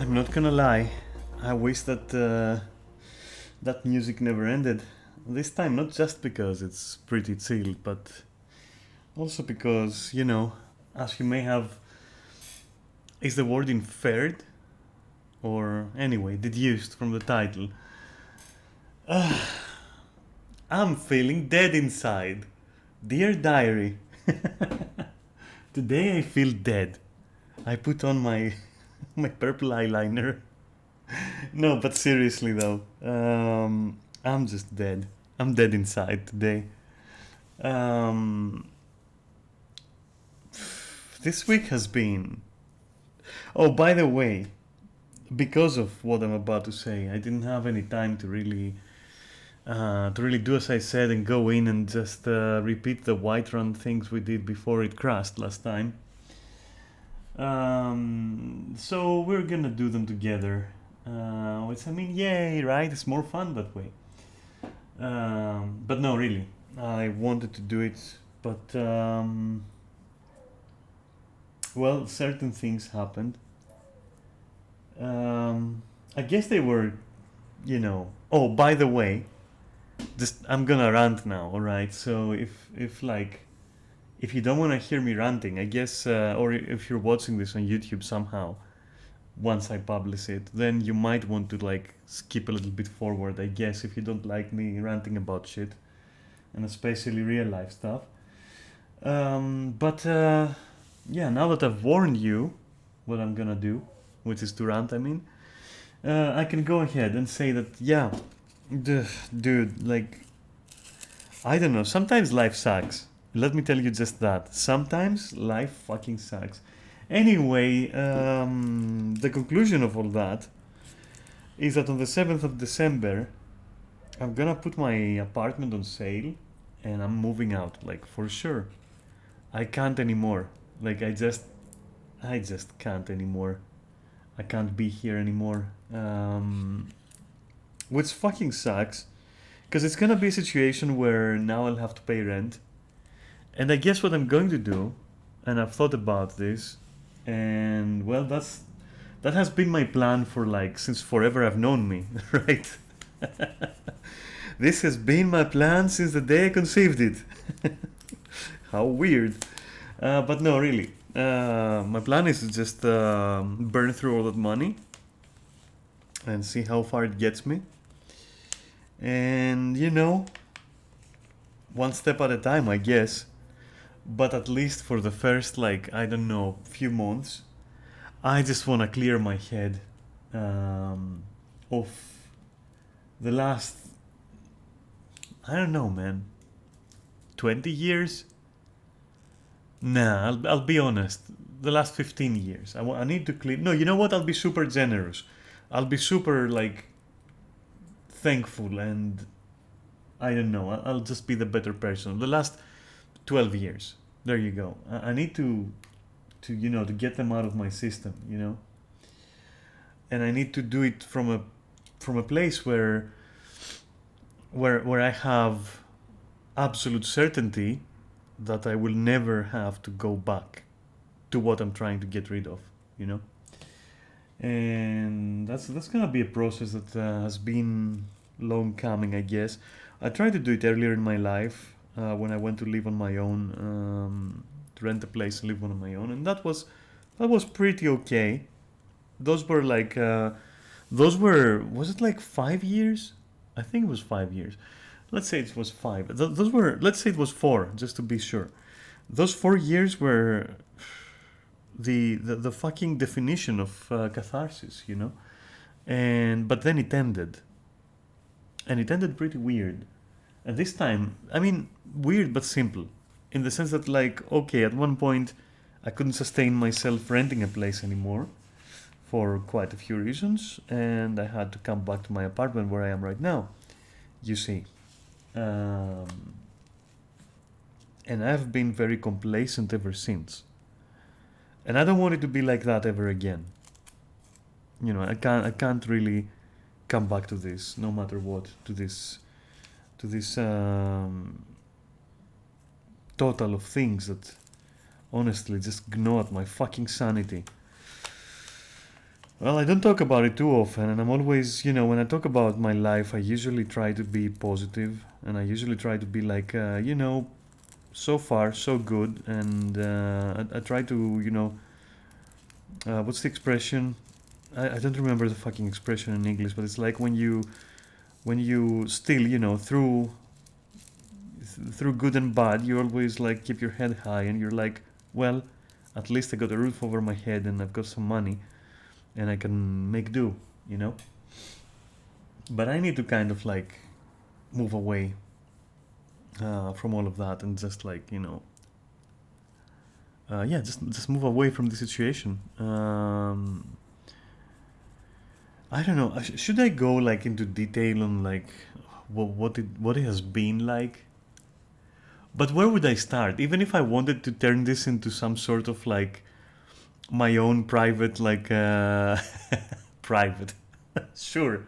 I'm not gonna lie, I wish that that music never ended. This time, not just because it's pretty chill, but also because, as you may have, is the word inferred? Or anyway, deduced from the title. I'm feeling dead inside. Dear diary, today I feel dead. I put on my my purple eyeliner. No, but seriously though, I'm just dead. I'm dead inside today. Um, this week has been. Oh, by the way, because of what I'm about to say, I didn't have any time to really do as I said and go in and just repeat the Whiterun things we did before it crashed last time. So we're gonna do them together. Which I mean, yay, right? It's more fun that way. But no, really, I wanted to do it, but well, certain things happened. I guess they were, Oh, by the way, just I'm gonna rant now. All right. So if you don't want to hear me ranting, I guess, or if you're watching this on YouTube somehow, once I publish it, then you might want to like skip a little bit forward. I guess if you don't like me ranting about shit, and especially real life stuff. But yeah, now that I've warned you what I'm gonna do, which is to rant, I mean, I can go ahead and say that, yeah, dude, like, I don't know, sometimes life sucks. Let me tell you just that. Sometimes life fucking sucks. Anyway, the conclusion of all that is that on the 7th of December, I'm gonna put my apartment on sale and I'm moving out, like, for sure. I can't anymore. Like, I just can't anymore. I can't be here anymore. Which fucking sucks. Because it's gonna be a situation where now I'll have to pay rent. And I guess what I'm going to do, and I've thought about this, and well, that has been my plan for like since forever I've known me, right? This has been my plan since the day I conceived it. How weird. But no, really. My plan is to just burn through all that money and see how far it gets me. And one step at a time, I guess. But at least for the first, like, I don't know, few months, I just want to clear my head of the last, I don't know, man, 20 years? Nah, I'll be honest. The last 15 years. I need to clear. No, you know what? I'll be super generous. I'll be super, like, thankful and I don't know. I'll just be the better person. The last 12 years. There you go. I need to get them out of my system, and I need to do it from a place where I have absolute certainty that I will never have to go back to what I'm trying to get rid of, and that's gonna be a process that has been long coming, I guess. I tried to do it earlier in my life when I went to live on my own, to rent a place and live on my own, and that was pretty okay. Those were like was it like 5 years? I think it was 5 years. Let's say it was five. Those were, let's say it was four, just to be sure. Those 4 years were the fucking definition of catharsis, and but then it ended, and it ended pretty weird. And this time, I mean, weird but simple, in the sense that, like, okay, at one point, I couldn't sustain myself renting a place anymore for quite a few reasons, and I had to come back to my apartment where I am right now. You see, um, and I've been very complacent ever since, and I don't want it to be like that ever again. I can't really come back to this, no matter what, to this total of things that honestly just gnaw at my fucking sanity. Well, I don't talk about it too often, and I'm always, when I talk about my life, I usually try to be positive, and I usually try to be like, so far so good, and I try to, what's the expression? I don't remember the fucking expression in English, but it's like when you still, through good and bad, you always like keep your head high, and you're like, well, at least I got a roof over my head, and I've got some money, and I can make do, you know. But I need to kind of like move away from all of that and just like yeah, just move away from the situation. I don't know. Should I go like into detail on like what it has been like? But where would I start? Even if I wanted to turn this into some sort of like my own private like private, sure,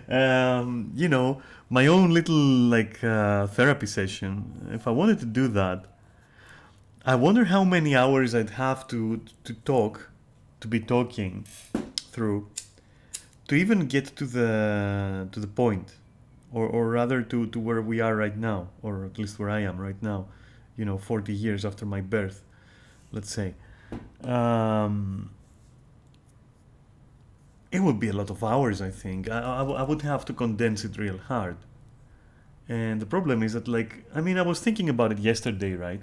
my own little like therapy session. If I wanted to do that, I wonder how many hours I'd have to talk, to be talking through, to even get to the point, or rather to where we are right now, or at least where I am right now, 40 years after my birth, let's say. Um, it would be a lot of hours, I think. I would have to condense it real hard. And the problem is that, like, I mean, I was thinking about it yesterday, right?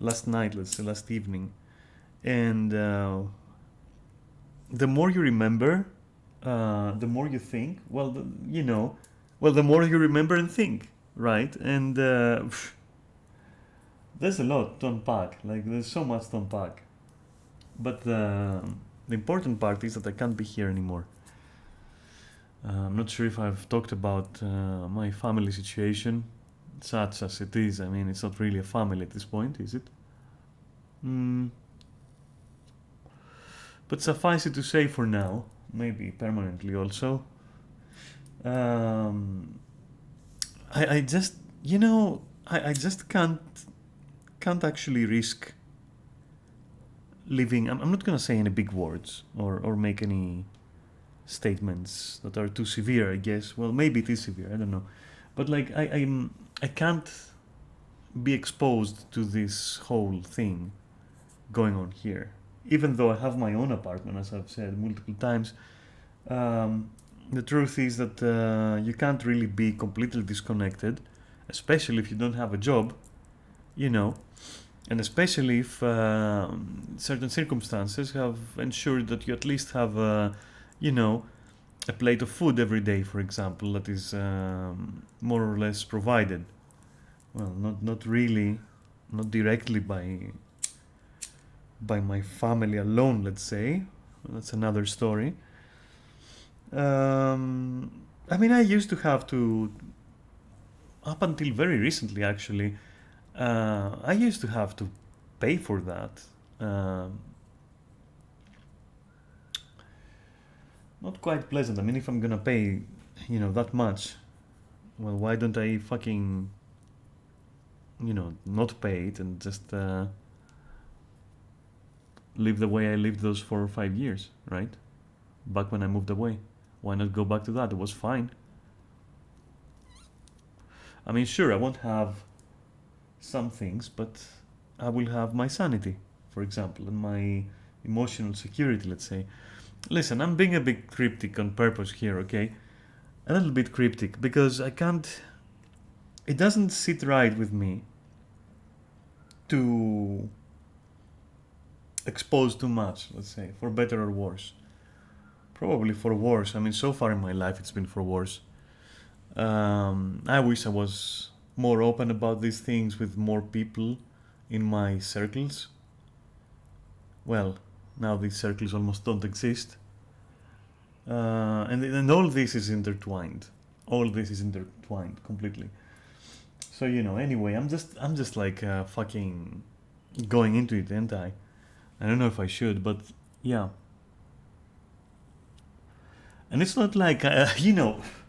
Last night, let's say, last evening. And the more you remember, the more you think. Well, well, the more you remember and think, right? And there's a lot to unpack. Like, there's so much to unpack. But the important part is that I can't be here anymore. I'm not sure if I've talked about my family situation, such as it is. I mean, it's not really a family at this point, is it? Mm, but suffice it to say for now, maybe permanently also, um, I just, I just can't actually risk living. I'm not gonna say any big words or make any statements that are too severe, I guess. Well, maybe it is severe, I don't know. But like I can't be exposed to this whole thing going on here. Even though I have my own apartment, as I've said multiple times, um, the truth is that you can't really be completely disconnected, especially if you don't have a job, you know, and especially if certain circumstances have ensured that you at least have, you know, a plate of food every day, for example, that is more or less provided. Well, not really, not directly by my family alone, let's say. That's another story. I mean, I used to have to, up until very recently, actually, I used to have to pay for that. Um, Not quite pleasant. I mean, if I'm gonna pay, that much, well, why don't I fucking, not pay it and just live the way I lived those 4 or 5 years, right? Back when I moved away. Why not go back to that? It was fine. I mean, sure, I won't have some things, but I will have my sanity, for example, and my emotional security, let's say. Listen, I'm being a bit cryptic on purpose here, okay? A little bit cryptic because I can't. It doesn't sit right with me to expose too much, let's say, for better or worse. Probably for worse. I mean, so far in my life it's been for worse. I wish I was more open about these things with more people in my circles. Well, now these circles almost don't exist. And all this is intertwined. All this is intertwined completely. So anyway, I'm just like fucking going into it, ain't I? I don't know if I should, but yeah. And it's not like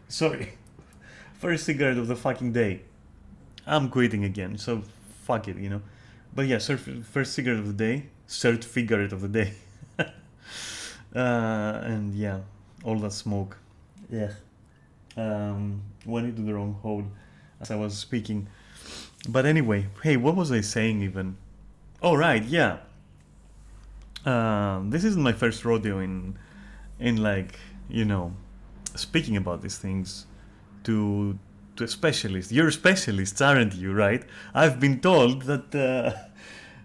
sorry, first cigarette of the fucking day. I'm quitting again, so fuck it. But yeah, first cigarette of the day, third cigarette of the day. And yeah, all that smoke. Yeah. Went into the wrong hole as I was speaking. But anyway, hey, what was I saying even? Oh right, yeah. This isn't my first rodeo in like speaking about these things to a specialist. You're specialists, aren't you? Right? I've been told that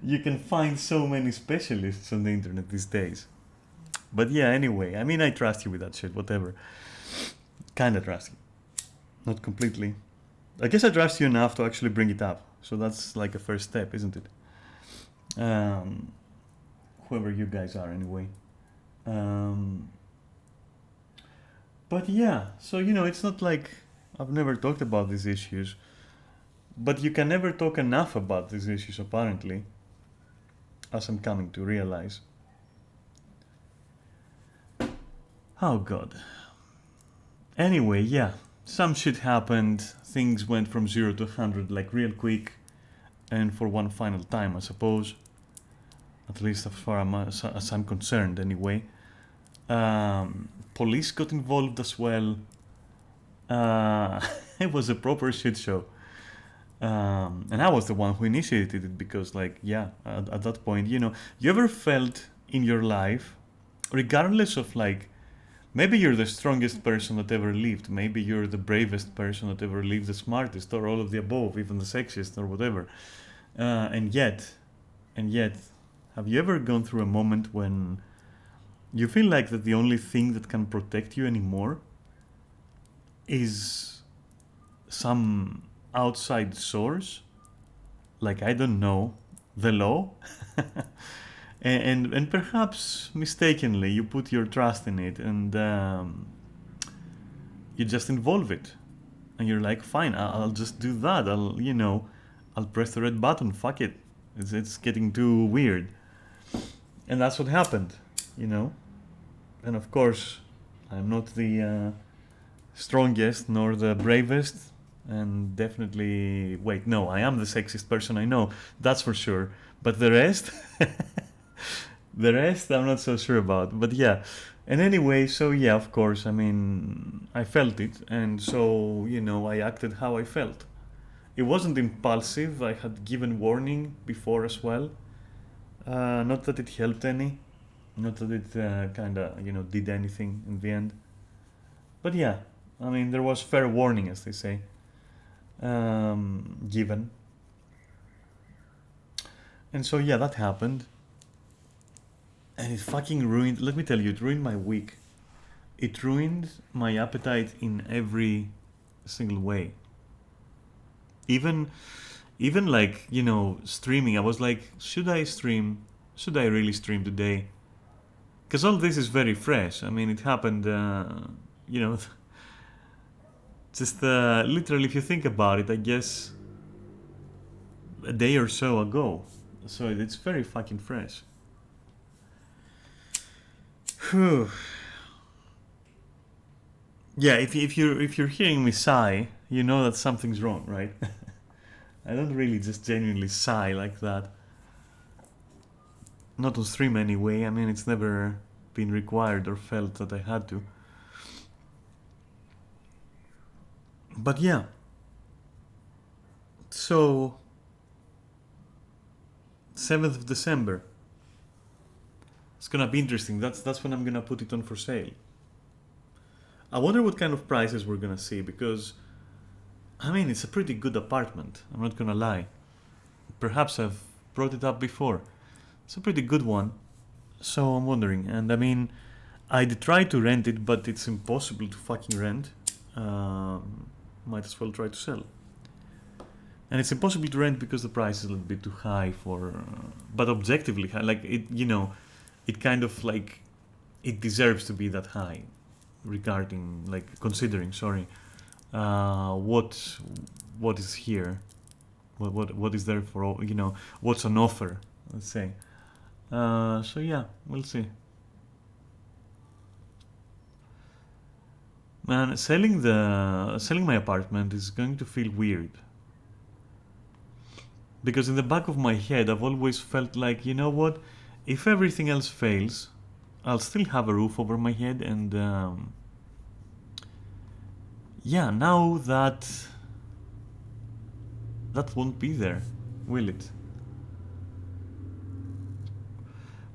you can find so many specialists on the internet these days. But yeah, anyway, I mean, I trust you with that shit. Whatever, kinda trust you, not completely. I guess I trust you enough to actually bring it up. So that's like a first step, isn't it? Um, Whoever you guys are, anyway. Um, but yeah, so it's not like I've never talked about these issues, but you can never talk enough about these issues, apparently, as I'm coming to realize. Oh god. Anyway, yeah, some shit happened. Things went from 0 to 100 like real quick, and for one final time, I suppose. At least as far as I'm concerned, anyway. Police got involved as well. It was a proper shit show. And I was the one who initiated it because, like, yeah, at that point, you ever felt in your life, regardless of, like, maybe you're the strongest person that ever lived, maybe you're the bravest person that ever lived, the smartest, or all of the above, even the sexiest, or whatever. And yet, have you ever gone through a moment when you feel like that the only thing that can protect you anymore is some outside source, like, I don't know, the law? and perhaps mistakenly you put your trust in it, and you just involve it, and you're like, fine, I'll just do that. I'll press the red button, fuck it, it's getting too weird. And that's what happened, and of course I'm not the strongest nor the bravest, and definitely, wait, no, I am the sexiest person I know, that's for sure, but the rest the rest I'm not so sure about. But yeah, and anyway, so yeah, of course, I mean, I felt it, and so I acted how I felt. It wasn't impulsive, I had given warning before as well. Not that it helped any, not that it kinda did anything in the end, but yeah, I mean, there was fair warning, as they say, given. And so yeah, that happened, and it fucking ruined, let me tell you, it ruined my week. It ruined my appetite in every single way. Even like, streaming, I was like, should I stream? Should I really stream today? Because all this is very fresh. I mean, it happened, just literally, if you think about it, I guess a day or so ago. So it's very fucking fresh. Whew. Yeah, if you're hearing me sigh, you know that something's wrong, right? I don't really just genuinely sigh like that. Not on stream anyway. I mean, it's never been required or felt that I had to. But yeah. So 7th of December. It's gonna be interesting. That's when I'm gonna put it on for sale. I wonder what kind of prices we're gonna see, because I mean, it's a pretty good apartment, I'm not gonna lie. Perhaps I've brought it up before. It's a pretty good one. So I'm wondering, and I mean, I'd try to rent it, but it's impossible to fucking rent. Might as well try to sell. And it's impossible to rent because the price is a little bit too high for, but objectively high. Like, it kind of like, it deserves to be that high, regarding, like, considering, sorry, what is here, what is there for, what's on offer, let's say. So yeah, we'll see. Man, selling my apartment is going to feel weird. Because in the back of my head, I've always felt like, you know what? If everything else fails, I'll still have a roof over my head, and yeah, now that won't be there, will it?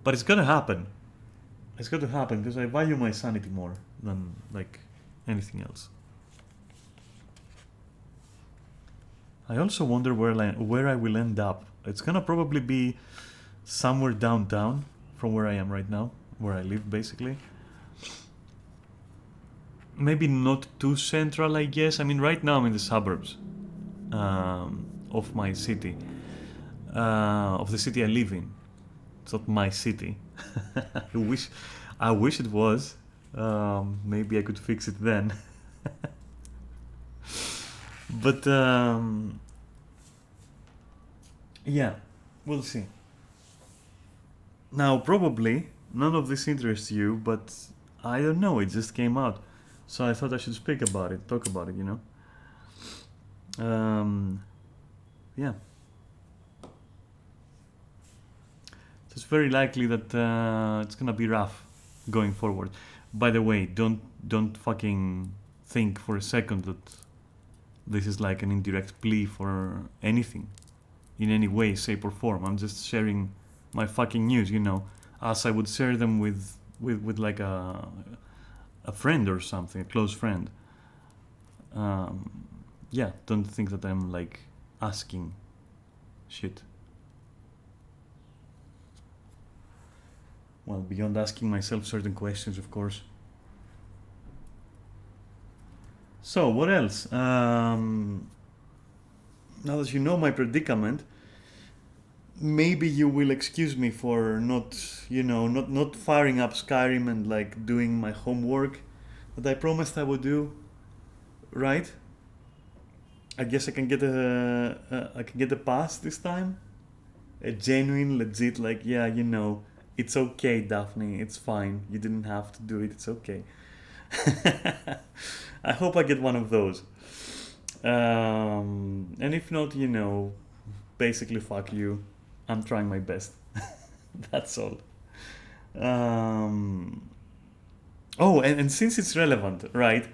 But it's gonna happen. It's going to happen because I value my sanity more than like anything else. I also wonder where I will end up. It's gonna probably be somewhere downtown from where I am right now, where I live basically. Maybe not too central, I guess. I mean, right now I'm in the suburbs of my city, of the city I live in. It's not my city. I wish it was. Maybe I could fix it then. But yeah, we'll see. Now, probably none of this interests you, but I don't know. It just came out, so I thought I should speak about it, talk about it. Yeah. So it's very likely that it's gonna be rough going forward. By the way, don't fucking think for a second that this is like an indirect plea for anything in any way, shape, or form. I'm just sharing my fucking news, as I would share them with like a friend or something, a close friend. Yeah, don't think that I'm like asking shit. Well, beyond asking myself certain questions, of course. So, what else? Now that you know my predicament, maybe you will excuse me for not firing up Skyrim and like doing my homework that I promised I would do, right? I guess I can get a pass this time, a genuine, legit, like, yeah, it's okay, Daphne, it's fine. You didn't have to do it. It's okay. I hope I get one of those. And if not, basically fuck you. I'm trying my best. That's all. Oh, and since it's relevant, right?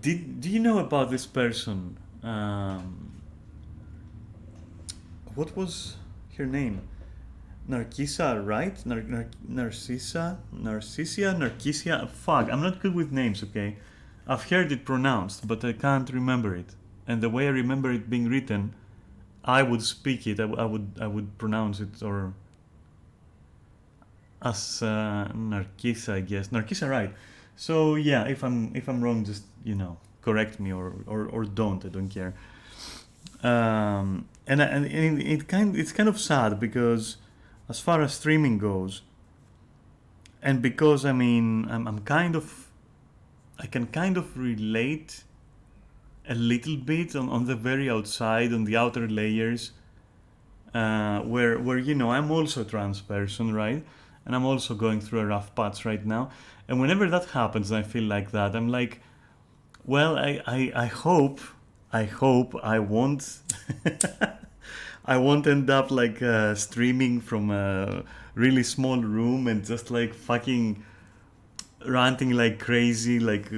Do you know about this person? What was her name? Narcissa, right? Narcissia. Fuck, I'm not good with names. Okay, I've heard it pronounced, but I can't remember it. And the way I remember it being written, I would speak it. I would pronounce it or as Narcissa, I guess. Narcissa, right? So yeah, if I'm wrong, just correct me or don't. I don't care. And it's kind of sad because as far as streaming goes, and because I mean I can kind of relate a little bit on the very outside, on the outer layers, where I'm also a trans person, right? And I'm also going through a rough patch right now. And whenever that happens, I feel like that. I'm like, well, I hope I won't I won't end up like streaming from a really small room and just like fucking ranting like crazy, like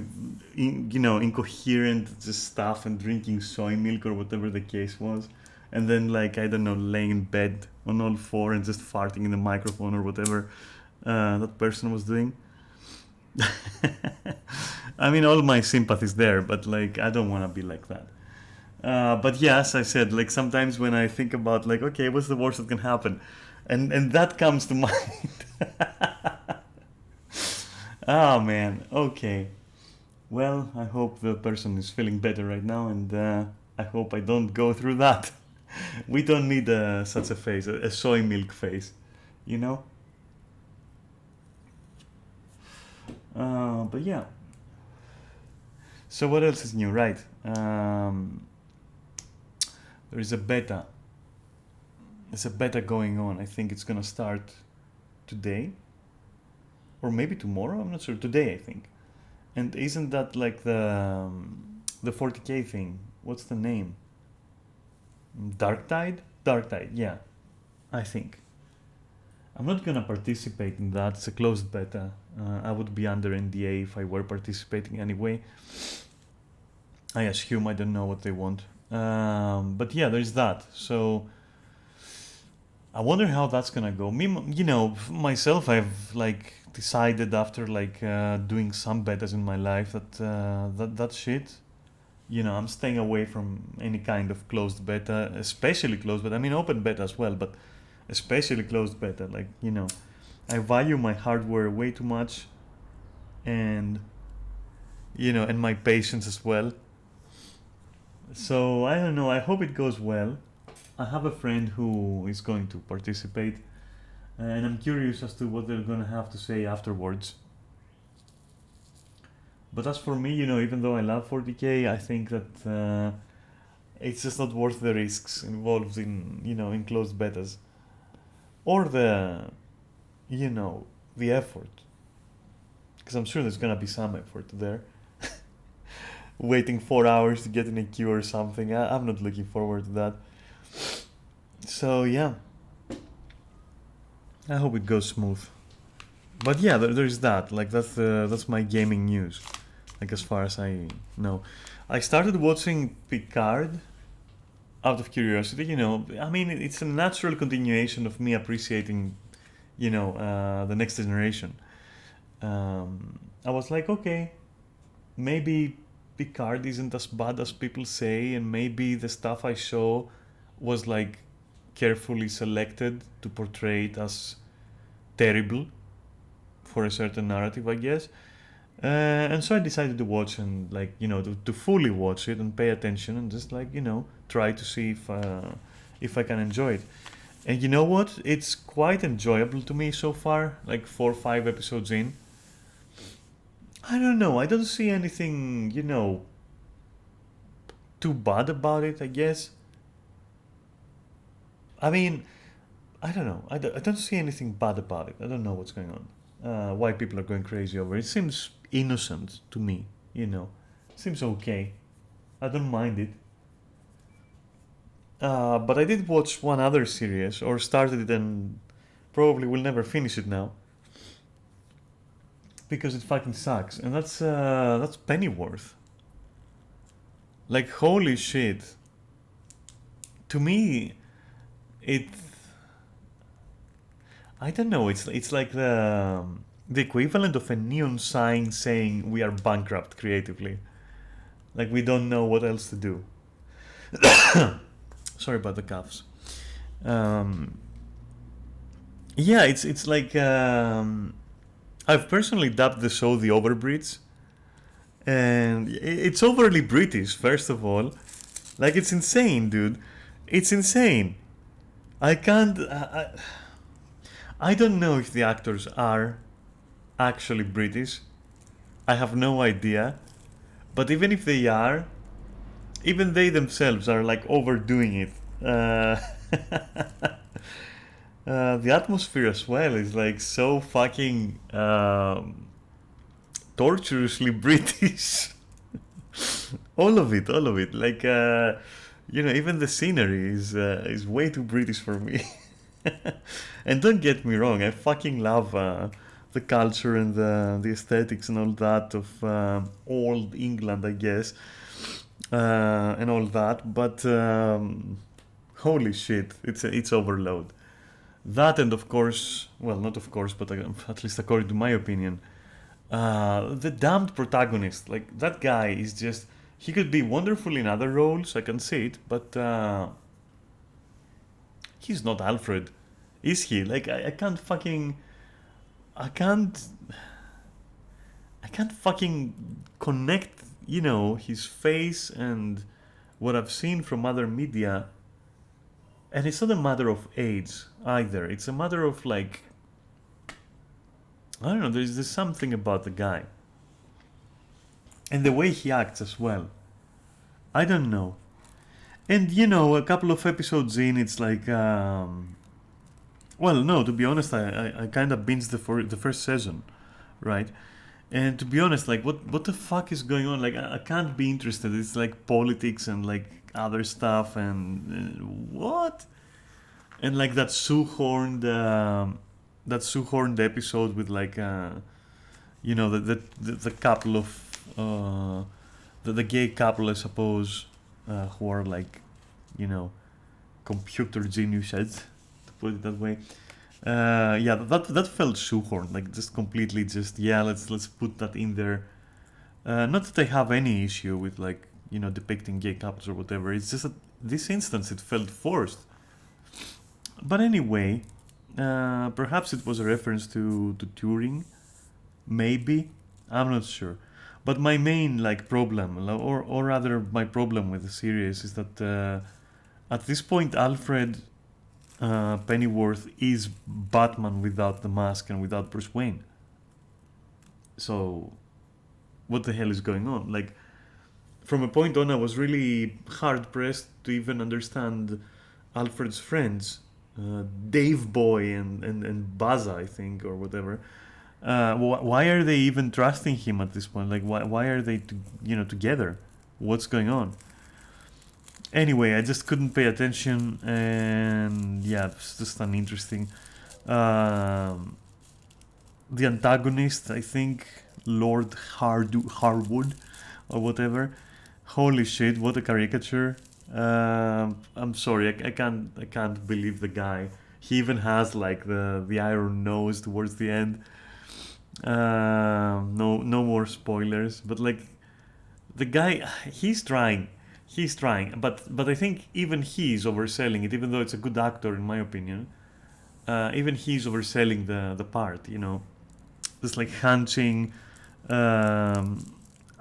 incoherent just stuff and drinking soy milk or whatever the case was, and then like I don't know, laying in bed on all four and just farting in the microphone or whatever that person was doing. I mean, all my sympathies there, but like I don't want to be like that. But yeah, as I said, like sometimes when I think about like, okay, what's the worst that can happen, and that comes to mind. Oh man, okay. Well, I hope the person is feeling better right now, and I hope I don't go through that. We don't need such a face, a soy milk face, you know. But yeah. So what else is new? Right. There is a beta. There's a beta going on. I think it's gonna start today, or maybe tomorrow. I'm not sure. Today, I think. And isn't that like the 40k thing? What's the name? Dark Tide. Dark Tide. Yeah, I think. I'm not gonna participate in that. It's a closed beta. I would be under NDA if I were participating anyway. I assume I don't know what they want. But yeah, there's that. So I wonder how that's gonna go. Me, myself, I've like decided after like doing some betas in my life that that shit. I'm staying away from any kind of closed beta, especially closed beta. I mean, open beta as well, but especially closed beta. Like, I value my hardware way too much, and and my patience as well. So I don't know. I hope it goes well. I have a friend who is going to participate, and I'm curious as to what they're gonna have to say afterwards. But as for me, even though I love 40k, I think that it's just not worth the risks involved in closed betas, or the effort, because I'm sure there's gonna be some effort there. Waiting 4 hours to get in a queue or something. I'm not looking forward to that. So yeah, I hope it goes smooth. But yeah, there's that. Like that's my gaming news. Like as far as I know, I started watching Picard out of curiosity. I mean, it's a natural continuation of me appreciating, the next generation. I was like, okay, maybe Picard isn't as bad as people say, and maybe the stuff I saw was like carefully selected to portray it as terrible for a certain narrative, I guess. And so I decided to watch and like to fully watch it and pay attention and just like try to see if I can enjoy it. And you know what? It's quite enjoyable to me so far. Like 4 or 5 episodes in. I don't know. I don't see anything too bad about it, I guess. I mean, I don't know. I don't see anything bad about it. I don't know what's going on. Why people are going crazy over it. It seems innocent to me, Seems okay. I don't mind it. But I did watch one other series, or started it and probably will never finish it now. Because it fucking sucks. And that's Pennyworth. Like, holy shit. To me, it I don't know. It's like the equivalent of a neon sign saying we are bankrupt creatively. Like we don't know what else to do. Sorry about the coughs. Um, yeah, it's like I've personally dubbed the show the Overbridge, and it's overly British. First of all, like it's insane, dude. It's insane. I can't. I don't know if the actors are actually British. I have no idea. But even if they are, even they themselves are like overdoing it. The atmosphere as well is like so fucking torturously British. All of it, all of it. Like, even the scenery is way too British for me. And don't get me wrong, I fucking love the culture and the aesthetics and all that of old England, I guess, and all that. But holy shit, it's overload. That and of course, well, not of course, but at least according to my opinion, the damned protagonist. Like that guy is just. He could be wonderful in other roles, I can see it, but he's not Alfred, is he? Like I can't fucking. I can't. I can't fucking connect, his face and what I've seen from other media. And it's not a matter of age either. It's a matter of like. I don't know, there's something about the guy. And the way he acts as well. I don't know. And a couple of episodes in, it's like, well, no, to be honest, I kind of binged the first season, right? And to be honest, like, what the fuck is going on? Like, I can't be interested. It's like politics and like other stuff and what? And like that shoehorned that shoehorned episode with like the couple of the gay couple, I suppose, who are like, you know, computer geniuses, to put it that way. Yeah, that felt shoehorned, like just completely, just yeah, let's put that in there. Not that I have any issue with like, you know, depicting gay couples or whatever. It's just that this instance it felt forced. But anyway, perhaps it was a reference to Turing, maybe, I'm not sure. But my main like problem, or rather my problem with the series is that at this point Alfred Pennyworth is Batman without the mask and without Bruce Wayne. So what the hell is going on? Like, from a point on, I was really hard pressed to even understand Alfred's friends, Dave Boy and Baza, I think, or whatever. Why are they even trusting him at this point? Like, why are they together? What's going on? Anyway, I just couldn't pay attention, and yeah, it's just uninteresting. The antagonist, I think, Lord Harwood or whatever. Holy shit! What a caricature. I'm sorry, I can't believe the guy. He even has like the iron nose towards the end. No more spoilers. But like the guy, he's trying. But I think even he's overselling it. Even though it's a good actor in my opinion, even he's overselling the part. You know, just like hunching.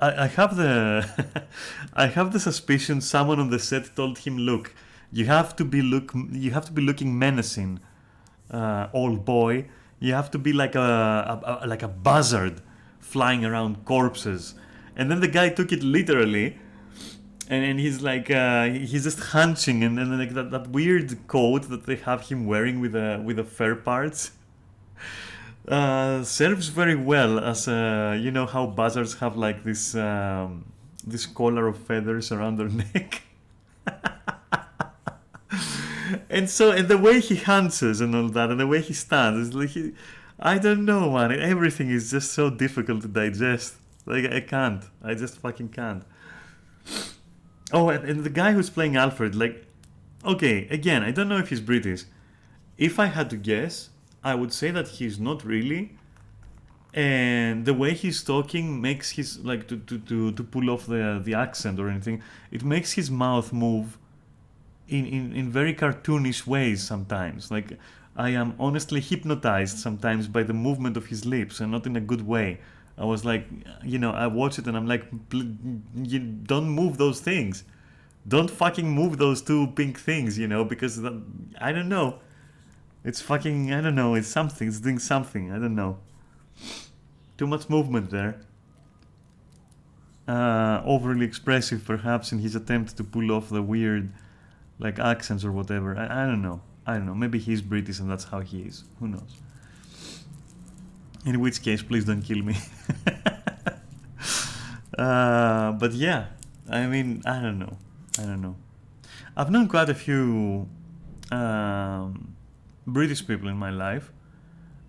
I have the I have the suspicion someone on the set told him, "Look, you have to be looking menacing, old boy. You have to be like a buzzard flying around corpses." And then the guy took it literally, and he's like he's just hunching, and then like that weird coat that they have him wearing with the fur parts. Serves very well as you know how buzzards have like this collar of feathers around their neck. And the way he hunches and all that, and the way he stands, is like I don't know, man. Everything is just so difficult to digest. Like I just fucking can't. Oh, and the guy who's playing Alfred, like, okay, again, I don't know if he's British. If I had to guess, I would say that he's not really, and the way he's talking makes his like to pull off the accent or anything. It makes his mouth move in very cartoonish ways sometimes. Like I am honestly hypnotized sometimes by the movement of his lips, and not in a good way. I was like, I watch it and I'm like, you don't move those things. Don't fucking move those two pink things, because I don't know. It's fucking, I don't know, it's something, it's doing something, I don't know. Too much movement there. Overly expressive perhaps in his attempt to pull off the weird like accents or whatever. I don't know. Maybe he's British and that's how he is. Who knows? In which case, please don't kill me. But yeah, I mean, I don't know. I've known quite a few British people in my life.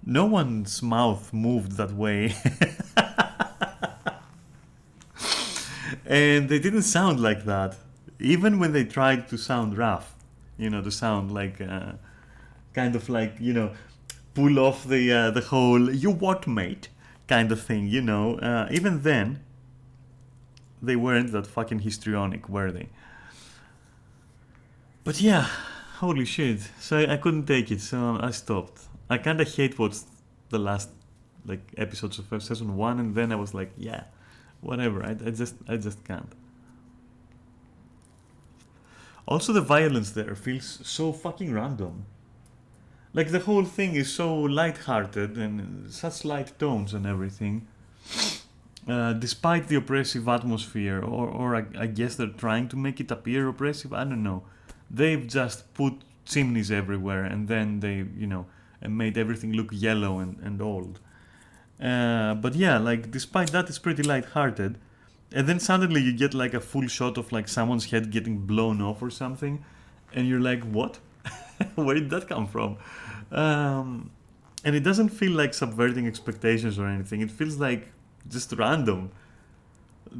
No one's mouth moved that way. And they didn't sound like that. Even when they tried to sound rough, to sound like, kind of like, pull off the whole "you what, mate" kind of thing, even then, they weren't that fucking histrionic, were they? But yeah, holy shit. So I couldn't take it, so I stopped. I kinda hate watched the last like episodes of season 1, and then I was like, yeah, whatever. I just can't. Also, the violence there feels so fucking random. Like the whole thing is so light-hearted and such light tones and everything. Despite the oppressive atmosphere, or I guess they're trying to make it appear oppressive. I don't know. They've just put chimneys everywhere, and then they, and made everything look yellow and old. But yeah, like despite that, it's pretty light-hearted. And then suddenly you get like a full shot of like someone's head getting blown off or something, and you're like, what? Where did that come from? And it doesn't feel like subverting expectations or anything. It feels like just random.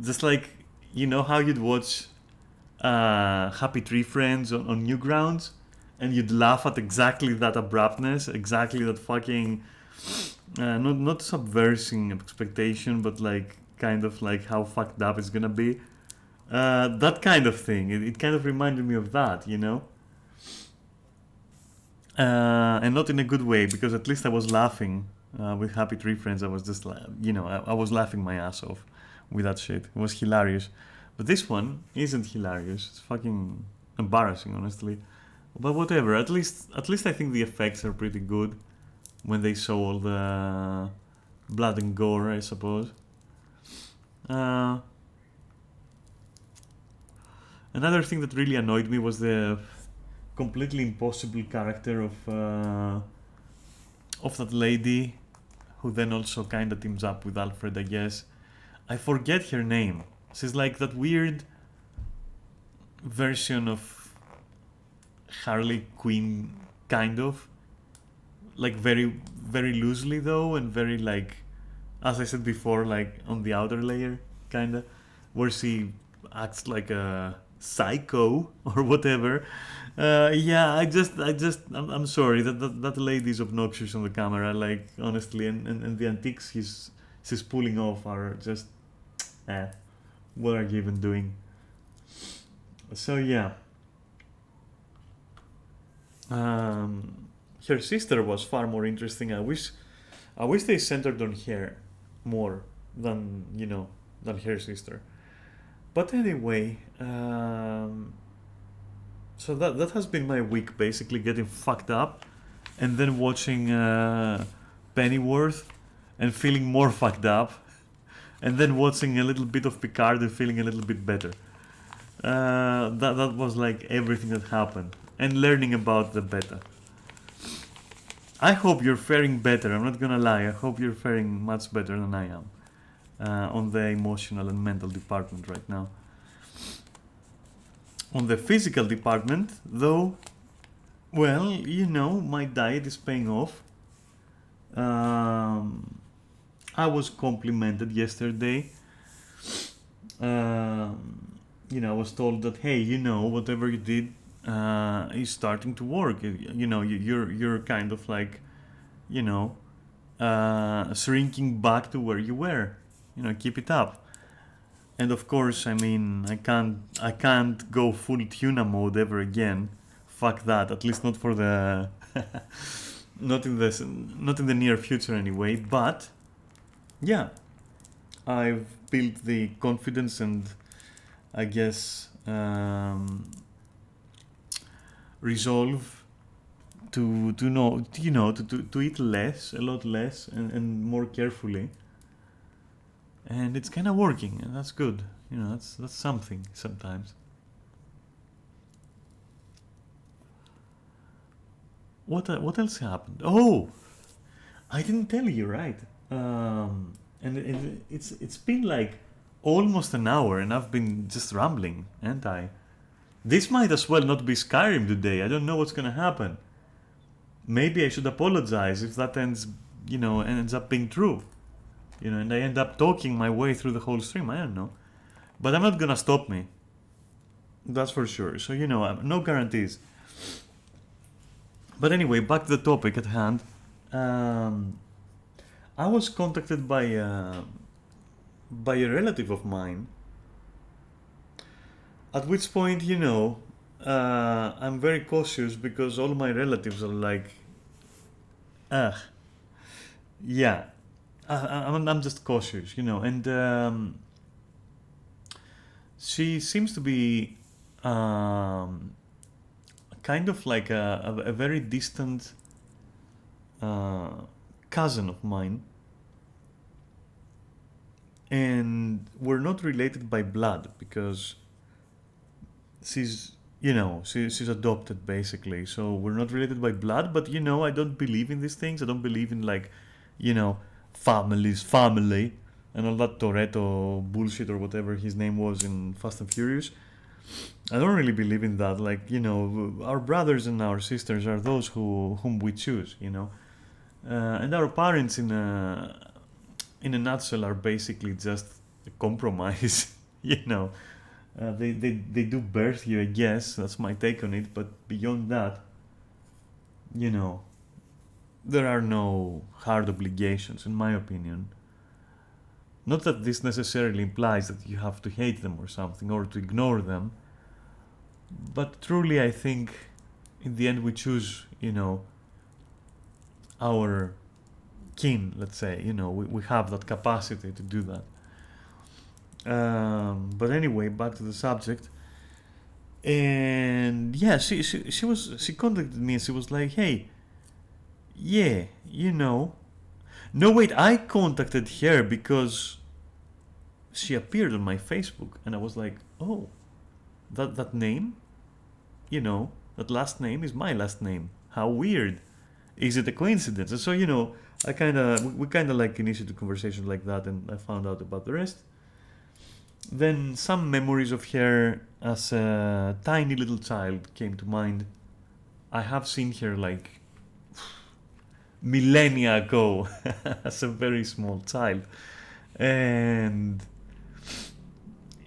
Just like, you know how you'd watch Happy Tree Friends on Newgrounds, and you'd laugh at exactly that abruptness, exactly that fucking not subversing expectation, but like kind of like how fucked up it's gonna be. That kind of thing. It kind of reminded me of that, you know. And not in a good way, because at least I was laughing with Happy Tree Friends. I was just, you know, I was laughing my ass off with that shit. It was hilarious. But this one isn't hilarious. It's fucking embarrassing, honestly. But whatever. At least I think the effects are pretty good when they show all the blood and gore, I suppose. Uh, Another thing that really annoyed me was the completely impossible character of that lady, who then also kind of teams up with Alfred, I guess. I forget her name. She's like that weird version of Harley Quinn, kind of. Like very, very loosely though, and very like, as I said before, like on the outer layer, kinda, where she acts like a psycho or whatever. Yeah, I'm sorry that lady is obnoxious on the camera. Like honestly, and the antiques she's pulling off are just, eh, what are you even doing? So yeah, her sister was far more interesting. I wish they centered on her more than than her sister. But anyway, so that has been my week, basically getting fucked up, and then watching Pennyworth and feeling more fucked up, and then watching a little bit of Picard and feeling a little bit better. That was like everything that happened, and learning about the beta. I hope you're faring better. I'm not gonna lie. I hope you're faring much better than I am on the emotional and mental department right now. On the physical department, though, well, my diet is paying off. I was complimented yesterday. I was told that, hey, whatever you did is starting to work. You're kind of like, shrinking back to where you were. Keep it up. And of course, I mean, I can't go full tuna mode ever again. Fuck that. At least not for the, not in the near future anyway. But yeah, I've built the confidence and I guess resolve to know to eat less, a lot less, and more carefully. And it's kind of working, and that's good. That's something sometimes. What else happened? Oh, I didn't tell you, right? And it's been like almost an hour, and I've been just rambling, ain't I? This might as well not be Skyrim today. I don't know what's gonna happen. Maybe I should apologize if that ends up being true. And I end up talking my way through the whole stream. I don't know, but I'm not gonna stop me. That's for sure. So no guarantees. But anyway, back to the topic at hand. Um, I was contacted by a relative of mine. At which point, I'm very cautious because all my relatives are like, ah, yeah. I'm just cautious, and she seems to be um, kind of like a very distant uh, cousin of mine, and we're not related by blood because she's adopted basically. So we're not related by blood, but I don't believe in these things. I don't believe in like, you know, family's family and all that Toretto bullshit or whatever his name was in Fast and Furious. I don't really believe in that. Like, our brothers and our sisters are those whom we choose. And our parents, in a nutshell, are basically just a compromise. you know, they do birth you, I guess. That's my take on it. But beyond that, you know, there are no hard obligations, in my opinion. Not that this necessarily implies that you have to hate them or something, or to ignore them, but truly, I think in the end we choose, our kin, let's say, we have that capacity to do that. But anyway, back to the subject. And yeah, she contacted me and she was like, hey, yeah, no, wait, I contacted her because she appeared on my Facebook, and I was like, oh, that name, that last name is my last name. How weird. Is it a coincidence? And so, we kind of like initiated a conversation like that, and I found out about the rest. Then some memories of her as a tiny little child came to mind. I have seen her like millennia ago as a very small child. And,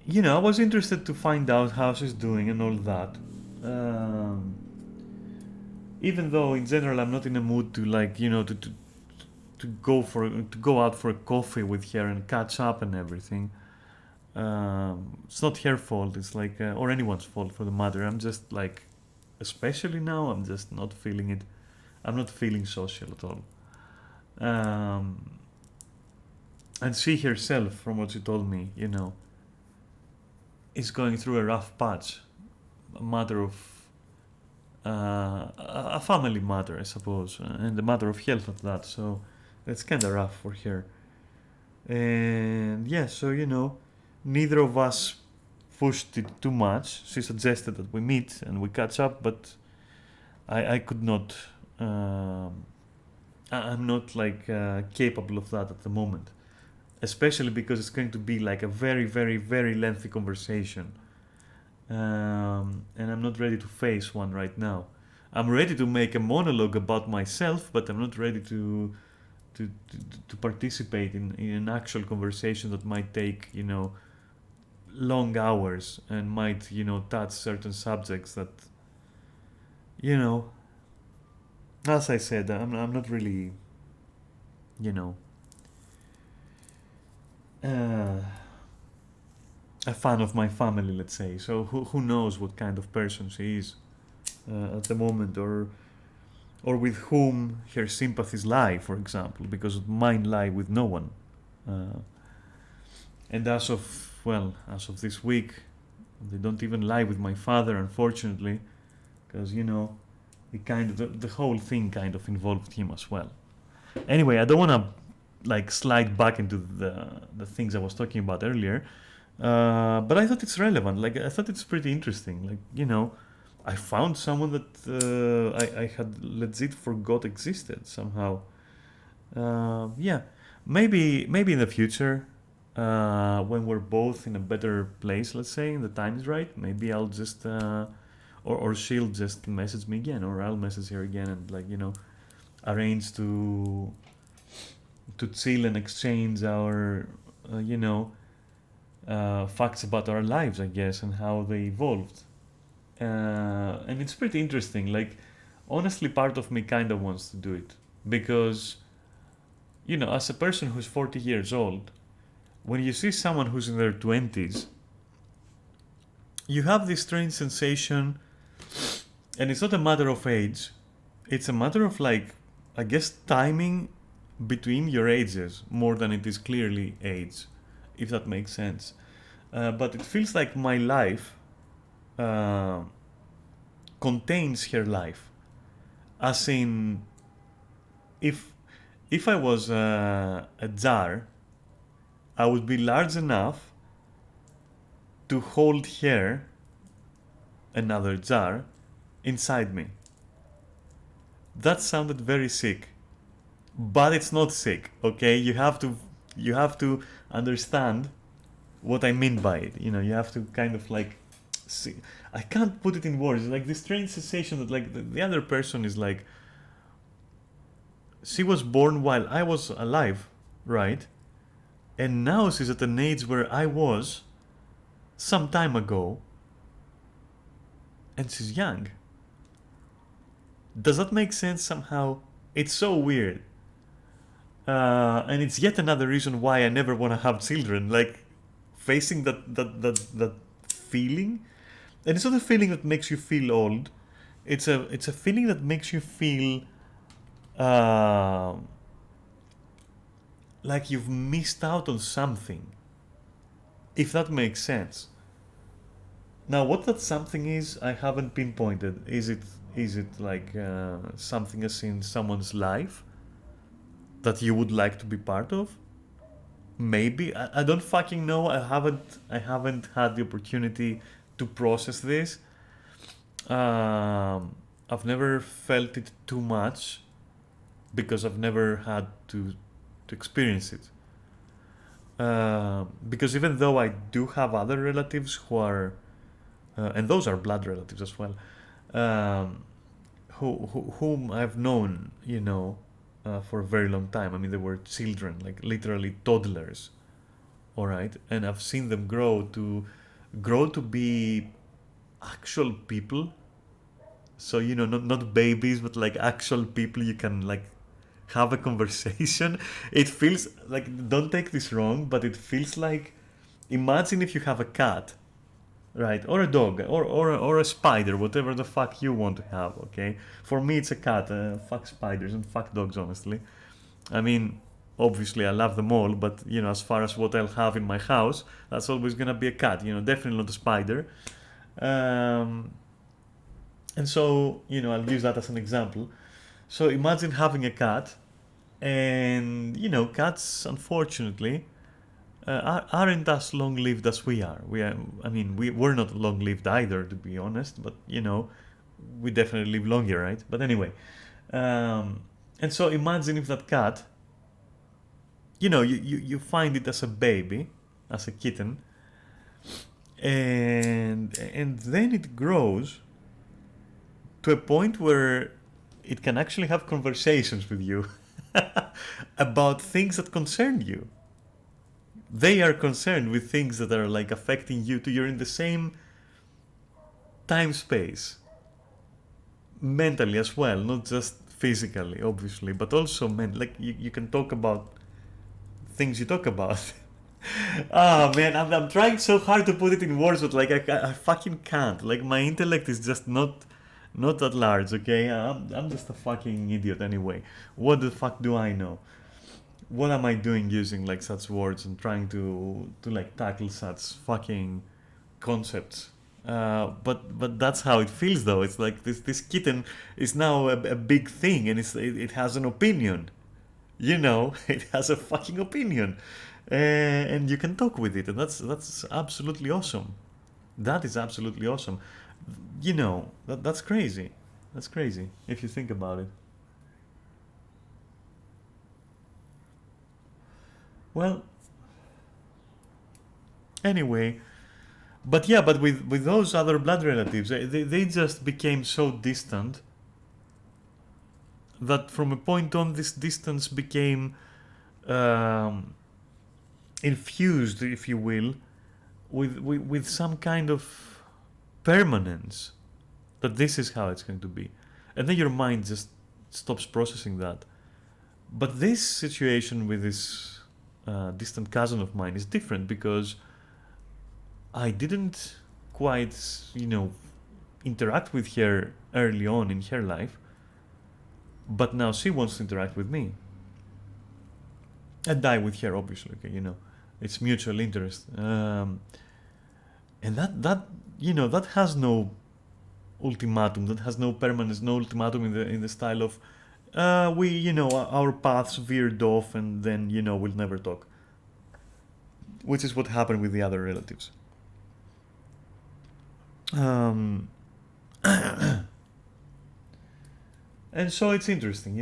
I was interested to find out how she's doing and all that. Even though in general I'm not in a mood to like, to go out for a coffee with her and catch up and everything. It's not her fault. It's like, or anyone's fault for the matter. I'm just like, especially now, I'm just not feeling it. I'm not feeling social at all. And she herself, from what she told me, is going through a rough patch. A matter of a family matter, I suppose, and a matter of health at that. So it's kind of rough for her. And yeah, so neither of us pushed it too much. She suggested that we meet and we catch up, but I could not. I'm not like capable of that at the moment, especially because it's going to be like a very, very, very lengthy conversation, and I'm not ready to face one right now. I'm ready to make a monologue about myself, but I'm not ready to to, to participate in an actual conversation that might take long hours and might touch certain subjects that you know as I said, I'm not really uh, a fan of my family, let's say. So who knows what kind of person she is at the moment, or with whom her sympathies lie, for example, because mine lie with no one. Uh, and as of this week, they don't even lie with my father, unfortunately, because it kind of the whole thing kind of involved him as well. Anyway, I don't want to like slide back into the things I was talking about earlier, but I thought it's relevant. Like I thought it's pretty interesting. Like I found someone that I had legit forgot existed somehow. Yeah, maybe in the future, when we're both in a better place, let's say, and the time is right, maybe I'll just or she'll just message me again, or I'll message her again, and like arrange to chill and exchange our facts about our lives, I guess, and how they evolved. And it's pretty interesting. Like, honestly, part of me kind of wants to do it because, as a person who's 40 years old, when you see someone who's in their 20s, you have this strange sensation, and it's not a matter of age, it's a matter of, like, I guess, timing between your ages more than it is clearly age, if that makes sense. But it feels like my life contains her life, as in, if I was a jar, I would be large enough to hold her, another jar, inside me. That sounded very sick, but it's not sick. Okay, you have to understand what I mean by it. You have to kind of like see. I can't put it in words. It's like this strange sensation that like the other person is like she was born while I was alive, right? And now she's at an age where I was some time ago, and she's young. Does that make sense somehow? It's so weird. And it's yet another reason why I never want to have children. Like, facing that feeling. And it's not a feeling that makes you feel old. It's a feeling that makes you feel uh, like you've missed out on something. If that makes sense. Now, what that something is, I haven't pinpointed. Is it like something as in someone's life that you would like to be part of? Maybe I don't fucking know. I haven't had the opportunity to process this. I've never felt it too much because I've never had to experience it. Because even though I do have other relatives who are, and those are blood relatives as well, um, whom I've known, for a very long time. I mean, they were children, like literally toddlers, all right, and I've seen them grow to be actual people. So not babies, but like actual people you can like have a conversation. It feels like, don't take this wrong, but it feels like, imagine if you have a cat, right, or a dog, or a spider, whatever the fuck you want to have. Okay, for me it's a cat. Fuck spiders and fuck dogs, honestly. I mean, obviously I love them all, but as far as what I'll have in my house, that's always gonna be a cat. Definitely not a spider. Um, and so I'll use that as an example. So imagine having a cat, and cats, unfortunately, aren't as long lived as we are. I mean, we're not long lived either, to be honest, but we definitely live longer, right? But anyway, um, and so imagine if that cat, you find it as a baby, as a kitten, and then it grows to a point where it can actually have conversations with you about things that concern you. They are concerned with things that are like affecting you too. You're in the same time space, mentally as well, not just physically, obviously, but also like you can talk about things you talk about. Ah, man, I'm trying so hard to put it in words, but like I fucking can't. Like, my intellect is just not that large. Okay, I'm just a fucking idiot anyway. What the fuck do I know? What am I doing using like such words and trying to like tackle such fucking concepts? But that's how it feels, though. It's like this kitten is now a big thing, and it has an opinion. It has a fucking opinion, and you can talk with it, and that's absolutely awesome. That is absolutely awesome. That's crazy. That's crazy if you think about it. Well, anyway, but yeah, but with those other blood relatives, they just became so distant that from a point on, this distance became um, infused, if you will, with some kind of permanence, that this is how it's going to be, and then your mind just stops processing that. But this situation with this distant cousin of mine is different, because I didn't quite, interact with her early on in her life, but now she wants to interact with me and die with her, obviously. Okay, it's mutual interest, and that has no ultimatum, that has no permanence, no ultimatum in the style of our paths veered off, and then we'll never talk, which is what happened with the other relatives. Um, and so it's interesting,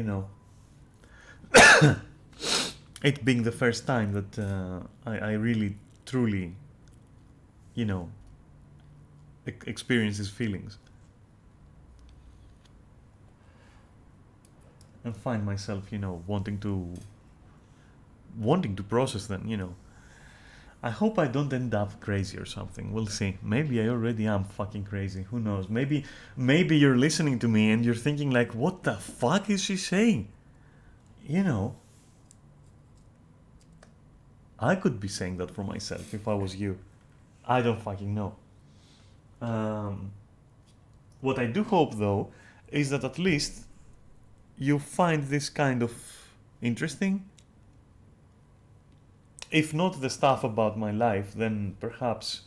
it being the first time that I really truly, you know, experience these feelings. and find myself, you know, wanting to process them, you know. I hope I don't end up crazy or something. We'll see. Maybe I already am fucking crazy. Who knows? Maybe you're listening to me and you're thinking like, what the fuck is she saying? You know, I could be saying that for myself if I was you. I don't fucking know. What I do hope though is that at least you find this kind of interesting. If not the stuff about my life, then perhaps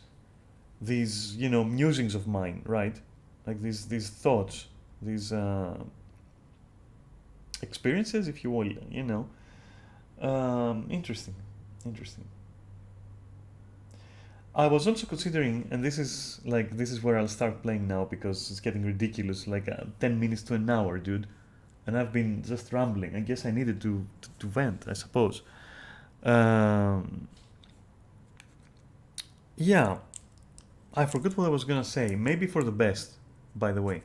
these, you know, musings of mine, right? Like these thoughts, these experiences, if you will, you know. Interesting. I was also considering, and this is where I'll start playing now because it's getting ridiculous, like 10 minutes to an hour, dude. And I've been just rambling. I guess I needed to vent, I suppose. Yeah, I forgot what I was gonna say. Maybe for the best, by the way.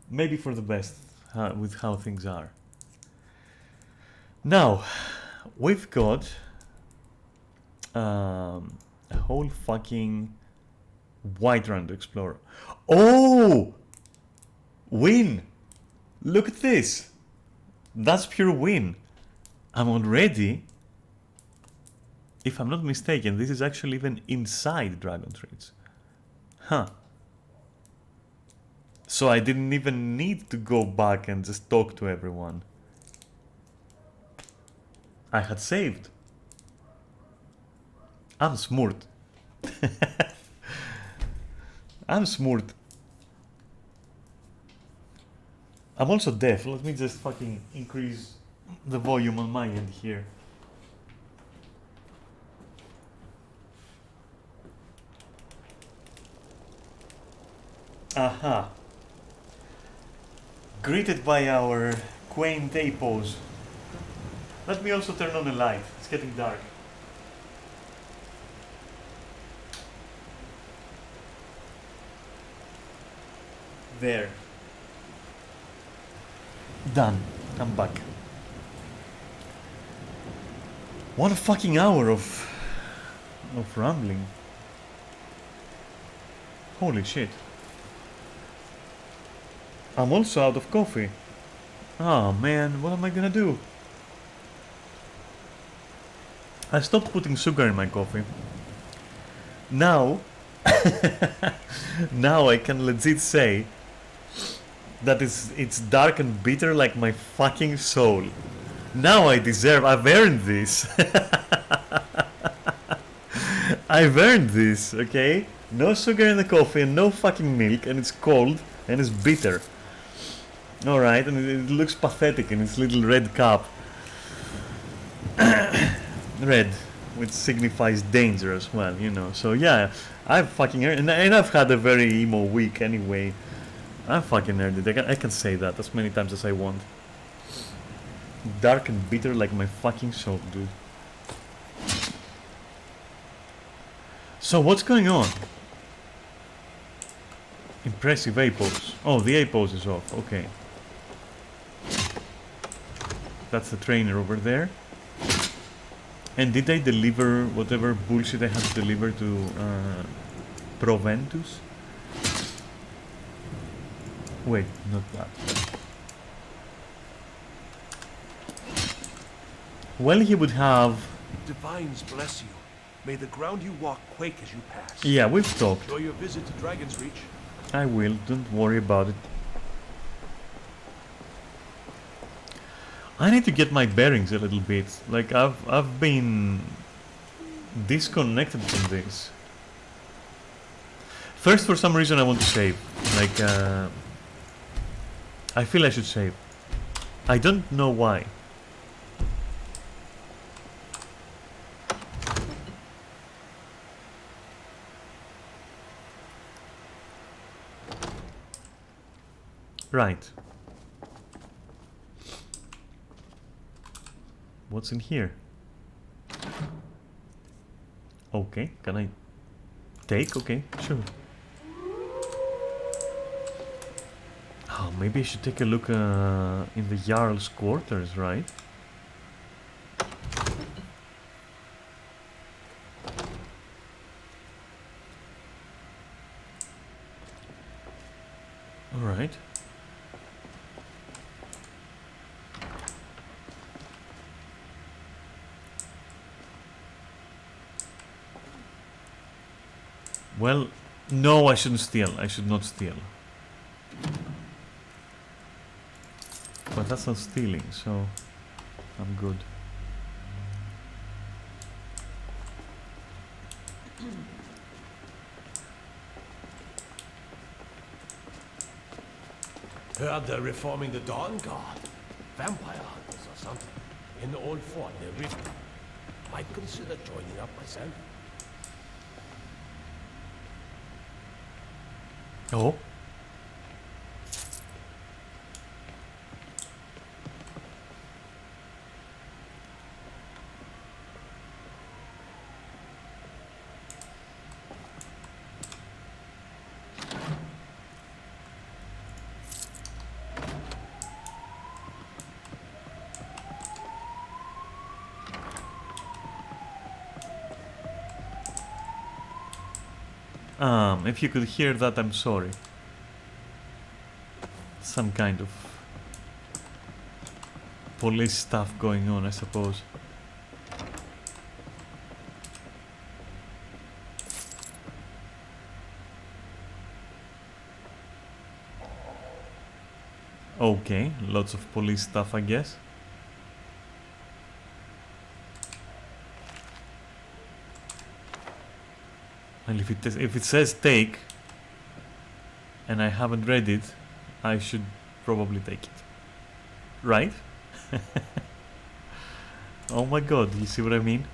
Maybe for the best with how things are. Now, we've got a whole fucking white run to explore. Oh! Win! Look at this! That's pure win. I'm already, if I'm not mistaken, this is actually even inside Dragon Trees. Huh. So I didn't even need to go back and just talk to everyone. I had saved. I'm smart. I'm smart. I'm also deaf. Let me just fucking increase the volume on my end here. Aha. Greeted by our quaint apos. Let me also turn on a light. It's getting dark. There. Done. I'm back. What a fucking hour of rambling. Holy shit. I'm also out of coffee. Oh man, what am I gonna do? I stopped putting sugar in my coffee. Now, now I can legit say that it's dark and bitter like my fucking soul. Now I've earned this. I've earned this, okay? No sugar in the coffee and no fucking milk, and it's cold and it's bitter. Alright, and it looks pathetic in its little red cup. Red, which signifies danger as well, you know. So yeah, I've fucking earned, and I've had a very emo week anyway. I fucking earned it. I can say that as many times as I want. Dark and bitter like my fucking soul, dude. So what's going on? Impressive A pose. Oh, the A pose is off. Okay. That's the trainer over there. And did I deliver whatever bullshit I had to deliver to Proventus? Wait, not that. Well, he would have... Divines bless you. May the ground you walk quake as you pass. Yeah, we've talked. Enjoy your visit to Dragon's Reach. I will, don't worry about it. I need to get my bearings a little bit. Like, I've been disconnected from this. First, for some reason I want to save. Like, I feel I should save. I don't know why. Right. What's in here? Okay, can I take? Okay, sure. Oh, maybe I should take a look in the Jarl's quarters, right? Alright. Well, no, I shouldn't steal. I should not steal. But that's not stealing, so I'm good. Heard they're reforming the Dawn Guard. Vampire hunters or something. In the old fort near Rift. Might consider joining up myself. Oh. If you could hear that, I'm sorry. Some kind of police stuff going on, I suppose. Okay, lots of police stuff, I guess. And if it says take, and I haven't read it, I should probably take it. Right? Oh my god, you see what I mean?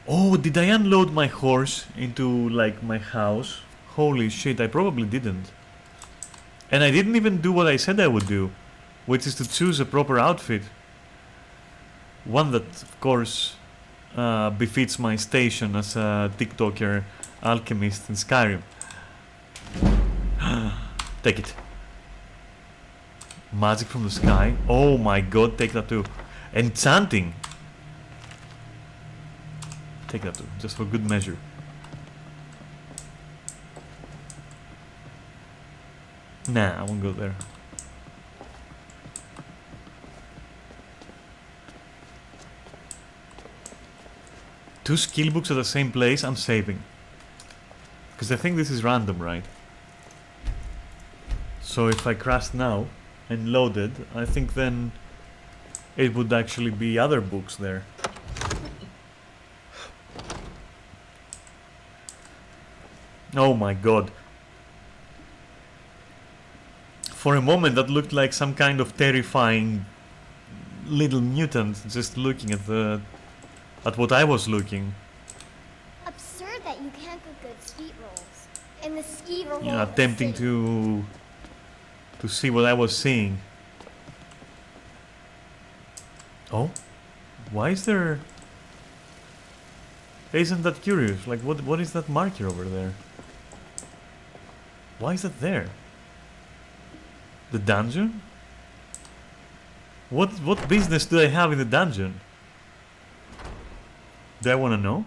Oh, did I unload my horse into, like, my house? Holy shit, I probably didn't. And I didn't even do what I said I would do, which is to choose a proper outfit. One that, of course, befits my station as a TikToker, Alchemist in Skyrim. Take it. Magic from the sky. Oh my god, take that too. Enchanting. Take that too, just for good measure. Nah, I won't go there. Two skill books at the same place, I'm saving. Because I think this is random, right? So if I crashed now and loaded, I think then it would actually be other books there. Oh my god. For a moment that looked like some kind of terrifying little mutant just looking at what I was looking. Absurd that you can't get good skeet rolls. And the skeet roll. You know, attempting to see what I was seeing. Oh? Why is there... Isn't that curious? Like, what is that marker over there? Why is that there? The dungeon? What business do I have in the dungeon? Do I want to know?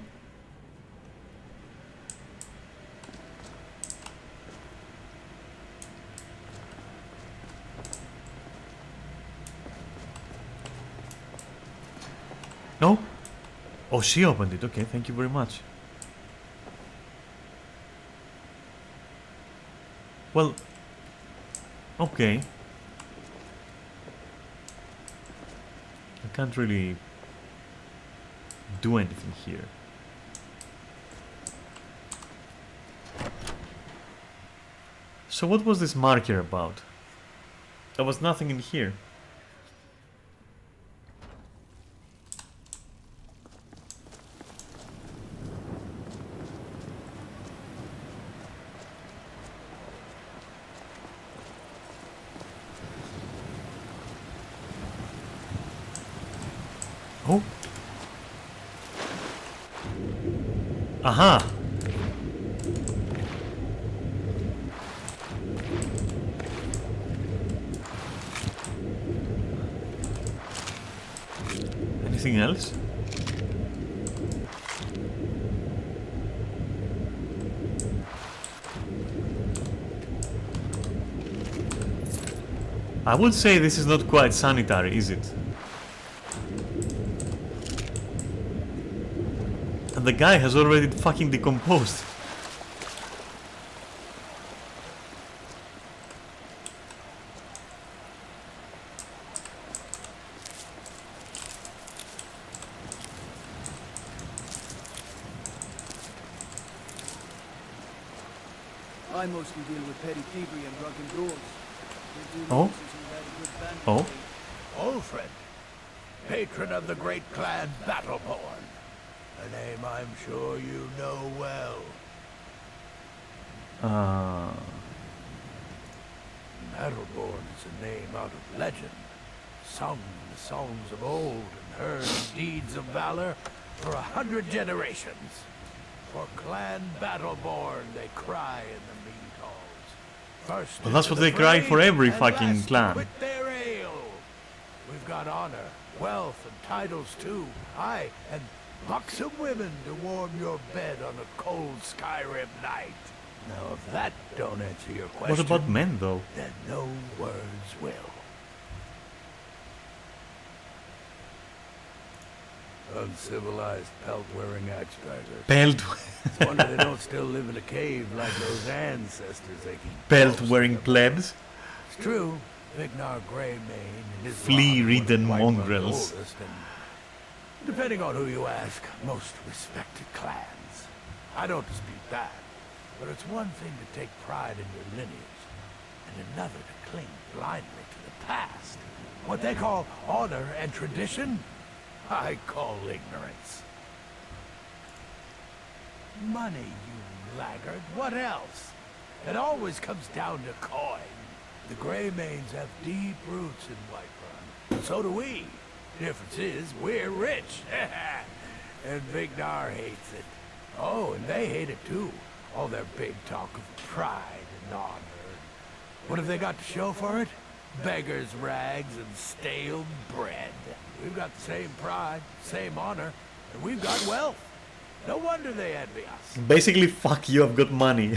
No? Oh, she opened it. Okay, thank you very much. Well, okay. I can't really do anything here. So what was this marker about? There was nothing in here. Oh. Aha. Anything else? I would say this is not quite sanitary, is it? And the guy has already fucking decomposed. I mostly deal with petty thievery and drunken duels. Oh? Oh? Ulfred, patron of the great clan Battleborn. A name I'm sure you know well. Battleborn is a name out of legend. Sung the songs of old and heard deeds of valor for 100 generations. For Clan Battleborn, they cry in the mead halls. First Well, that's into what the they cry fray, for every and fucking last to clan. quit their ale. We've got honor, wealth, and titles too. Aye, and buxom women to warm your bed on a cold Skyrim night. Now, if that don't answer your question, What about men, though? then no words will. Uncivilized pelt-wearing axe-draggers. Pelt, It's wonder they don't still live in a cave like those ancestors they keep pelt-wearing boasting about. plebs. It's true, Vignar Greymane and his Flea-ridden lot were quite mongrels. the oldest and, depending on who you ask, most respected clans. I don't dispute that, but it's one thing to take pride in your lineage, and another to cling blindly to the past. What they call honor and tradition, I call ignorance. Money, you laggard. What else? It always comes down to coin. The Greymanes have deep roots in Whiterun. So do we. Difference is, we're rich. And Vignar hates it. Oh, and they hate it too. All their big talk of pride and honor. What have they got to show for it? Beggars' rags and stale bread. We've got the same pride, same honor, and we've got wealth. No wonder they envy us. Basically, fuck you, I've got money. You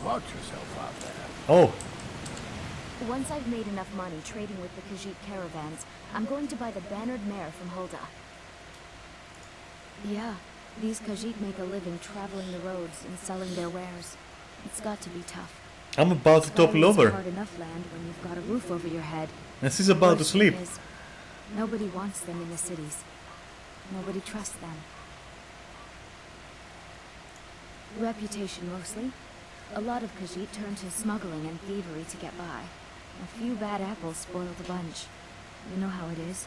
watch yourself out there. Oh, Once I've made enough money trading with the Khajiit caravans, I'm going to buy the bannered mare from Hulda. Yeah, these Khajiit make a living traveling the roads and selling their wares. It's got to be tough. I'm about to topple Skyrim's over. hard enough land when you've got a roof over your head. And she's about to Worst thing sleep. is, nobody wants them in the cities. Nobody trusts them. Reputation mostly. A lot of Khajiit turn to smuggling and thievery to get by. A few bad apples spoil the bunch. You know how it is.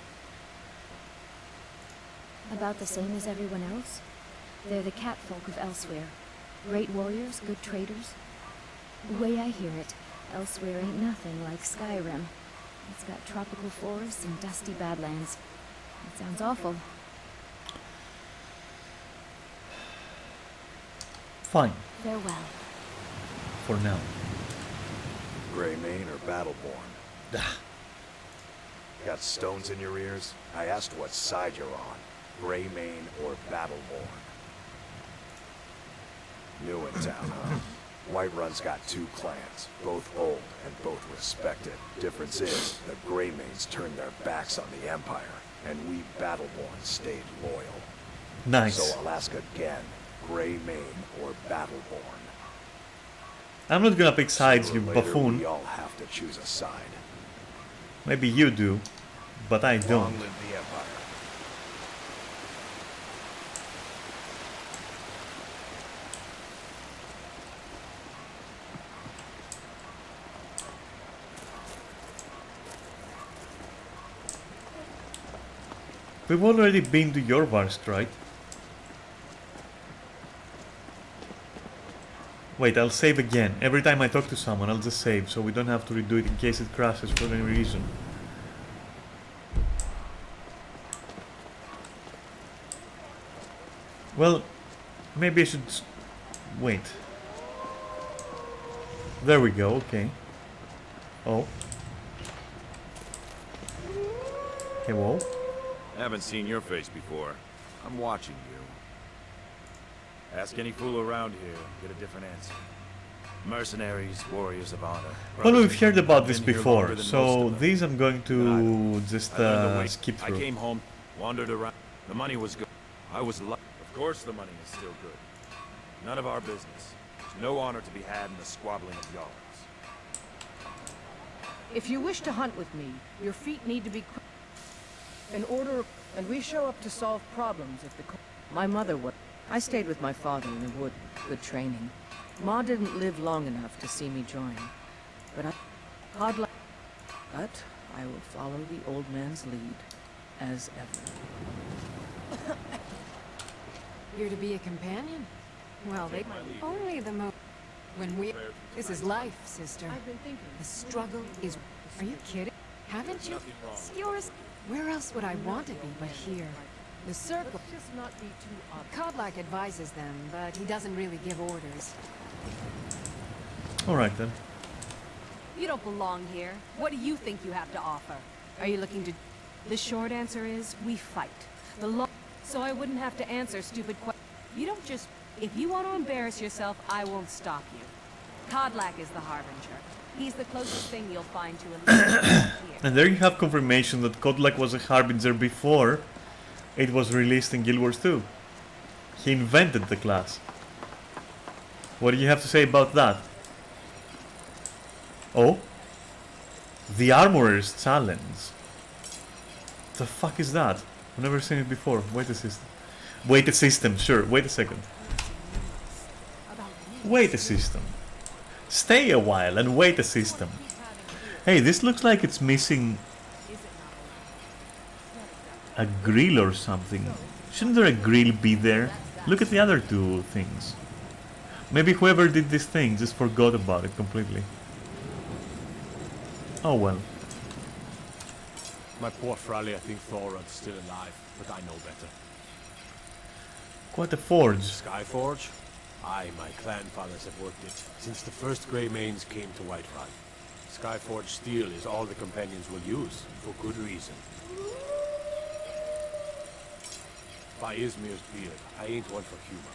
About the same as everyone else. They're the catfolk of Elsewhere. Great warriors, good traders. The way I hear it, Elsewhere ain't nothing like Skyrim. It's got tropical forests and dusty badlands. It sounds awful. Fine, Farewell. for now. Greymane or Battleborn? Got stones in your ears? I asked what side you're on. Greymane or Battleborn? New in town, huh? Whiterun's got two clans, both old and both respected. Difference is, the Greymanes turned their backs on the Empire, and we Battleborn stayed loyal. Nice. So I'll ask again, Greymane or Battleborn? I'm not gonna pick sides, you Sooner or later, buffoon. we all have to choose a side. Maybe you do, but I don't. Long live the Empire. We've already been to Jorvarst, right? Wait, I'll save again. Every time I talk to someone, I'll just save, so we don't have to redo it in case it crashes for any reason. Well, maybe I should... wait. There we go, okay. Oh. Okay, whoa. I haven't seen your face before. I'm watching you. Ask any fool around here, get a different answer. Mercenaries, warriors of honor. Well, we've heard about this Been here before, longer than most so of them. these I'm going to just I learned the way. skip I through. came home, wandered around. The money was good. I was lucky. Of course the money is still good. None of our business. There's no honor to be had in the squabbling of yards. If you wish to hunt with me, your feet need to be quick. In order, and we show up to solve problems if the... My mother was... I stayed with my father in the wood. Good training. Ma didn't live long enough to see me join. But But I will follow the old man's lead, as ever. You're to be a companion? Well, they... Only the mo... When we... This is life, sister. I've been thinking... The struggle is... Are you kidding? Haven't you? Yours... Where else would I want to be but here? The circle... Let's just not be too obvious. Kodlak advises them, but he doesn't really give orders. Alright then. You don't belong here. What do you think you have to offer? Are you looking to... The short answer is, we fight. The law... So I wouldn't have to answer stupid questions. You don't just... If you want to embarrass yourself, I won't stop you. Kodlak is the Harbinger. He's the closest thing you'll find to a here. And there you have confirmation that Kodlak was a Harbinger before it was released in Guild Wars 2. He invented the class. What do you have to say about that? Oh? The Armorer's Challenge. The fuck is that? I've never seen it before. Wait a system. Wait a system, sure. Wait a second. Wait a system. Stay a while and wait a system. Hey, this looks like it's missing a grill or something. Shouldn't there a grill be there? Look at the other two things. Maybe whoever did this thing just forgot about it completely. Oh well. My poor Fralia think Thoron's still alive, but I know better. Quite a forge. Skyforge? Aye, my clan fathers have worked it since the first Grey Manes came to Whiterun. Skyforge steel is all the companions will use, for good reason. By Izmir's beard, I ain't one for humor.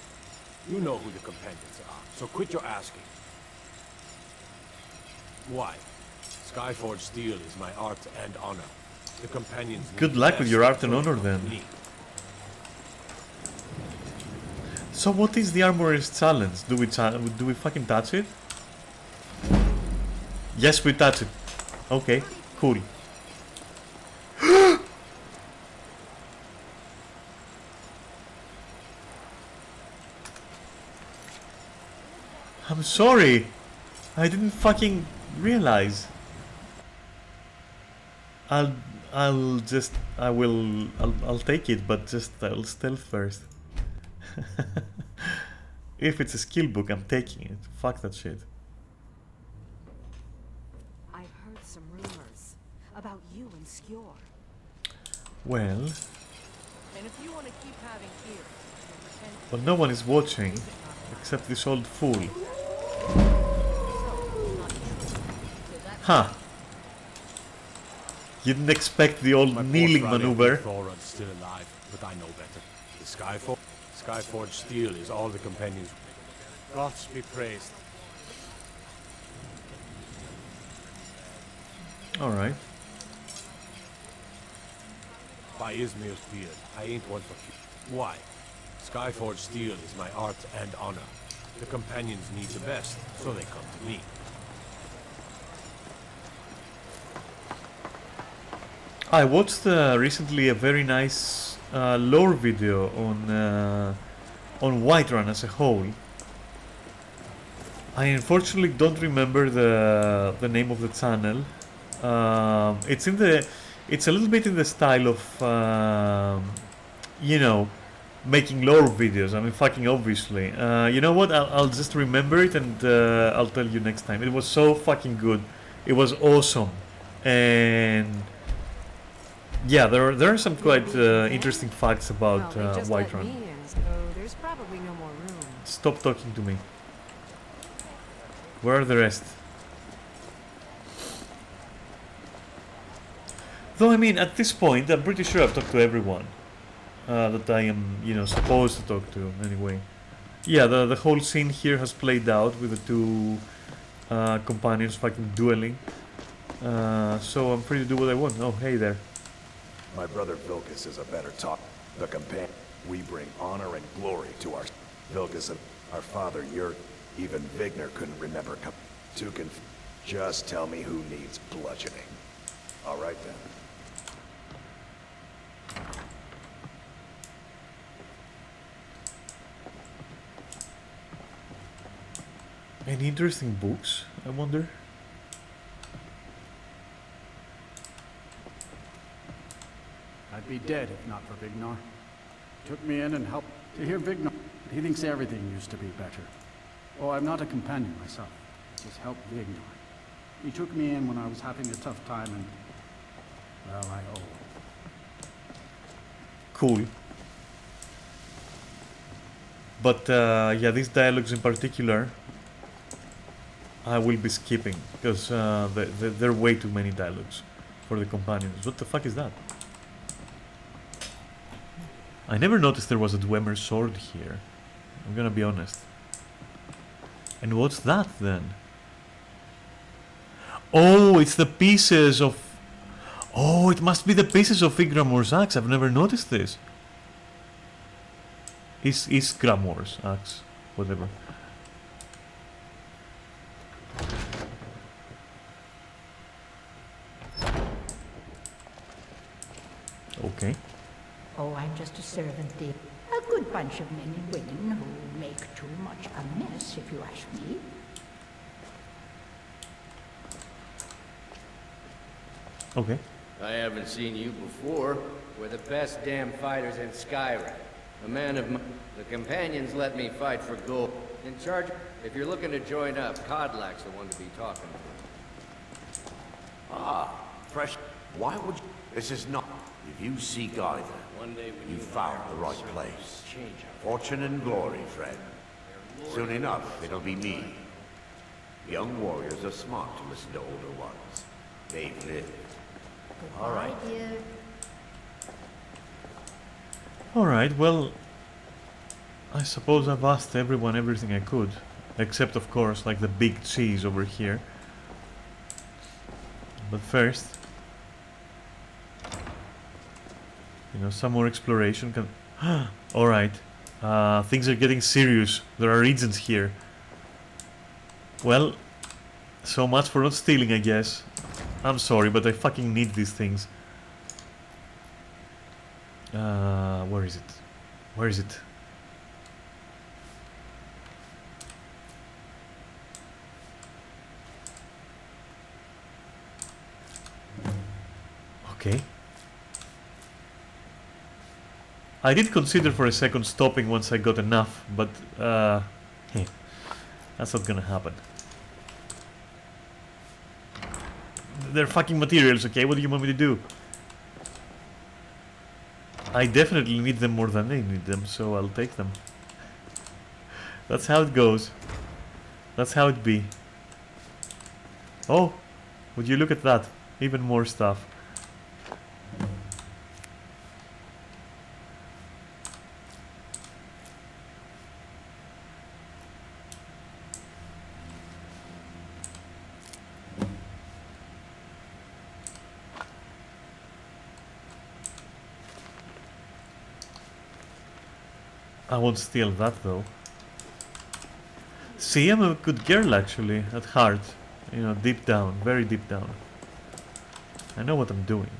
You know who the companions are, so quit your asking. Why? Skyforge steel is my art and honor. The companions need Good the luck with best, your art and so honor come then. to me. So what is the Armorer's Challenge? Do we fucking touch it? Yes, we touch it. Okay, cool. I'm sorry. I didn't fucking realize. I'll take it, but just I'll stealth first. If it's a skill book, I'm taking it. Fuck that shit. I've heard some rumors about you and Skjor. Well, And if you want to keep having ears, pretend well, no one is watching except this old fool. Huh. You didn't expect the old My poor kneeling Fralia maneuver. think Thoron's still alive, but I know better. The Skyforge steel is all the companions. Gods be praised. Alright. By Izmir's beard, I ain't one for Why? Skyforge steel is my art and honor. The companions need the best, so they come to me. I watched recently a very nice lore video on Whiterun as a whole. I unfortunately don't remember the name of the channel. It's a little bit in the style of you know, making lore videos. I mean, fucking obviously. You know what? I'll just remember it and I'll tell you next time. It was so fucking good. It was awesome, and yeah, there are some quite interesting facts about Well, they just let Whiterun. me in, so there's probably no more room. Stop talking to me. Where are the rest? Though, I mean, at this point, I'm pretty sure I've talked to everyone that I am, you know, supposed to talk to, anyway. Yeah, the whole scene here has played out with the two companions fucking dueling. So I'm free to do what I want. Oh, hey there. My brother Vilcus is a better talk. The companion. We bring honor and glory to our Vilcus and our father. Even Vigner couldn't remember. Just tell me who needs bludgeoning. All right then. Any interesting books, I wonder? I'd be dead if not for Vignar. Took me in and helped to hear Vignar. He thinks everything used to be better. Oh, I'm not a companion myself. Just help Vignar. He took me in when I was having a tough time and... well, I owe him. Cool. But yeah, these dialogues in particular, I will be skipping because there are way too many dialogues for the companions. What the fuck is that? I never noticed there was a Dwemer sword here. I'm gonna be honest. And what's that then? Oh, it's the pieces of... oh, it must be the pieces of Igramor's axe. I've never noticed this. Is Gramor's axe, whatever. Okay. Oh, I'm just a servant, dear. A good bunch of men and women who make too much a mess, if you ask me. Okay. I haven't seen you before. We're the best damn fighters in Skyrim. A man of the companions let me fight for gold. In charge, if you're looking to join up, Kodlak's the one to be talking to. Ah, fresh. Why would you? This is not. If you seek either, you found the right place. Fortune and glory, friend. Soon enough, it'll be me. Young warriors are smart to listen to older ones. They've lived. All right. Dear. Alright, well, I suppose I've asked everyone everything I could. Except, of course, like the big cheese over here. But first, you know, some more exploration can... Alright, things are getting serious. There are regions here. Well, so much for not stealing, I guess. I'm sorry, but I fucking need these things. Where is it? Where is it? Okay. I did consider for a second stopping once I got enough, but hey, that's not gonna happen. They're fucking materials, okay? What do you want me to do? I definitely need them more than they need them, so I'll take them. That's how it goes. That's how it be. Oh, would you look at that? Even more stuff. I won't steal that though. See, I'm a good girl actually, at heart. You know, deep down, very deep down. I know what I'm doing.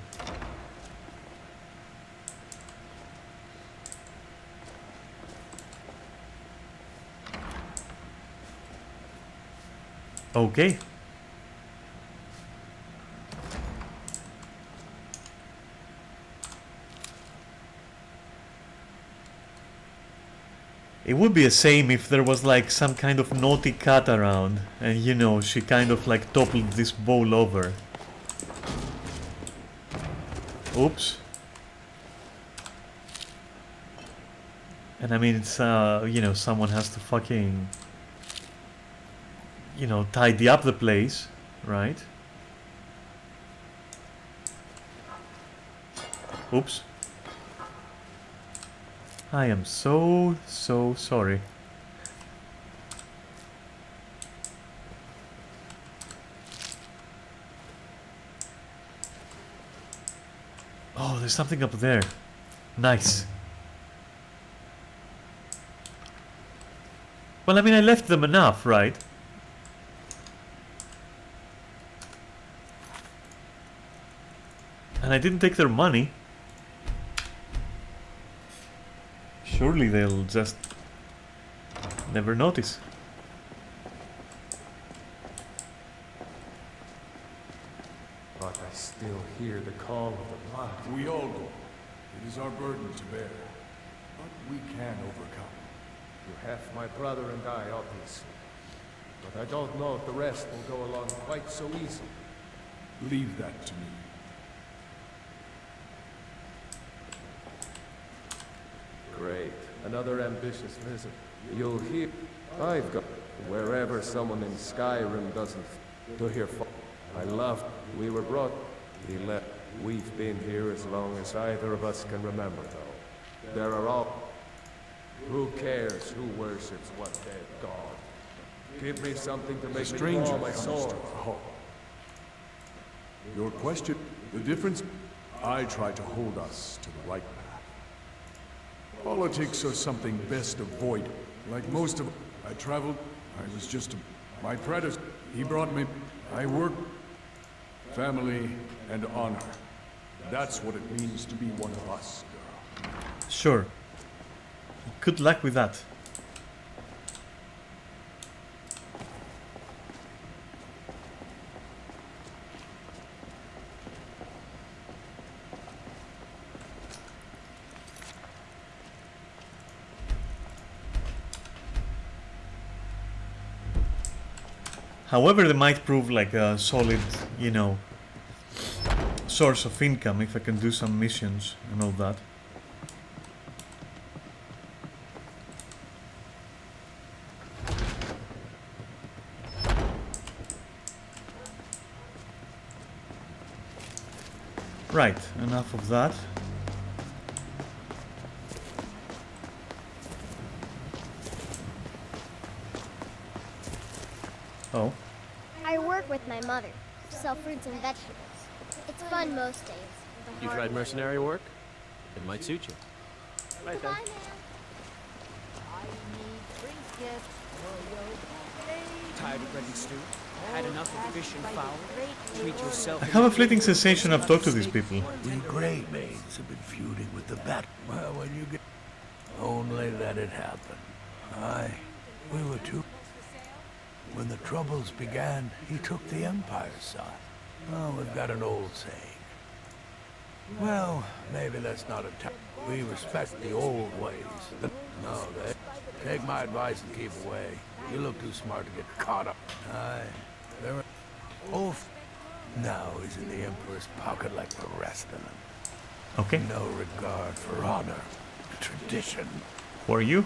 Okay. It would be a shame if there was like some kind of naughty cat around and, you know, she kind of like toppled this bowl over. Oops. And I mean, it's, you know, someone has to fucking, you know, tidy up the place, right? Oops. I am so sorry. Oh, there's something up there. Nice. Well, I mean, I left them enough, right? And I didn't take their money. Surely they'll just never notice. But I still hear the call of the blood. We all do. It is our burden to bear. But we can overcome. You're half my brother and I, obviously. But I don't know if the rest will go along quite so easily. Leave that to me. Great. Another ambitious visit. You'll hear... I've got... Wherever someone in Skyrim doesn't... To hear... I loved... We were brought... He left... We've been here as long as either of us can remember, though. There are all... Who cares who worships what dead god? Give me something to make me draw my sword. Your question... The difference... I try to hold us to the right path. Politics are something best avoided. Like most of... I traveled... I was just a... My predecessor... He brought me... I worked... Family and honor. That's what it means to be one of us, girl. Sure. Good luck with that. However, they might prove like a solid, you know, source of income if I can do some missions and all that. Right, enough of that. Oh. I work with my mother, sell fruits and vegetables. It's fun most days. You tried mercenary work? It might suit you. Right then. Goodbye, ma'am. I need trinkets. Tired of breading stew? Had enough of fish and fowl? Treat yourself. I have a fleeting sensation I've talked to these people. We Grey Maids have been feuding with the Bat. Well, when you get... Only let it happen. We were too... When the Troubles began, he took the Empire's side. Oh, we've got an old saying. Well, maybe let's not attack. We respect the old ways. No, they... Take my advice and keep away. You look too smart to get caught up. They're... Ulf now is in the Emperor's pocket like the rest of them. Okay. No regard for honor, tradition. Who are you?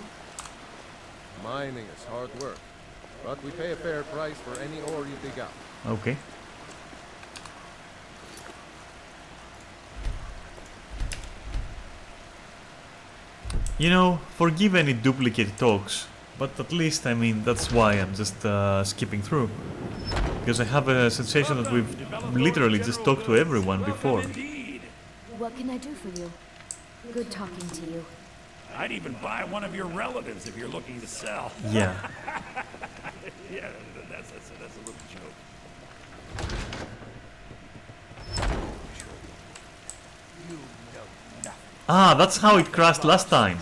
Mining is hard work, but we pay a fair price for any ore you dig out. Okay. You know, forgive any duplicate talks, but at least, I mean, that's why I'm just skipping through. Because I have a sensation that we've literally just talked to everyone before. What can I do for you? Good talking to you. I'd even buy one of your relatives if you're looking to sell. Yeah. Yeah, that's a little joke. Ah, that's how it crashed last time.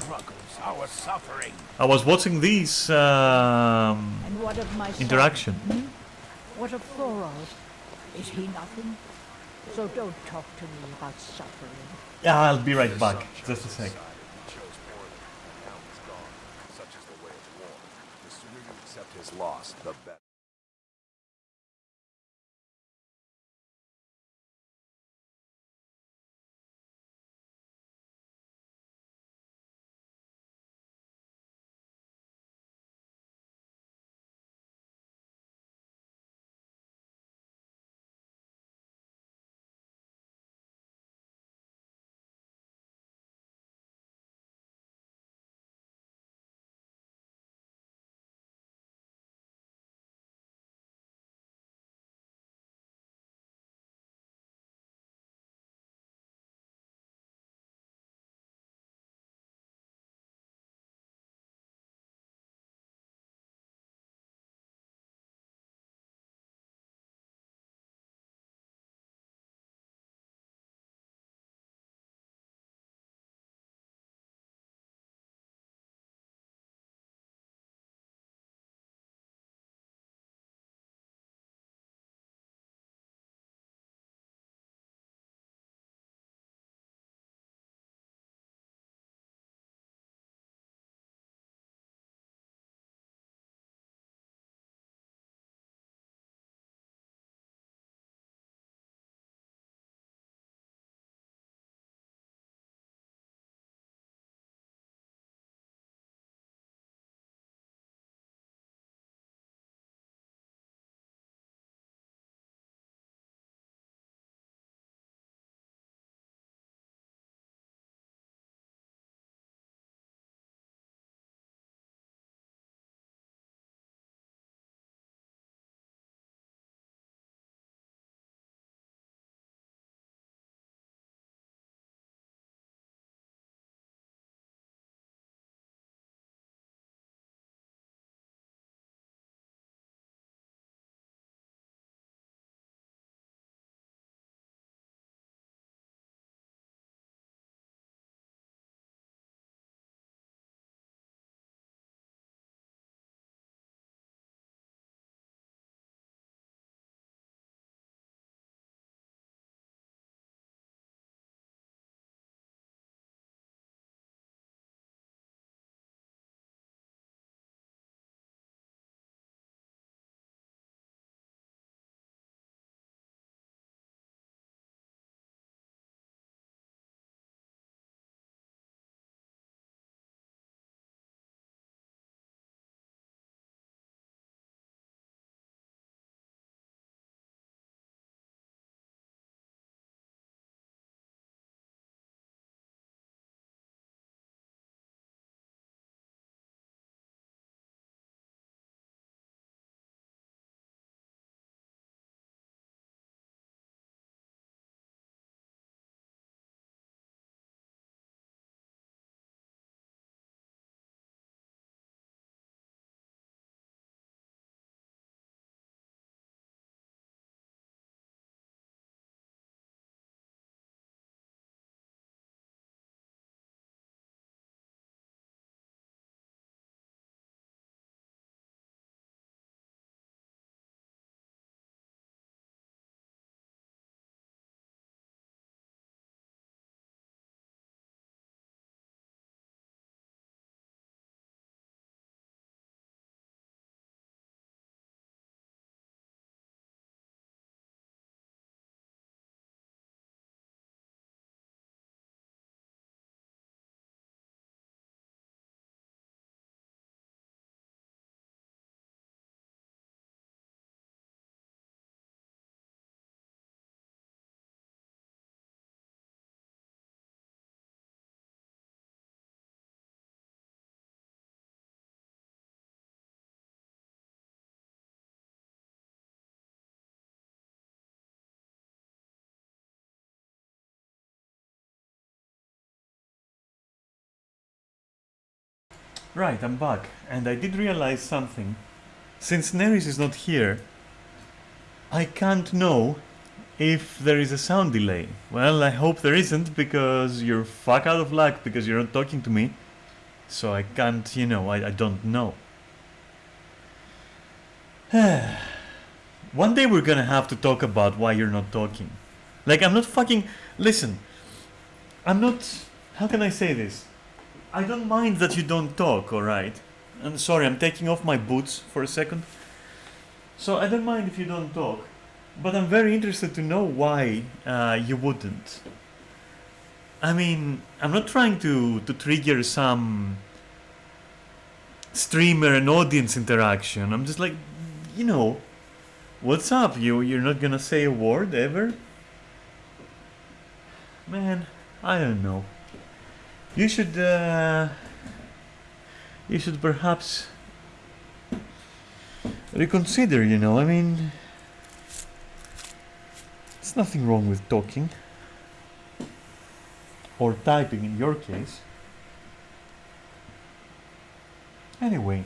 Our suffering. I was watching these And what of my son? interaction. What of Thorald? Is he nothing? So don't talk to me about suffering. Yeah, I'll be right back. Just a sec. Such is the way of war. The sooner you accept his loss, the better. Right, I'm back. And I did realize something. Since Neris is not here, I can't know if there is a sound delay. Well, I hope there isn't, because you're fuck out of luck because you're not talking to me. So I can't, you know, I don't know. One day we're gonna have to talk about why you're not talking. Like, I'm not fucking... Listen, I'm not... How can I say this? I don't mind that you don't talk, alright? I'm sorry, I'm taking off my boots for a second. So I don't mind if you don't talk. But I'm very interested to know why you wouldn't. I mean, I'm not trying to trigger some streamer and audience interaction. I'm just like, you know, what's up? You're not gonna say a word ever? Man, I don't know. You should perhaps reconsider, you know. I mean, there's nothing wrong with talking. Or typing in your case. Anyway.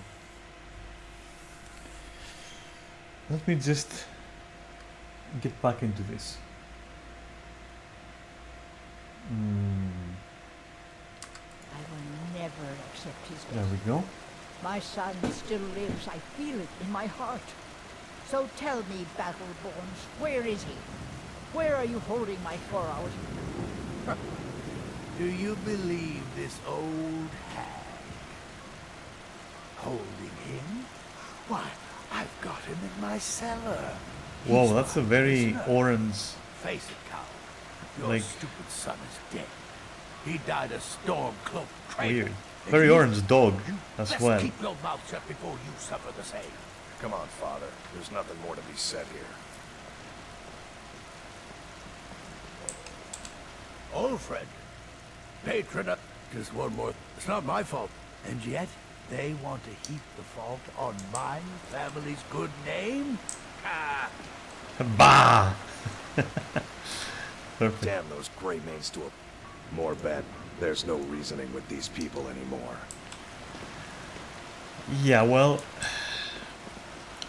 Let me just get back into this. I will never accept his death. There we go. My son still lives. I feel it in my heart. So tell me, Battleborns, where is he? Where are you holding my 4 hours? Do you believe this old hag? Holding him? Why, I've got him in my cellar. Whoa, He's that's a my very prisoner. orange... Face it, Cow. Your Like- stupid son is dead. He died a storm-cloaked traitor. Weird. And Very you orange dog as best well. keep your mouth shut before you suffer the same. Come on, Father. There's nothing more to be said here. Old friend. Patron of... Just one more... It's not my fault. And yet, they want to heap the fault on my family's good name? Ah! Bah! Perfect. Damn those Greymanes to a... More bet. There's no reasoning with these people anymore. Yeah, well...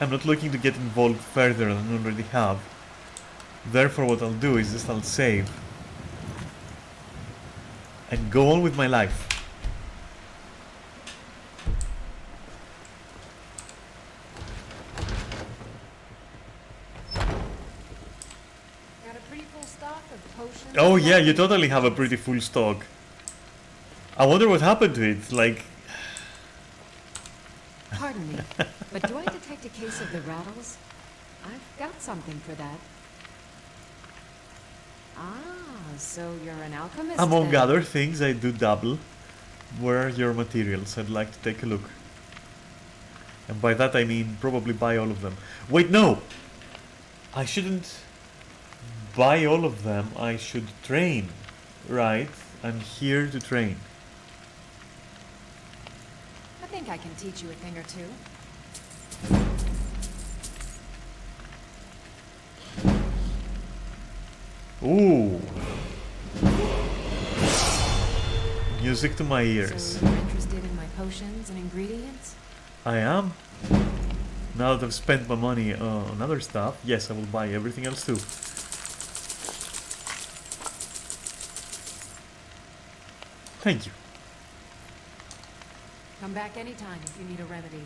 I'm not looking to get involved further than I already have. Therefore, what I'll do is just I'll save. And go on with my life. Got a pretty full stock of potions. Oh yeah, you totally have a pretty full stock. I wonder what happened to it, like... Pardon me, but do I detect a case of the rattles? I've got something for that. Ah, so you're an alchemist Among then. other things, I do dabble. Where are your materials? I'd like to take a look. And by that I mean probably buy all of them. Wait, no! I shouldn't buy all of them. I should train. Right? I'm here to train. I think I can teach you a thing or two. Ooh! Music to my ears. So you're interested in my potions and ingredients? I am. Now that I've spent my money on other stuff, yes, I will buy everything else too. Thank you. Come back anytime if you need a remedy.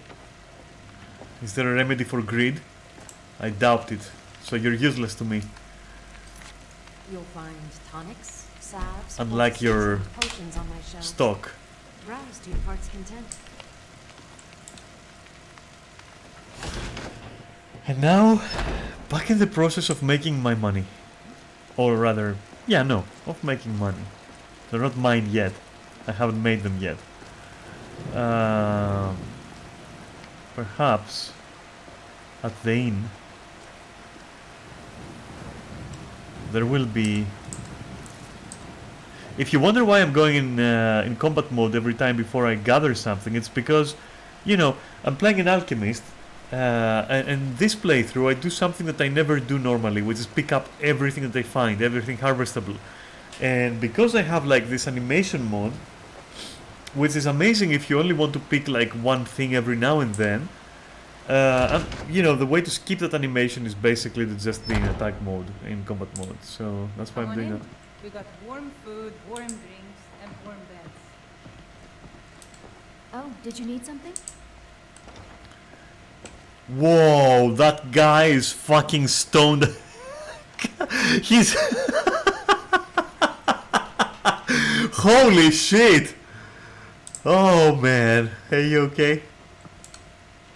Is there a remedy for greed? I doubt it. So you're useless to me. You'll find tonics, salves, Unlike poultices, your and potions on my shelf. stock. Browse to your heart's content. And now, back in the process of making my money. Or rather, yeah, no, of making money. They're not mine yet. I haven't made them yet. Perhaps at the inn there will be... If you wonder why I'm going in combat mode every time before I gather something, it's because, you know, I'm playing an alchemist, and this playthrough I do something that I never do normally, which is pick up everything that I find, everything harvestable. And because I have like this animation mode, which is amazing if you only want to pick like one thing every now and then. And, you know, the way to skip that animation is basically to just be in attack mode, in combat mode. So that's why I'm doing that. We got warm food, warm drinks, and warm beds. Oh, did you need something? Whoa, that guy is fucking stoned. He's... Holy shit! Oh man, are you okay?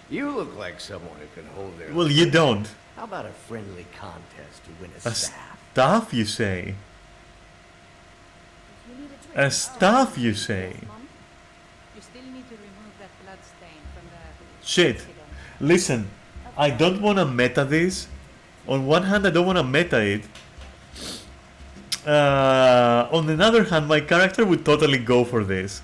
You look like someone who can hold their... Well, you don't. How about a friendly contest to win a A staff? staff, you say? A staff, you say? You still need to remove that blood stain from the... Shit. Listen, I don't want to meta this. On one hand, I don't want to meta it. On the other hand, my character would totally go for this.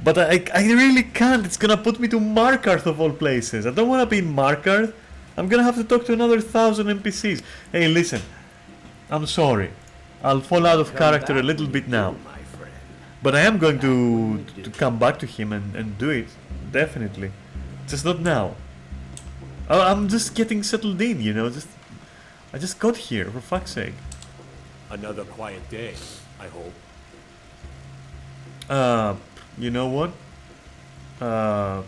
But I really can't. It's gonna put me to Markarth of all places. I don't want to be in Markarth. I'm gonna have to talk to another 1,000 NPCs. Hey, listen. I'm sorry. I'll fall out of character a little bit now. But I am going to come back to him and do it. Definitely. Just not now. I'm just getting settled in, you know. I just got here, for fuck's sake. Another quiet day, I hope. You know what? I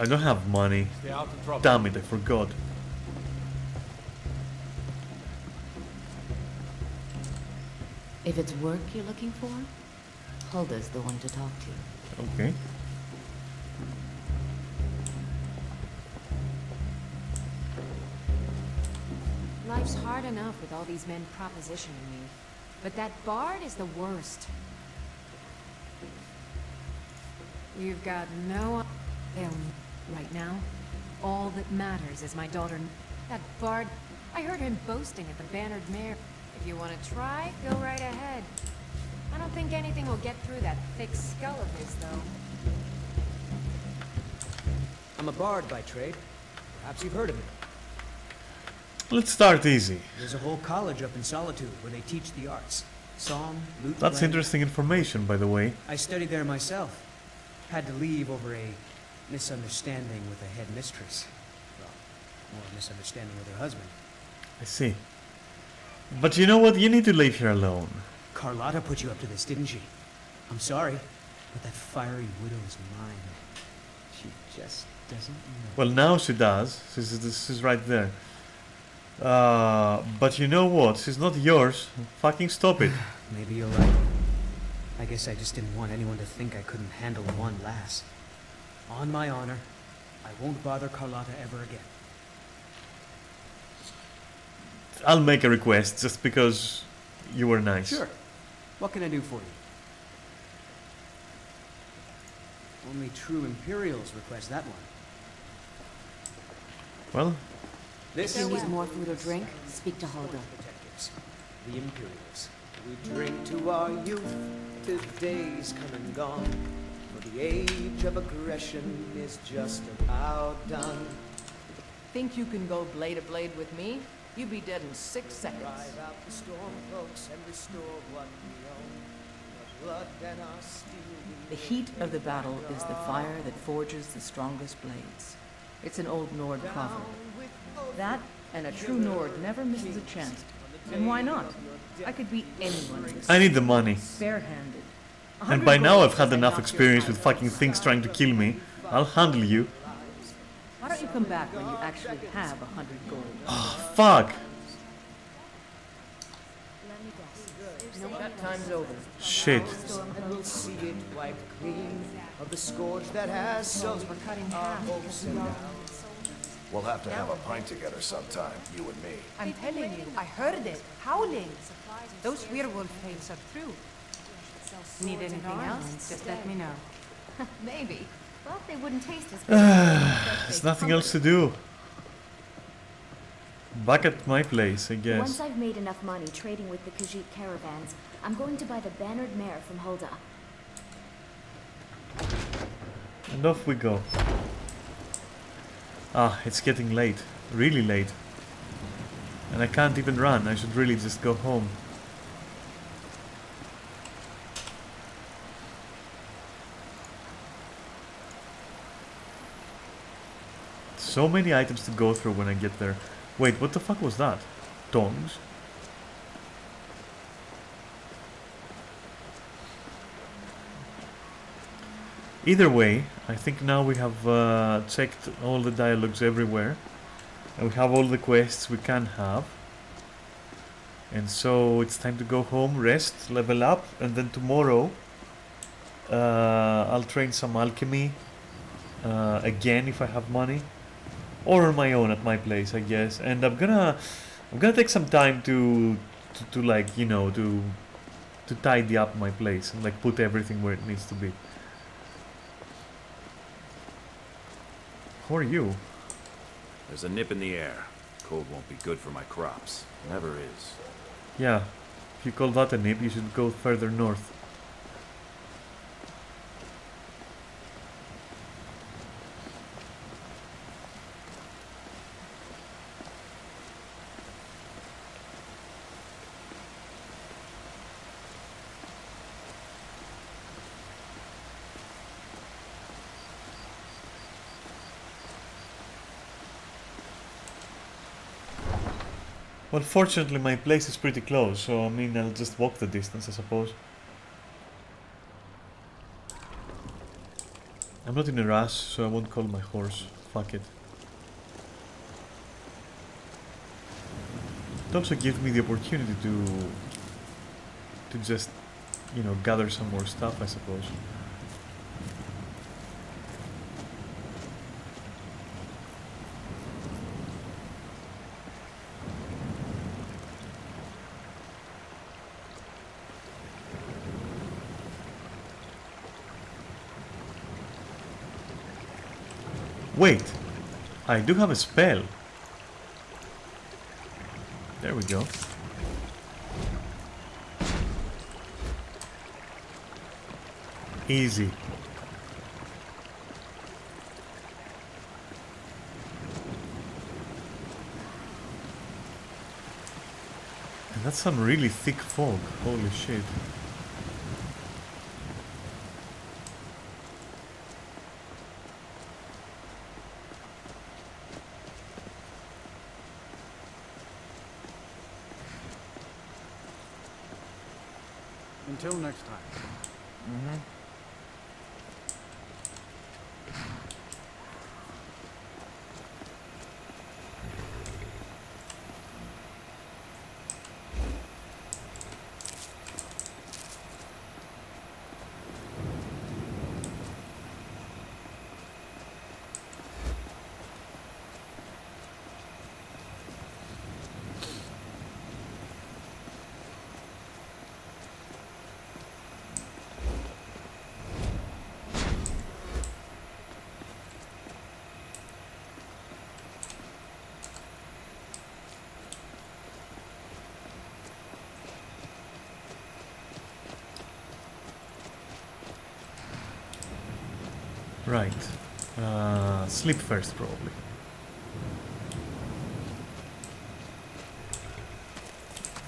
don't have money. Stay out of trouble. Damn it, I forgot. If it's work you're looking for, Hulda's the one to talk to. Okay. Life's hard enough with all these men propositioning me. But that bard is the worst. You've got no right now. All that matters is my daughter. That bard, I heard him boasting at the Bannered Mare. If you want to try, go right ahead. I don't think anything will get through that thick skull of his, though. I'm a bard by trade. Perhaps you've heard of me. Let's start easy. There's a whole college up in Solitude where they teach the arts. Song, lute That's playing. interesting information, by the way. I studied there myself. Had to leave over a misunderstanding with a head mistress. Well, more a misunderstanding with her husband. I see. But you know what? You need to leave here alone. Carlotta put you up to this, didn't she? I'm sorry, but that fiery widow is mine. She just doesn't know. Well, now she does. She's right there. But you know what? She's not yours. Fucking stop it. Maybe you're right. I guess I just didn't want anyone to think I couldn't handle one lass. On my honor, I won't bother Carlotta ever again. I'll make a request just because you were nice. Sure. What can I do for you? Only true Imperials request that one. Well, If you need more food or drink, speak to Hulda. The Imperials. We drink to our youth, till days come and gone. For the age of aggression is just about done. Think you can go blade to blade with me? You'd be dead in 6 seconds. Drive out the storm cloaks and restore what we own. Our blood and our steel. The heat of the battle is the fire that forges the strongest blades. It's an old Nord proverb. That, and a true Nord never misses a chance. And why not? I could beat anyone. I need the money. Barehanded. And by now I've had enough experience with fucking things trying to kill me. I'll handle you. Why don't you come back when you actually have 100 gold? Oh, fuck. That time's over. Shit. And we'll see it wiped clean of the scourge that has sullied our hopes and downs. We'll have to have a pint together sometime, you and me. I'm telling you, I heard it. Howling. Those werewolf tales are true. Need anything else? Just let me know. Maybe. Well, they wouldn't taste as good. There's nothing else to do. Back at my place, I guess. Once I've made enough money trading with the Khajiit caravans, I'm going to buy the Bannered Mare from Hulda. And off we go. Ah, it's getting late. Really late. And I can't even run. I should really just go home. so many items to go through when I get there. Wait, what the fuck was that? Tongs? Either way, I think now we have checked all the dialogues everywhere. And we have all the quests we can have. And so it's time to go home, rest, level up, and then tomorrow I'll train some alchemy again if I have money. Or on my own at my place, I guess. And I'm gonna take some time to like, you know, to tidy up my place and like put everything where it needs to be. Who are you? There's a nip in the air. Cold won't be good for my crops. Never is. Yeah, if you call that a nip, you should go further north. Well, fortunately my place is pretty close, so I mean I'll just walk the distance, I suppose. I'm not in a rush, so I won't call my horse. Fuck it. It also gives me the opportunity to just, you know, gather some more stuff, I suppose. Wait, I do have a spell. There we go. Easy. And that's some really thick fog. Holy shit. Until next time. Mm-hmm. Right. Sleep first, probably.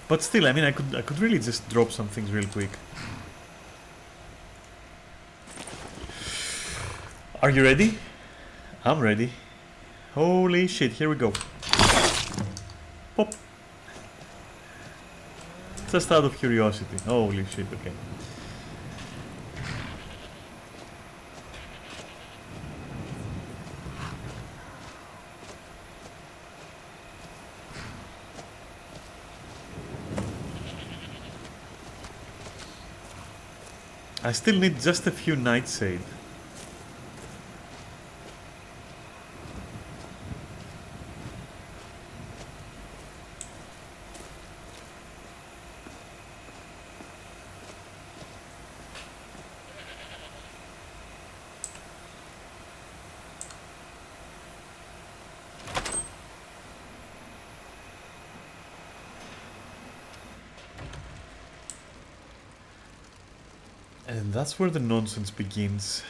But still, I mean, I could really just drop some things real quick. Are you ready? I'm ready. Holy shit, here we go. Pop. Just out of curiosity. Holy shit, okay. I still need just a few nightshade. And that's where the nonsense begins.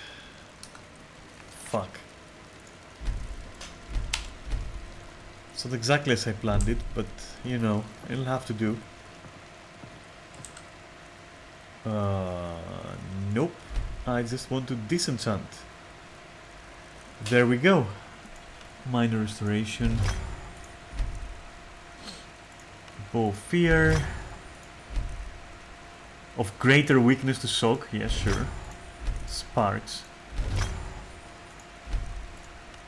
Fuck. It's not exactly as I planned it, but you know, it'll have to do. Nope. I just want to disenchant. There we go. Minor restoration. Bow of fear. Of greater weakness to soak. Yeah, sure. Sparks.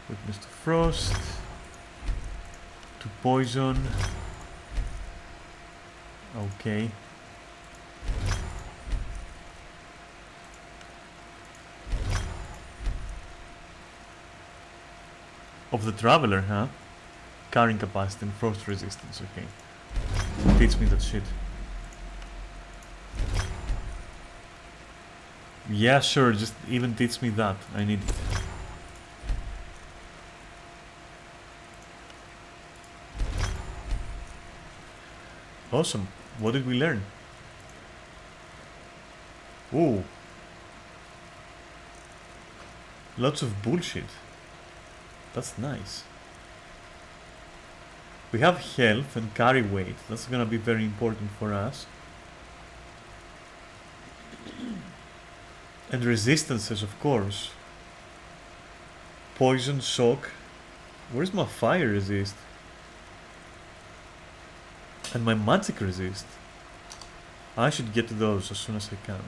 Weakness to frost. To poison. Okay. Of the traveler, huh? Carrying capacity and frost resistance, okay. Teach me that shit. Yeah, sure, just even teach me that. I need it. Awesome. What did we learn? Ooh. Lots of bullshit. That's nice. We have health and carry weight. That's gonna be very important for us. And resistances, of course. Poison, shock. Where's my fire resist? And my magic resist. I should get to those as soon as I can.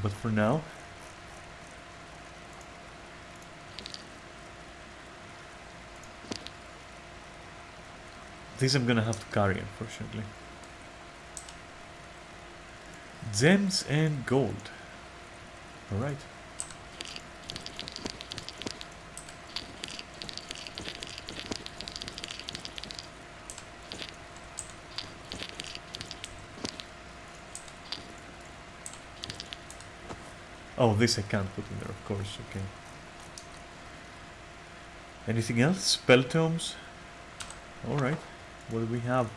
But for now, this I'm gonna have to carry, unfortunately. Gems and gold. Alright. Oh, this I can't put in there, of course, okay. Anything else? Spell tomes? Alright. What do we have?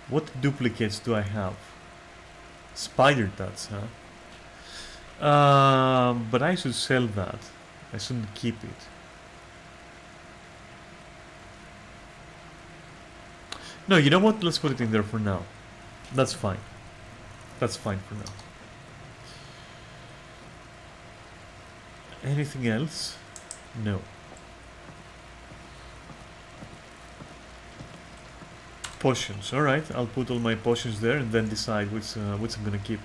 What duplicates do I have? Spider tats, huh? But I should sell that. I shouldn't keep it. No, you know what? Let's put it in there for now. That's fine. That's fine for now. Anything else? No. Potions. Alright, I'll put all my potions there and then decide which I'm gonna keep.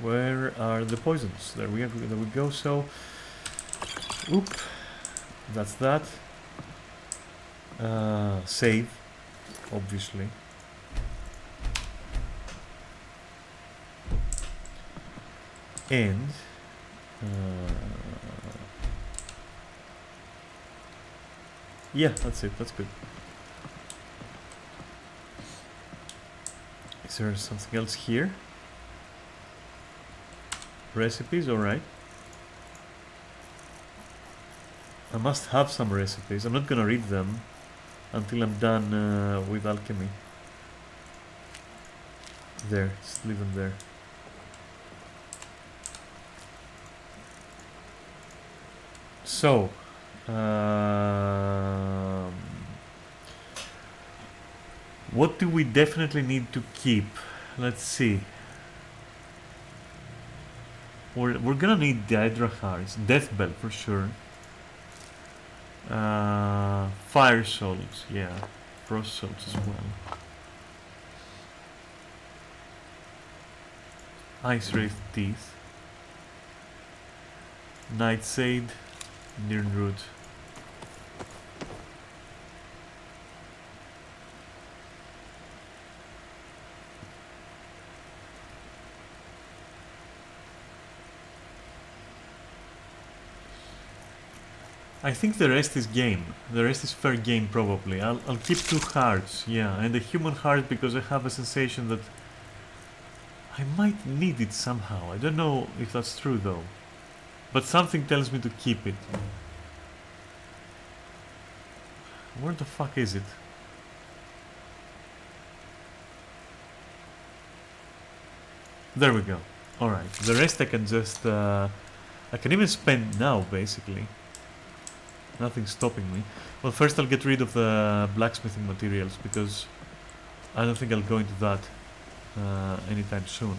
Where are the poisons? There we go. So, oop, that's that. Save, obviously. And yeah, that's it. That's good. Is there something else here? Recipes, alright. I must have some recipes. I'm not gonna read them until I'm done with alchemy. There, just leave them there. So, what do we definitely need to keep? Let's see. We're gonna need the Hydra hearts, Death Bell for sure. Fire souls, yeah, frost souls as well. Ice Wraith teeth, Nightshade, Nirnroot. I think the rest is game. The rest is fair game, probably. I'll keep 2 hearts, yeah, and a human heart because I have a sensation that I might need it somehow. I don't know if that's true though, but something tells me to keep it. Where the fuck is it? There we go. Alright, the rest I can just I can even spend now, basically. Nothing's stopping me. Well, first I'll get rid of the blacksmithing materials, because I don't think I'll go into that anytime soon.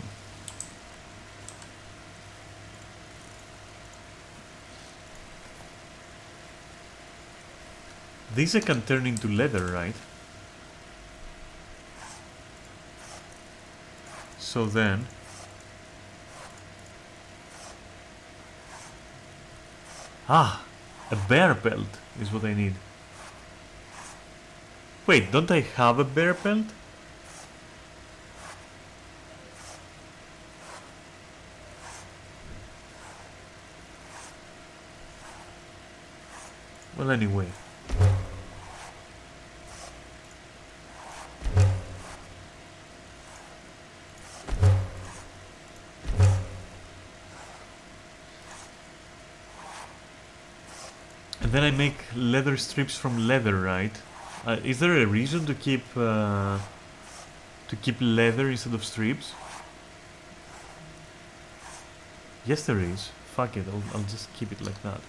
These I can turn into leather, right? So then... Ah! A bear pelt is what I need. Wait, don't I have a bear pelt? Well, anyway. And then I make leather strips from leather, right? Is there a reason to keep leather instead of strips? Yes, there is. Fuck it, I'll just keep it like that.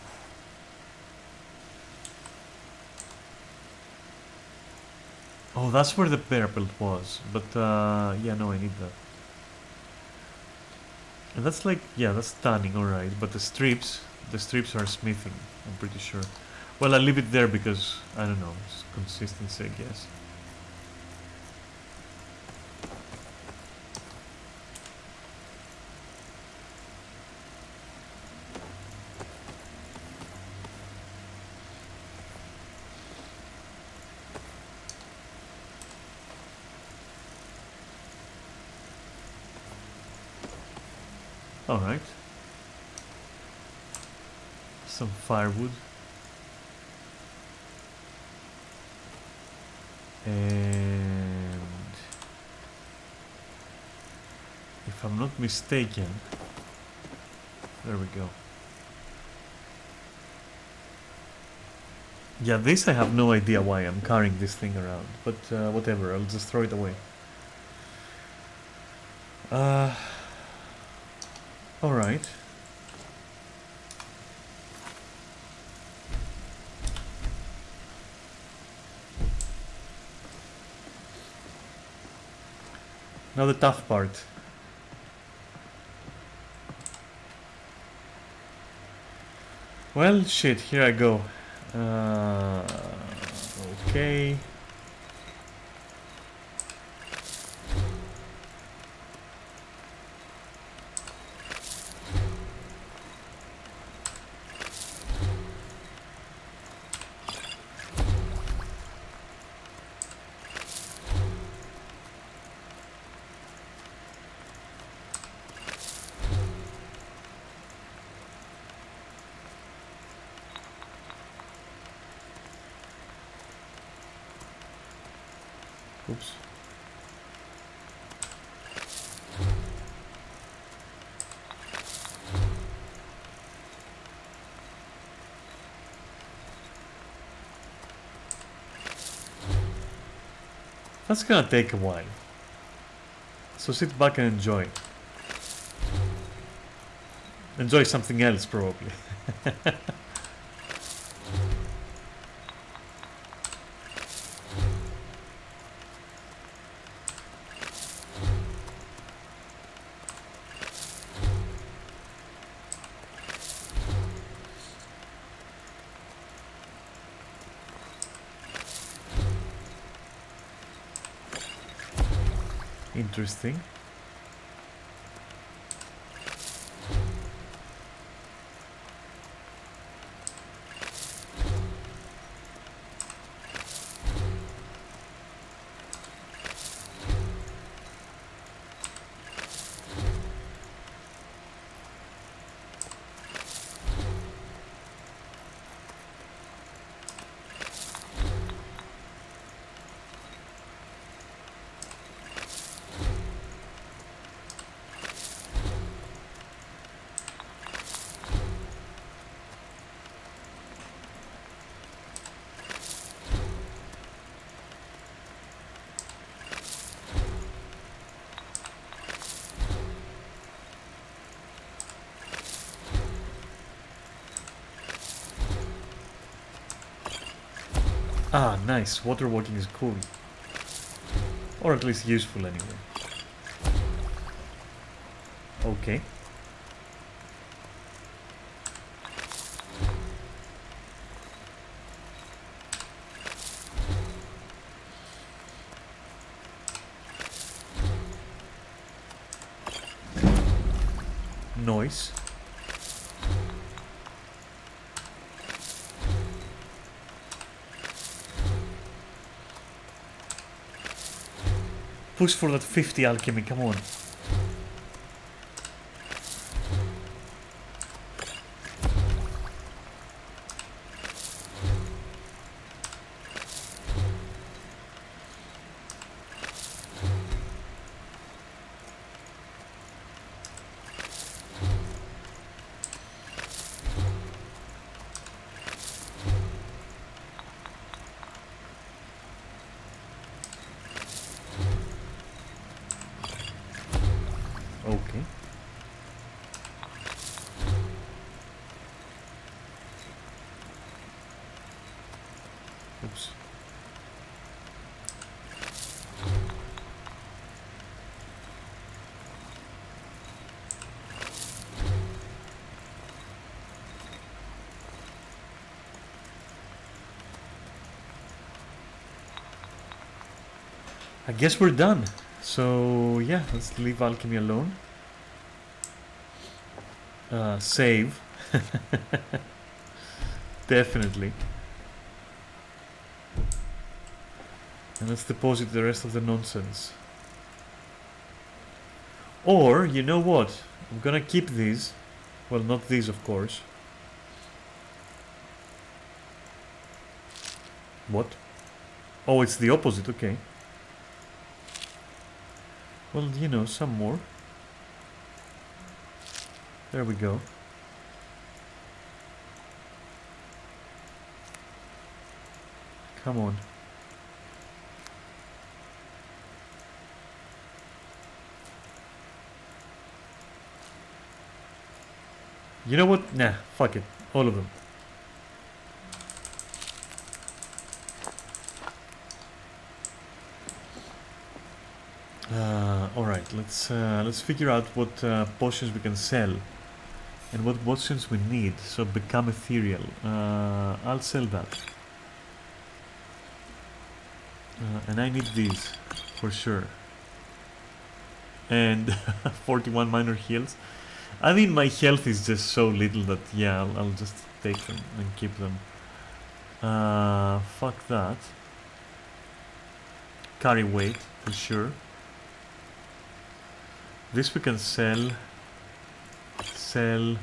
Oh, that's where the bear pelt was. But yeah, no, I need that. And that's like, yeah, that's tanning, alright. But the strips are smithing, I'm pretty sure. Well, I'll leave it there because, I don't know, it's consistency, I guess. Alright. Some firewood. And if I'm not mistaken, there we go. Yeah, this I have no idea why I'm carrying this thing around, but whatever, I'll just throw it away. Alright. Now the tough part. Well, shit, here I go. Okay. Oops. That's gonna take a while. So sit back and enjoy. Enjoy something else, probably. Interesting. Ah, nice. Water walking is cool. Or at least useful anyway. Okay. Noise. Push for that 50 alchemy, come on. Okay. Oops. I guess we're done. So yeah, let's leave alchemy alone. Save. Definitely. And let's deposit the rest of the nonsense. Or, you know what? I'm gonna keep these. Well, not these, of course. What? Oh, it's the opposite, okay. Well, you know, some more. There we go. Come on. You know what? Nah, fuck it. All of them. Alright, let's figure out what potions we can sell and what potions we need. So become ethereal. I'll sell that. And I need these for sure. And 41 minor heals. I mean, my health is just so little that yeah, I'll just take them and keep them. Fuck that. Carry weight for sure. This we can sell. Sell.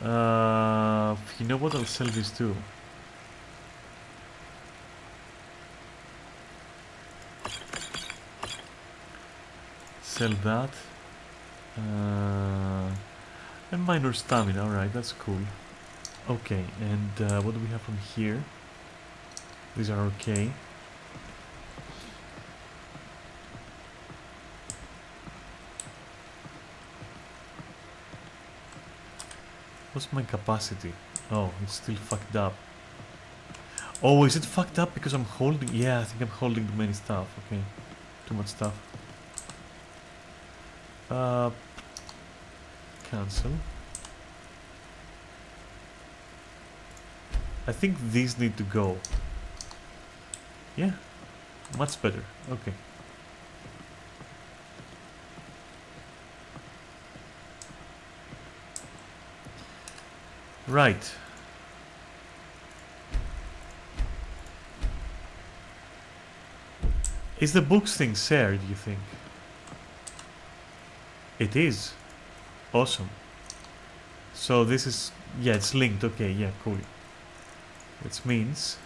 You know what? I'll sell this too. Sell that. And minor stamina. Alright, that's cool. Okay, and what do we have from here? These are okay. What's my capacity? Oh, it's still fucked up. Oh, is it fucked up because I'm holding? Yeah, I think I'm holding too many stuff. Okay, too much stuff. Cancel. I think these need to go. Yeah, much better. Okay. Right. Is the books thing shared, do you think? It is. Awesome. So this is... yeah, it's linked. Okay, yeah, cool. Which means...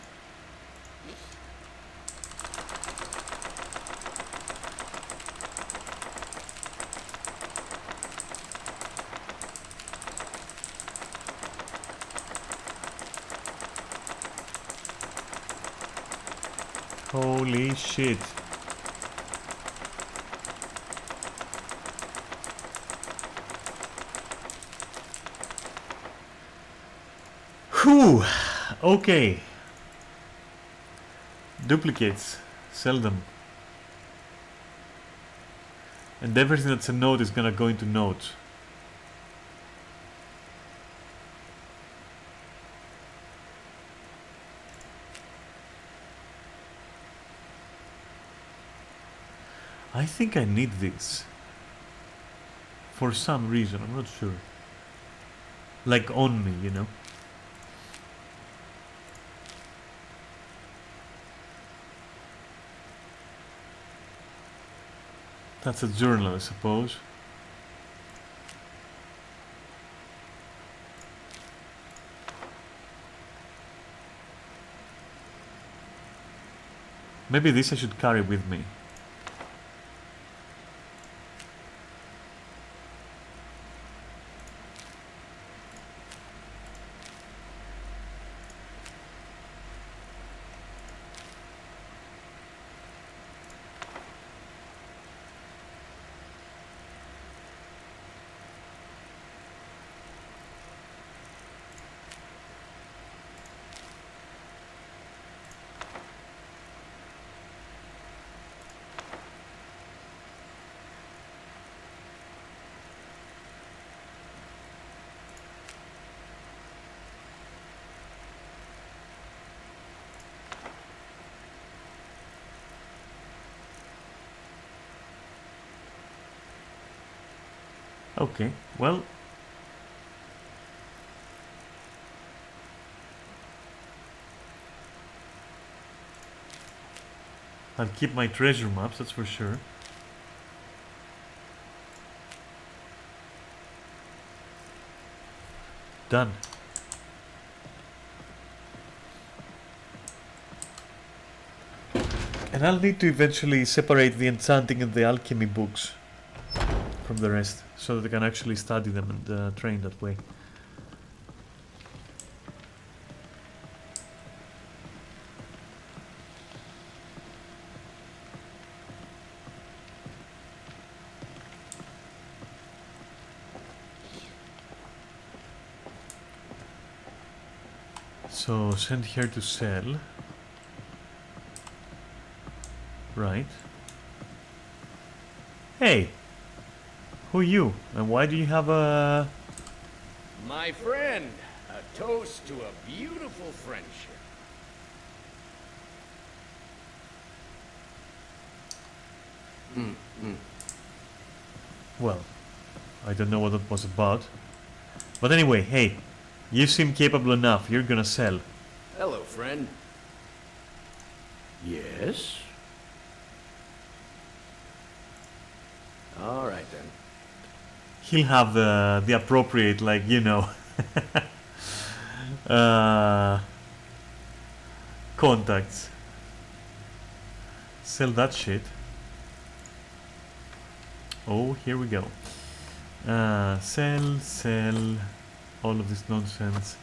holy shit. Whew. Okay. Duplicates. Sell them. And everything that's a note is gonna go into notes. I think I need this. For some reason, I'm not sure. Like on me, you know? That's a journal, I suppose. Maybe this I should carry with me. Okay, well, I'll keep my treasure maps, that's for sure. Done. And I'll need to eventually separate the enchanting and the alchemy books from the rest, so that I can actually study them and train that way. So send here to sell. Right. Hey! Who are you? And why do you have a... My friend, a toast to a beautiful friendship. Well, I don't know what that was about. But anyway, hey, you seem capable enough. You're gonna sell. Hello, friend. Yes? All right, then. He'll have the appropriate, like, you know, contacts. Sell that shit. Oh, here we go. Sell, all of this nonsense.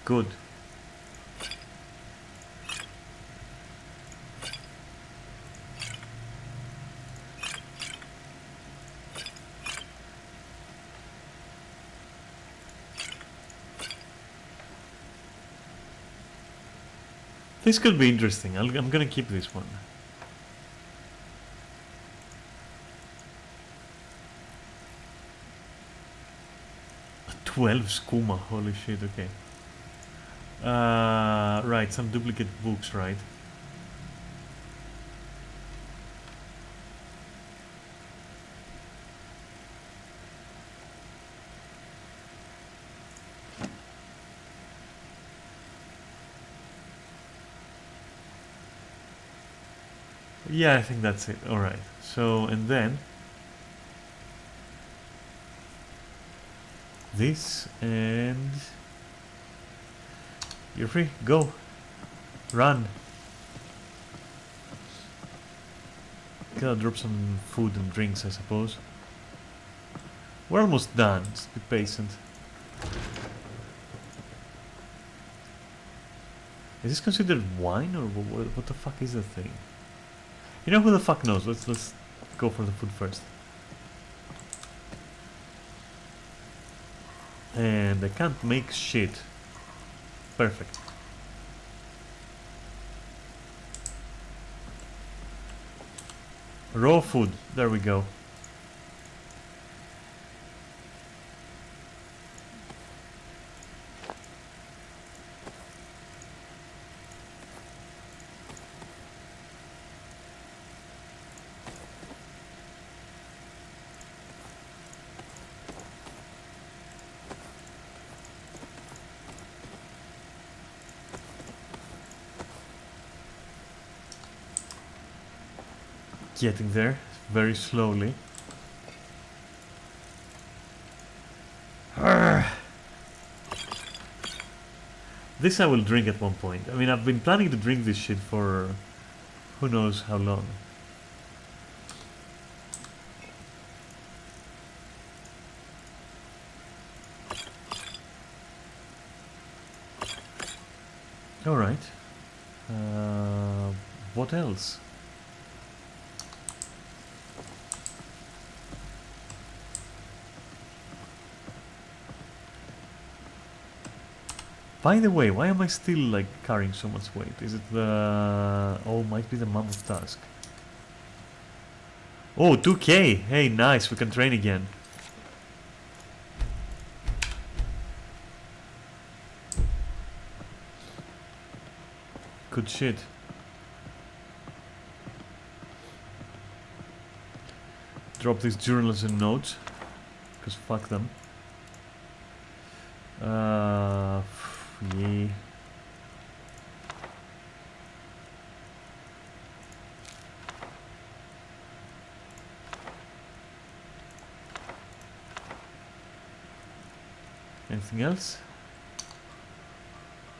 Good. This could be interesting. I'm gonna keep this one. A 12 skooma, holy shit, okay. Right, some duplicate books, right? Yeah, I think that's it. Alright. So, and then this, and you're free. Go. Run. Gotta drop some food and drinks, I suppose. We're almost done. Just be patient. Is this considered wine or what the fuck is that thing? You know, who the fuck knows? Let's go for the food first. And I can't make shit. Perfect. Raw food. There we go. Getting there very slowly. Arrgh. This I will drink at one point. I mean, I've been planning to drink this shit for who knows how long. Alright. What else? By the way, why am I still like carrying so much weight? Is it the... oh, might be the mammoth task. Oh, 2k! Hey, nice, we can train again. Good shit. Drop these journals and notes, because fuck them. Yeah. Anything else?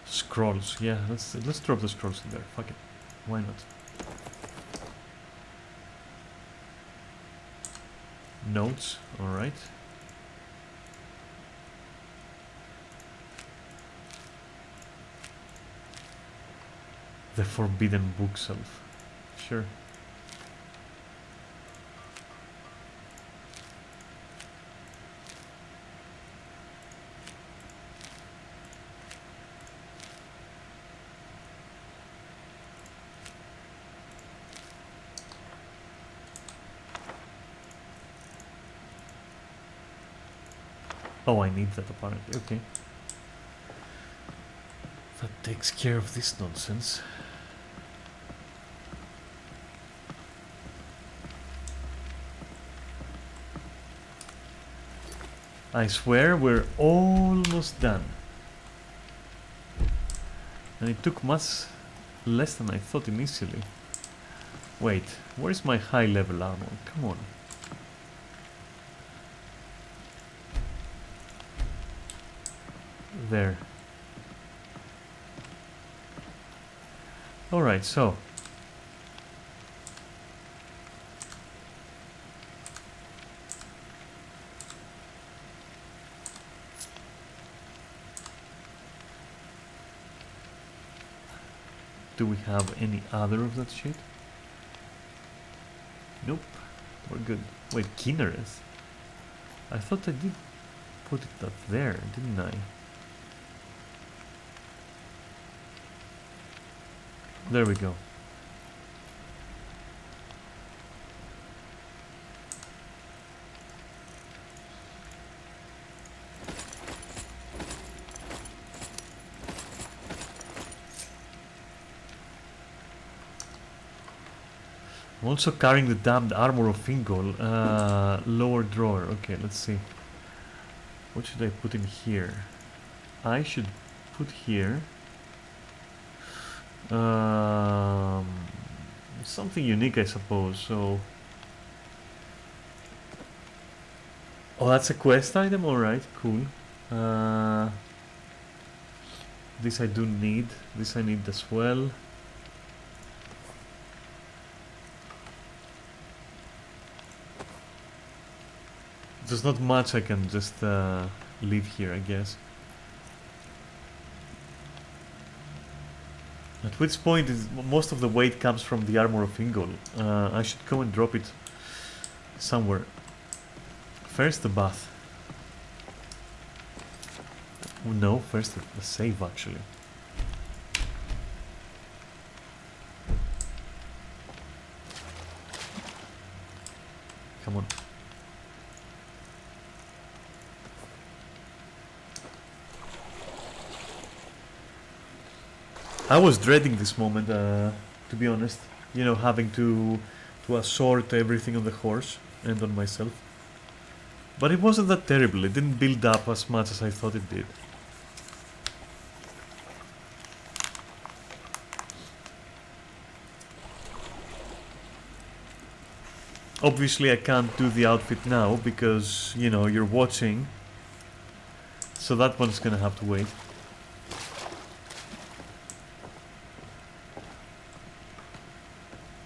Scrolls, yeah, let's drop the scrolls in there. Fuck it. Why not? Notes, alright. The forbidden bookshelf. Sure. Oh, I need that apparently. Okay. That takes care of this nonsense. I swear we're almost done. And it took much less than I thought initially. Wait, where's my high level armor? Come on. There. Alright, so. Do we have any other of that shit? Nope. We're good. Wait, Kinnereth? I thought I did put it up there, didn't I? There we go. I'm also carrying the damned armor of Fingol. Lower drawer. Okay, let's see. What should I put in here? I should put here something unique, I suppose. So, oh, that's a quest item. All right, cool. This I do need. This I need as well. there's not much I can just leave here, I guess. At which point most of the weight comes from the armor of Ingol. I should go and drop it somewhere. First the bath. No, first the save actually. Come on. I was dreading this moment, to be honest. You know, having to assort everything on the horse and on myself. But it wasn't that terrible. It didn't build up as much as I thought it did. Obviously I can't do the outfit now because, you know, you're watching. So that one's gonna have to wait.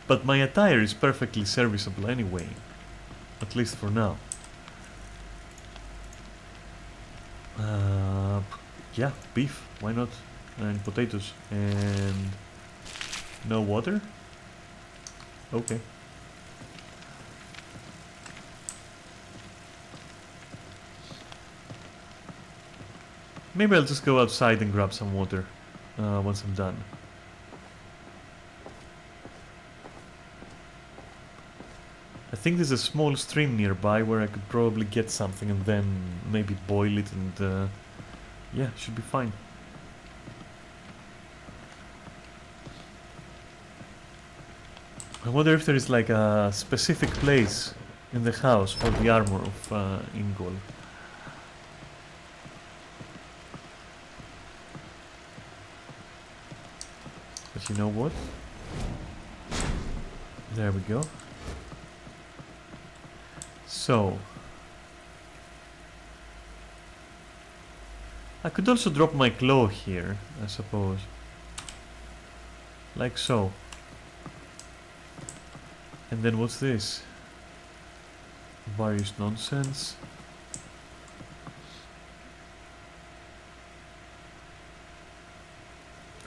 But my attire is perfectly serviceable anyway. At least for now. Yeah, beef, why not? And potatoes. And no water? Okay. Maybe I'll just go outside and grab some water once I'm done. I think there's a small stream nearby where I could probably get something and then maybe boil it and yeah, should be fine. I wonder if there is like a specific place in the house for the armor of Ingol. But you know what? There we go. So I could also drop my claw here, I suppose. Like so. And then what's this? Various nonsense.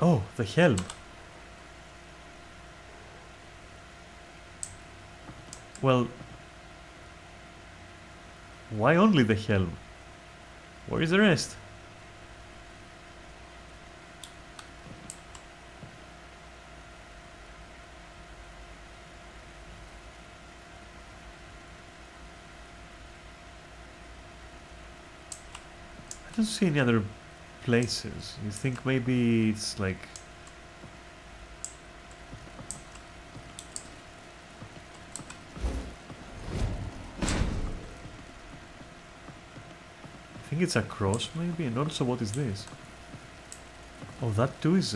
Oh, the helm. Well, why only the helm? Where is the rest? I don't see any other places. You think maybe it's like... I think it's a cross maybe, and also what is this? Oh, that too is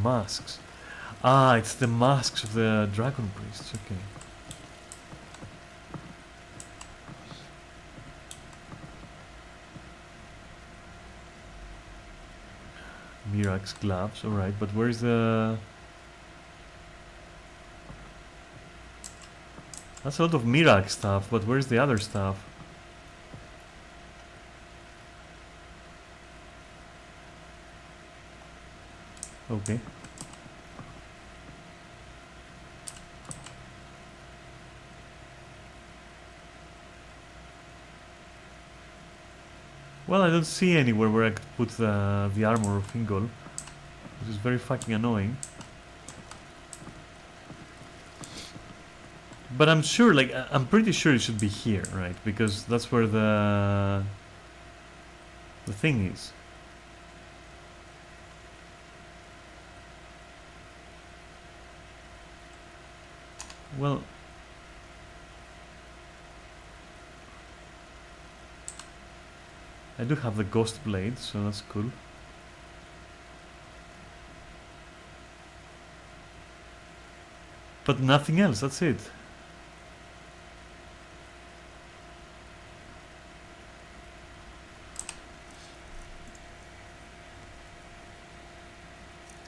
masks. Ah, it's the masks of the dragon priests, okay. Mirax gloves, alright, but where's the... That's a lot of Mirax stuff, but where's the other stuff? Okay. Well, I don't see anywhere where I could put the armor of Ingol, which is very fucking annoying. But I'm sure, like, I'm pretty sure it should be here, right? Because that's where the thing is. Well, I do have the ghost blade, so that's cool. But nothing else, that's it.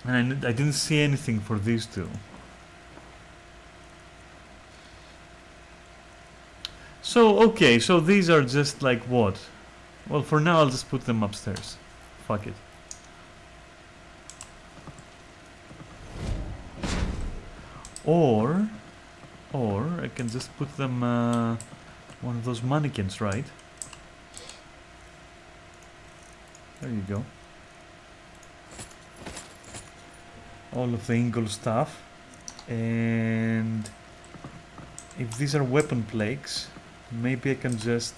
And I didn't see anything for these two. So, okay, so these are just like what? Well, for now I'll just put them upstairs. Fuck it. Or I can just put them one of those mannequins, right? There you go. All of the Ingle stuff. And if these are weapon plaques, maybe I can just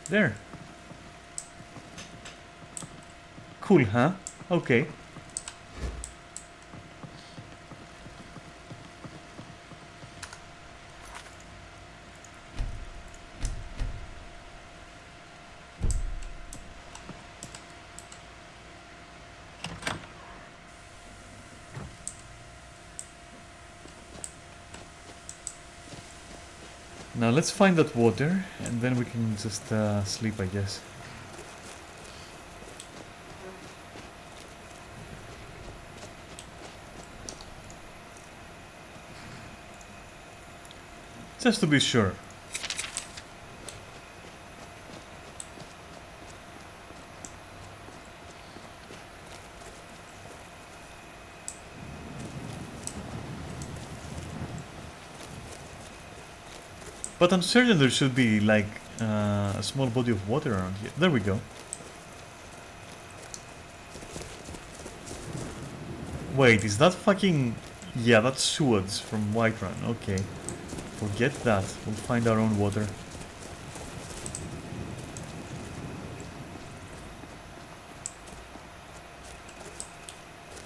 there. Cool, huh? Okay. Now let's find that water, and then we can just sleep, I guess. Just to be sure. But I'm certain there should be like a small body of water around here. There we go. Wait, is that fucking... Yeah, that's sewage from Whiterun. Okay. Forget that. We'll find our own water.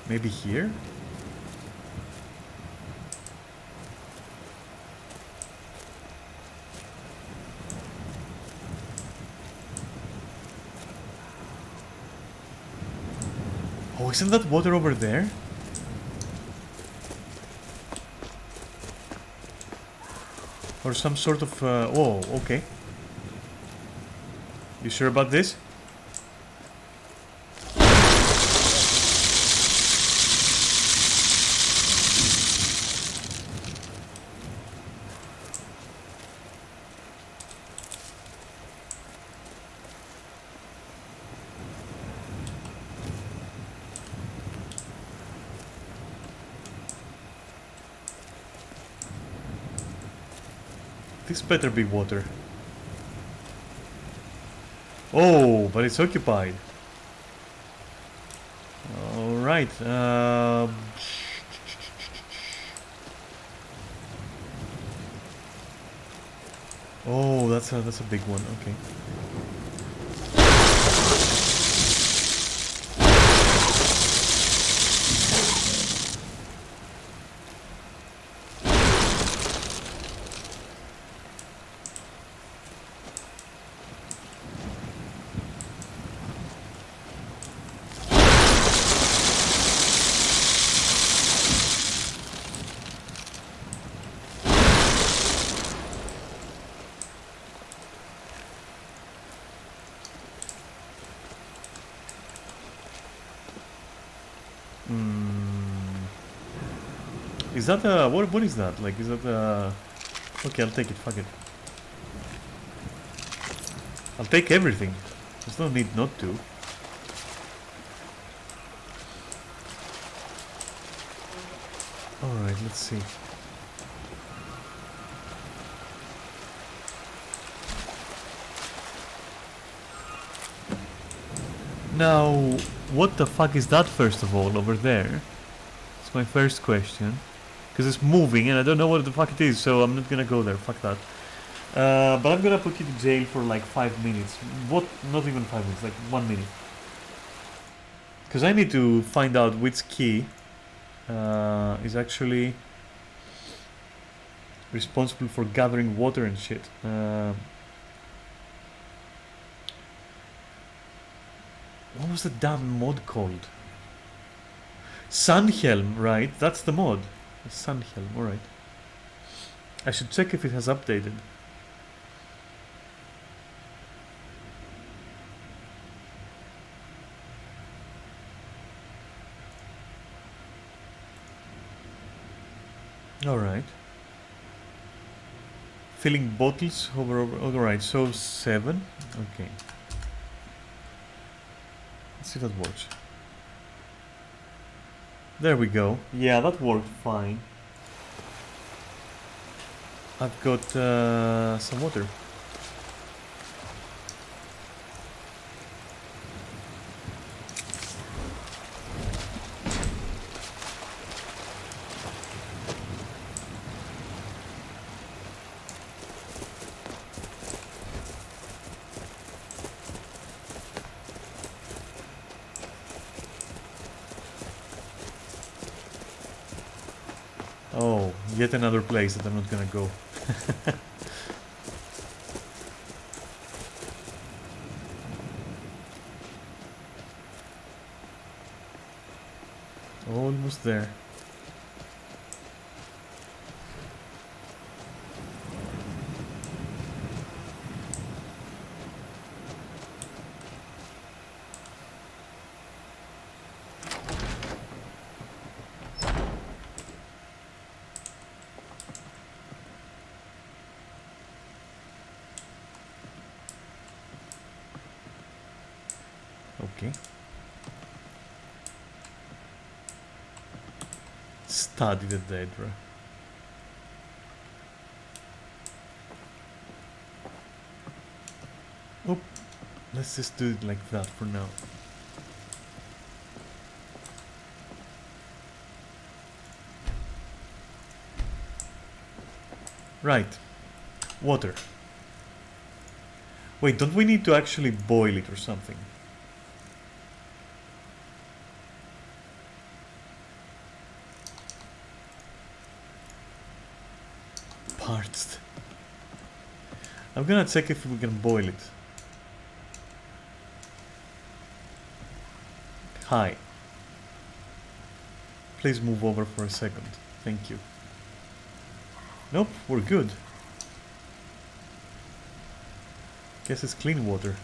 Maybe here? Oh, isn't that water over there? Or some sort of... oh, okay. You sure about this? This better be water. Oh, but it's occupied. Alright. Oh, that's a big one. Okay. Is that what is that? Like, is that okay, I'll take it, fuck it. I'll take everything. There's no need not to. Alright, let's see. Now, what the fuck is that first of all over there? It's my first question. Because it's moving and I don't know what the fuck it is, so I'm not gonna go there, fuck that. But I'm gonna put you to jail for like 5 minutes. What? Not even 5 minutes, like 1 minute. Because I need to find out which key is actually responsible for gathering water and shit. What was the damn mod called? Sunhelm, right? That's the mod. Sunhelm, alright. I should check if it has updated. Alright. Filling bottles over. Alright, so 7. Okay. Let's see if that works. There we go. Yeah, that worked fine. I've got some water. Oh, yet another place that I'm not gonna go. Almost there. Okay. Study the Daedra. Oh, let's just do it like that for now. Right. Water. Wait, don't we need to actually boil it or something? Parched. I'm gonna check if we can boil it. Hi. Please move over for a second. Thank you. Nope, we're good. Guess it's clean water.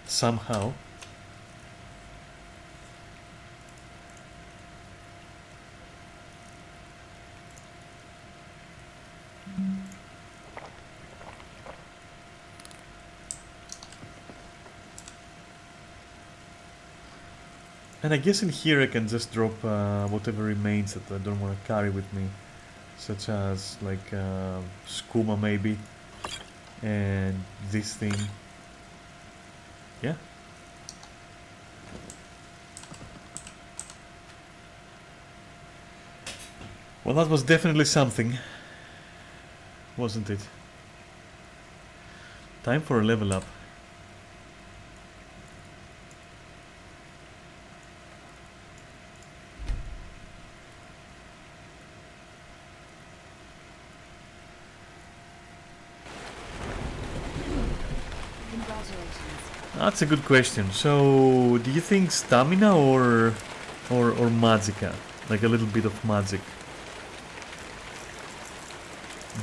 Somehow. And I guess in here I can just drop whatever remains that I don't want to carry with me, such as like skooma maybe, and this thing. Yeah. Well, that was definitely something, wasn't it? Time for a level up. That's a good question. So, do you think stamina or magicka? Like a little bit of magic?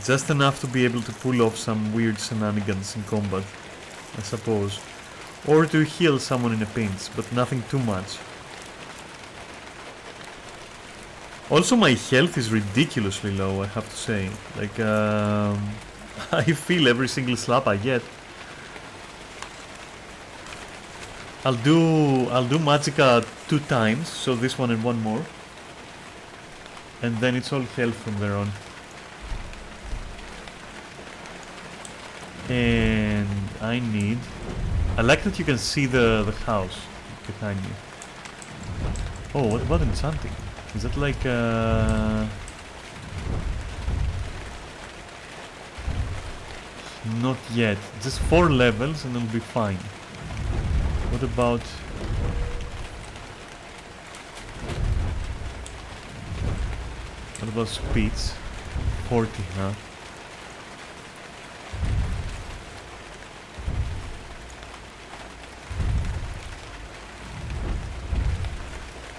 Just enough to be able to pull off some weird shenanigans in combat, I suppose. Or to heal someone in a pinch, but nothing too much. Also, my health is ridiculously low, I have to say. Like, I feel every single slap I get. I'll do magicka 2 times, so this one and one more. And then it's all health from there on. And I like that you can see the house behind me. Oh, what about enchanting? Is that like not yet. Just 4 levels and it'll be fine. What about speeds? 40, huh?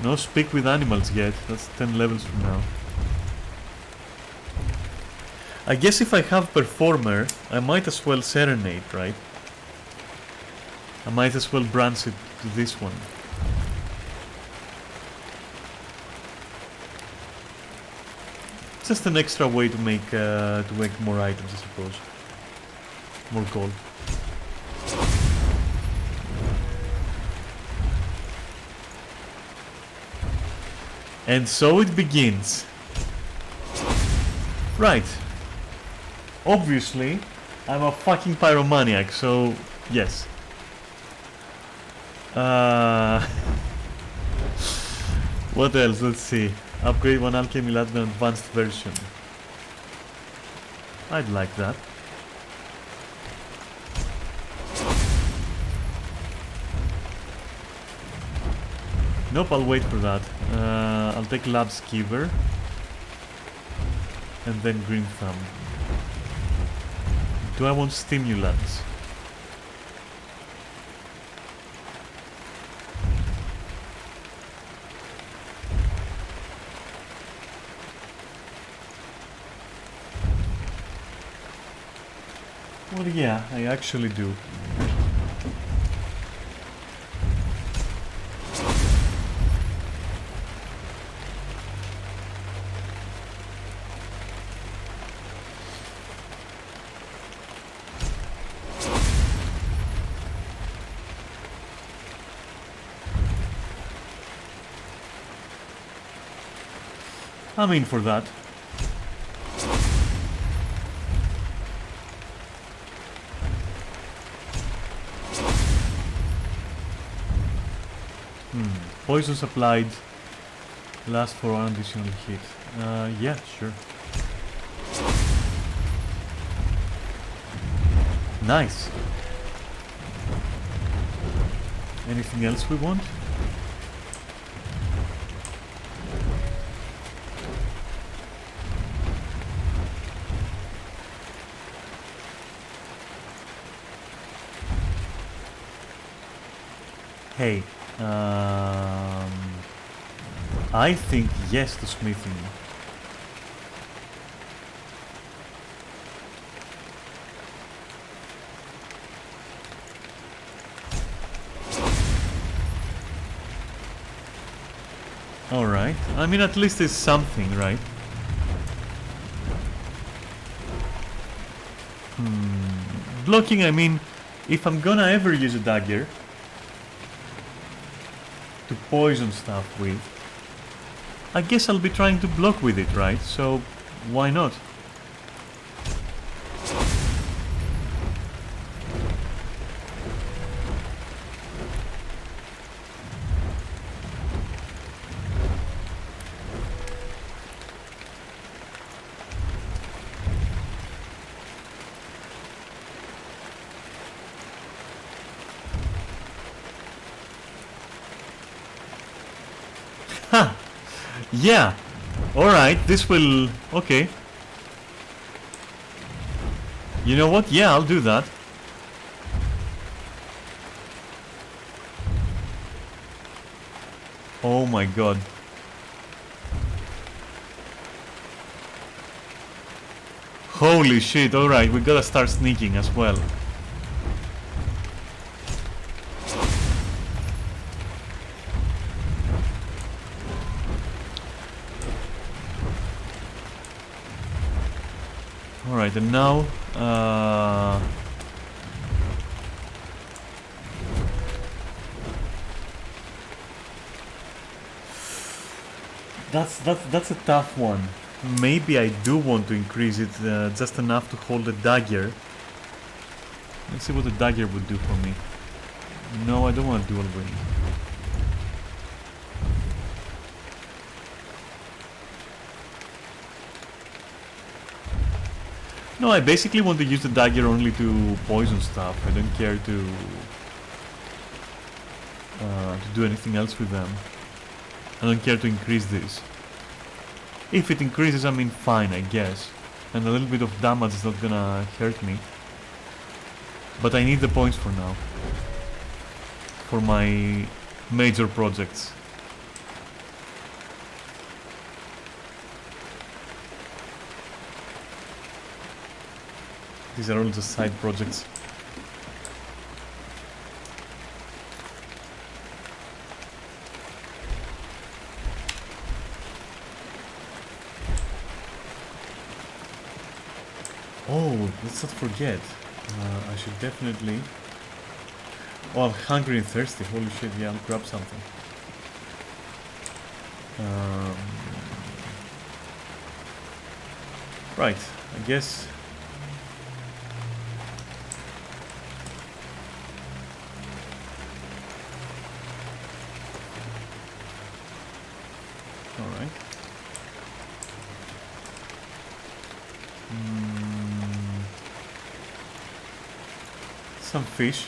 No speak with animals yet. That's 10 levels from now. I guess if I have Performer, I might as well Serenade, right? I might as well branch it to this one. Just an extra way to make more items, I suppose. More gold. And so it begins. Right. Obviously, I'm a fucking pyromaniac, so yes. What else? Let's see. Upgrade one alchemy lab to an advanced version. I'd like that. Nope, I'll wait for that. I'll take Lab Skiver. And then Green Thumb. Do I want stimulants? Well, yeah, I actually do. I'm in for that. Poisons applied last for one additional hit. Yeah, sure. Nice. Anything else we want? Hey, I think yes to smithing. Alright, I mean at least it's something, right? Blocking, I mean, if I'm gonna ever use a dagger to poison stuff with, I guess I'll be trying to block with it, right? So, why not? Yeah, alright, this will... okay. You know what? Yeah, I'll do that. Oh my god. Holy shit, alright, we gotta start sneaking as well. Alright, and now that's a tough one. Maybe I do want to increase it just enough to hold a dagger. Let's see what the dagger would do for me. No, I don't want dual wind. No, I basically want to use the dagger only to poison stuff. I don't care to do anything else with them. I don't care to increase this. If it increases, I mean fine, I guess. And a little bit of damage is not gonna hurt me. But I need the points for now. For my major projects. These are all just side projects. Oh, let's not forget. I should definitely... Oh, I'm hungry and thirsty. Holy shit, yeah, I'll grab something. Right, I guess... Alright. Some fish.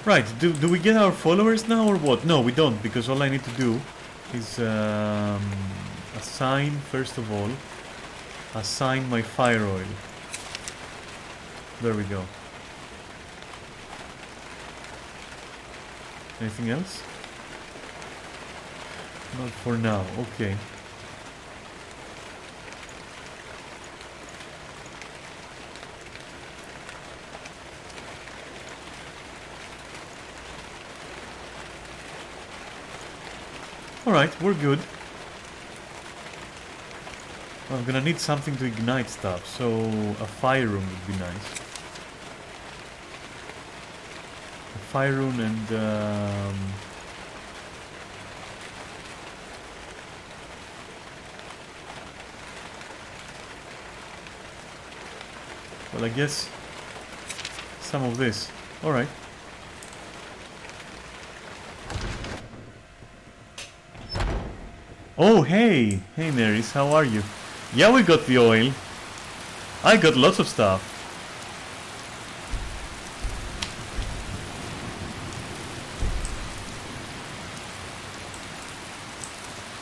Right, do we get our followers now or what? No, we don't, because all I need to do is assign, first of all, assign my fire oil. There we go. Anything else? Not for now, okay. Alright, we're good. I'm gonna need something to ignite stuff, so a fire rune would be nice. A fire rune and well, I guess some of this. Alright. Oh, hey! Hey, Nerys, how are you? Yeah, we got the oil. I got lots of stuff.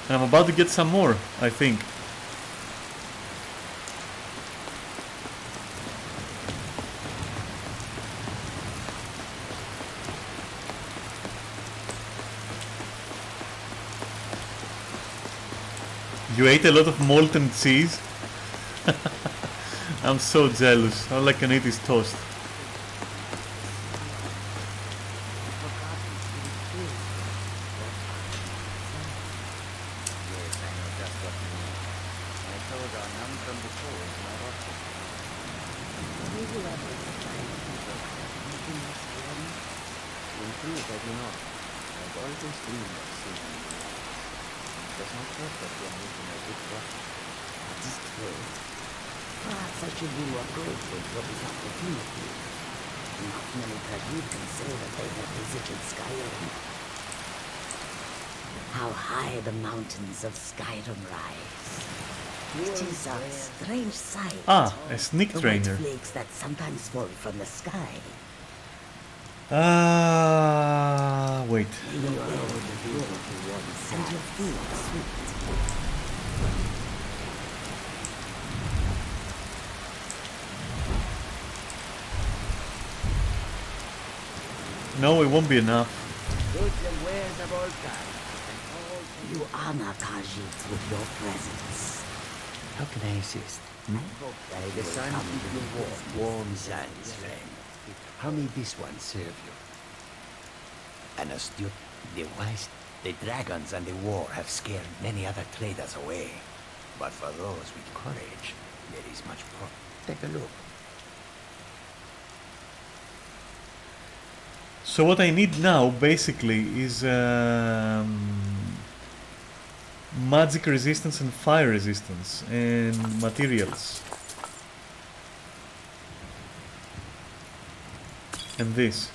And I'm about to get some more, I think. You ate a lot of molten cheese? I'm so jealous. All I can eat is toast. Perhaps I should be more grateful for this opportunity. Not many Khajiit can say that they have visited Skyrim. How high the mountains of Skyrim rise. It is a strange sight. Ah, a sneak the trainer. white flakes that sometimes fall from the sky. Wait. And your food sweet. No, it won't be enough. You honor Khajiit with your presence. How can I assist? By the sun keep your warm sands, friend. How may this one serve you? An astute, the wise, the dragons and the war have scared many other traders away. But for those with courage, there is much more. Take a look. So what I need now, basically, is magic resistance and fire resistance and materials. And this.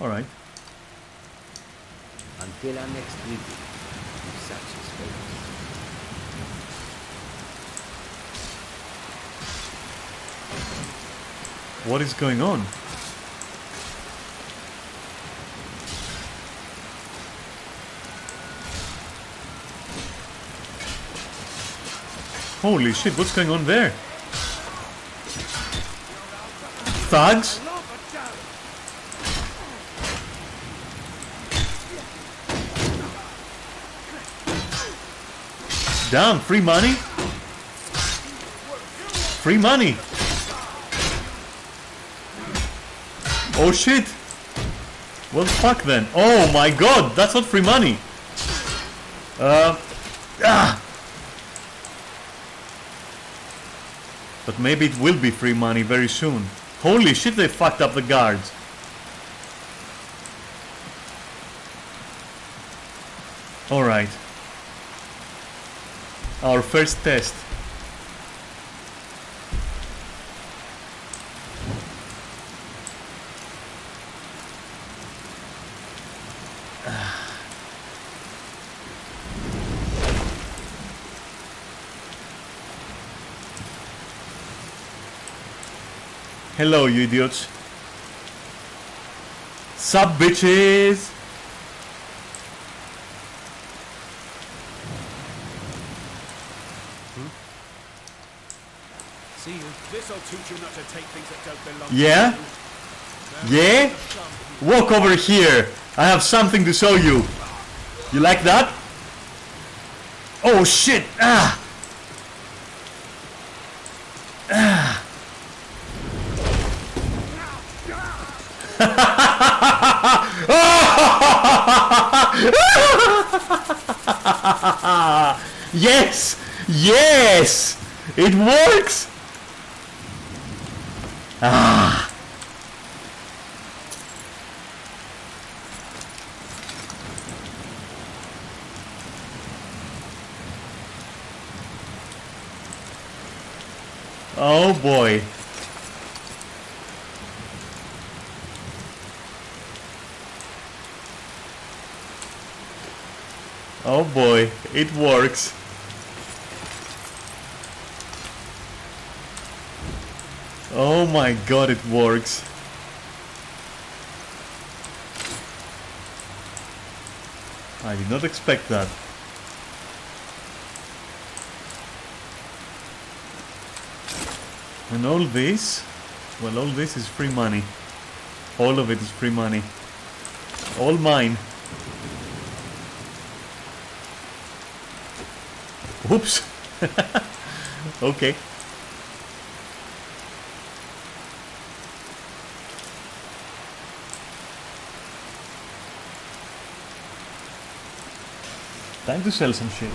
All right. Until our next meeting, if such is fate. What is going on? Holy shit, what's going on there? Thugs? Damn, free money? Free money! Oh shit! Well, fuck then. Oh my god, that's not free money! But maybe it will be free money very soon. Holy shit, they fucked up the guards. Alright. Our first test. Hello, you idiots. Sup, bitches? See you. This'll teach you not to take things that don't belong Yeah? Yeah? Walk over here. I have something to show you. You like that? Oh shit! Ah! Ah! Yes! Yes! It works! Ah! Oh boy. Oh boy, it works. Oh my god, it works. I did not expect that. And all this, well, all this is free money. All of it is free money. All mine. Oops. Okay. Time to sell some shit.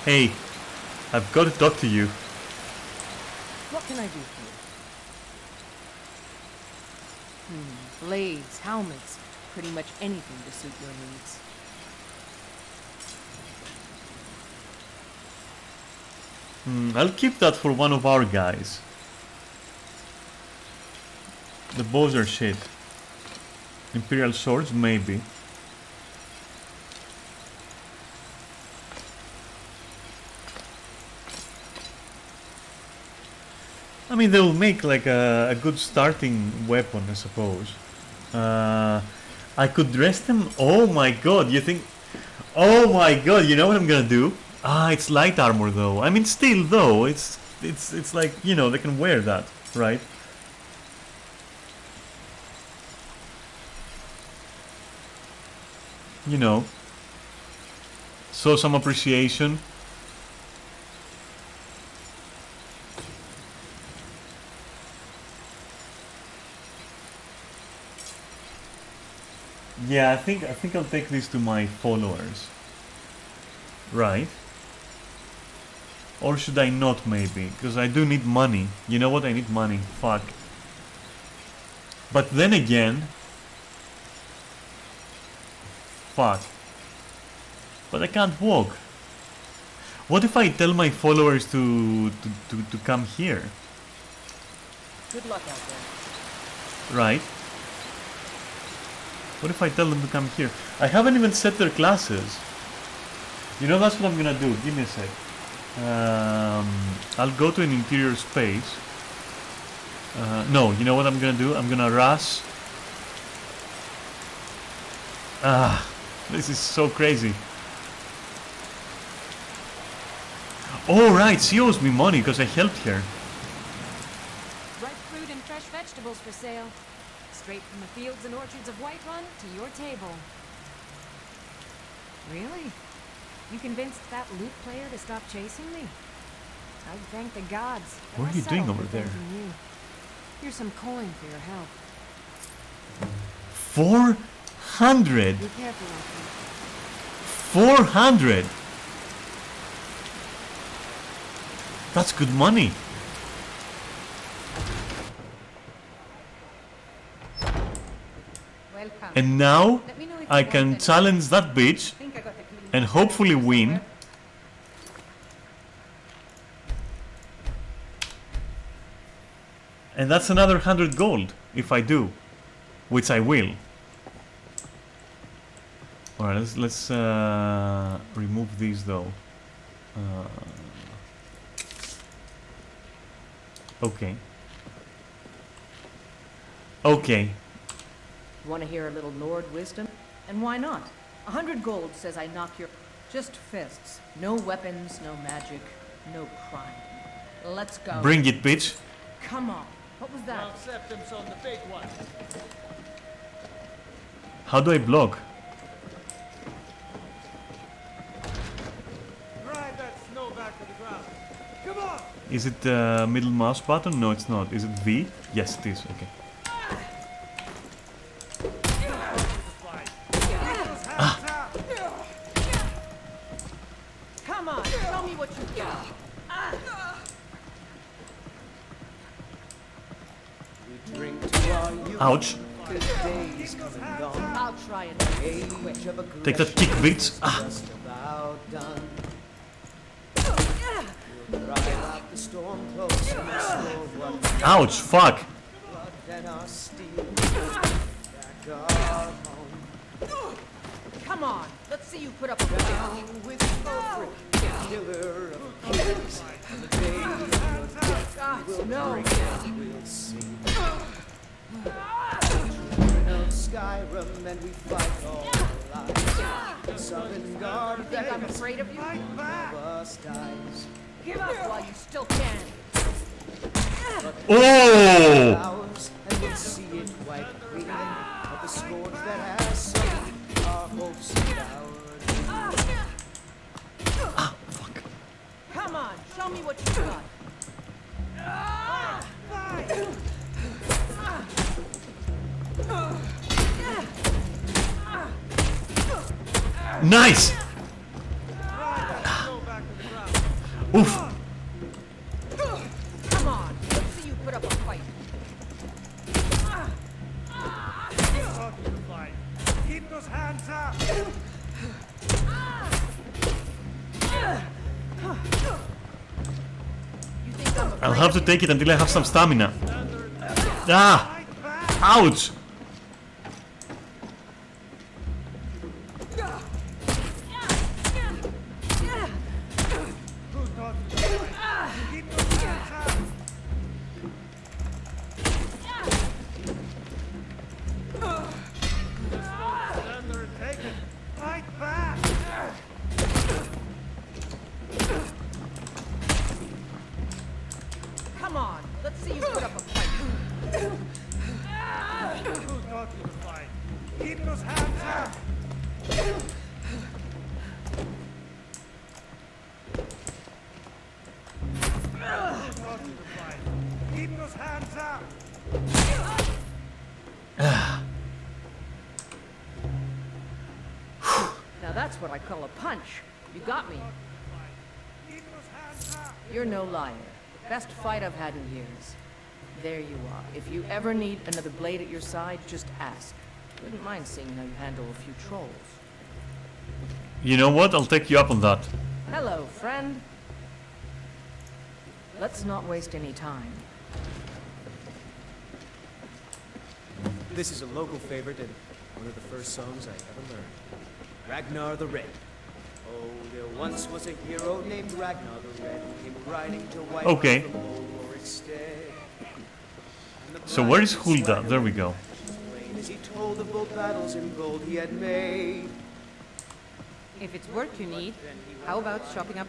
Hey, I've got to talk to you. What can I do for you? Blades, helmets, pretty much anything to suit your needs. I'll keep that for one of our guys. The bows are shit. Imperial swords, maybe. I mean, they'll make like a good starting weapon, I suppose. I could dress them. Oh my god, you think? Oh my god, you know what I'm gonna do? Ah, it's light armor though. I mean, still though, it's like, you know, they can wear that, right? You know, show some appreciation. Yeah, I think I'll take this to my followers. Right? Or should I not, maybe? Because I do need money. You know what? I need money. Fuck. But then again... Fuck. But I can't walk. What if I tell my followers to come here? Good luck out there. Right? What if I tell them to come here? I haven't even set their classes. You know, that's what I'm gonna do. Give me a sec. I'll go to an interior space. No, you know what I'm gonna do? I'm gonna rush. This is so crazy. Oh right, she owes me money because I helped her. Ripe fruit and fresh vegetables for sale. Straight from the fields and orchards of Whiterun to your table. Really? You convinced that lute player to stop chasing me? I'd thank the gods. What are you doing over there? Here's some coin for your help. 400! Be careful out 400! That's good money. Welcome. And now Let me know if I you can want challenge that bitch think I got the clean and hopefully win. And that's another 100 gold if I do, which I will. Alright, let's remove these though. Okay. Okay. Want to hear a little Nord wisdom? And why not? 100 gold says I knock your... Just fists. No weapons, no magic, no crime. Let's go. Bring it, bitch. Come on. What was that? Septim's on the big one. How do I block? Drive that snow back to the ground. Come on! Is it the middle mouse button? No, it's not. Is it V? Yes, it is. Okay. Come on, show me what you got. We drink to our youth. Ouch. The days come and gone. I'll try and Age of Take that kick, bitch. Ah. just about done. We'll drive out the storm close and restore what Ouch, fuck. blood and our steel. Back our home. Come on, let's see you put up a fight. With Ulfric, killer of kings. The day of death God, will no. bring us, we'll see. Children of Skyrim, and we fight all our lives. Sovngarde, You think I'm afraid of you? one of us dies. Give up while you still can. Oh! Ours, and we'll see it wipe clean of the scourge that has sown our hopes and our Come on, show me what you got. Nice! Oof. Come on, let's see you put up a fight. Keep those hands up! I'll have to take it until I have some stamina. Ah! Ouch! Keep those hands up! Surrender and take it! Fight back! Come on, let's see you put up a fight. Who taught you to fight? Keep those hands up! Who taught you to fight? Keep those hands up! Now that's what I call a punch. You got me. Keep those hands up! You're no liar. Best fight I've had in years. There you are. If you ever need another blade at your side, just ask. Wouldn't mind seeing how you handle a few trolls. You know what? I'll take you up on that. Hello, friend. Let's not waste any time. This is a local favorite and one of the first songs I ever learned. Ragnar the Red. Oh, there once was a hero named Ragnar the Red who came riding to White Okay. from old Warwick's stead. And the So where is bright Hulda? swagger There we go. plain as he told of both battles in gold he had made. If it's work you need, how about shopping up?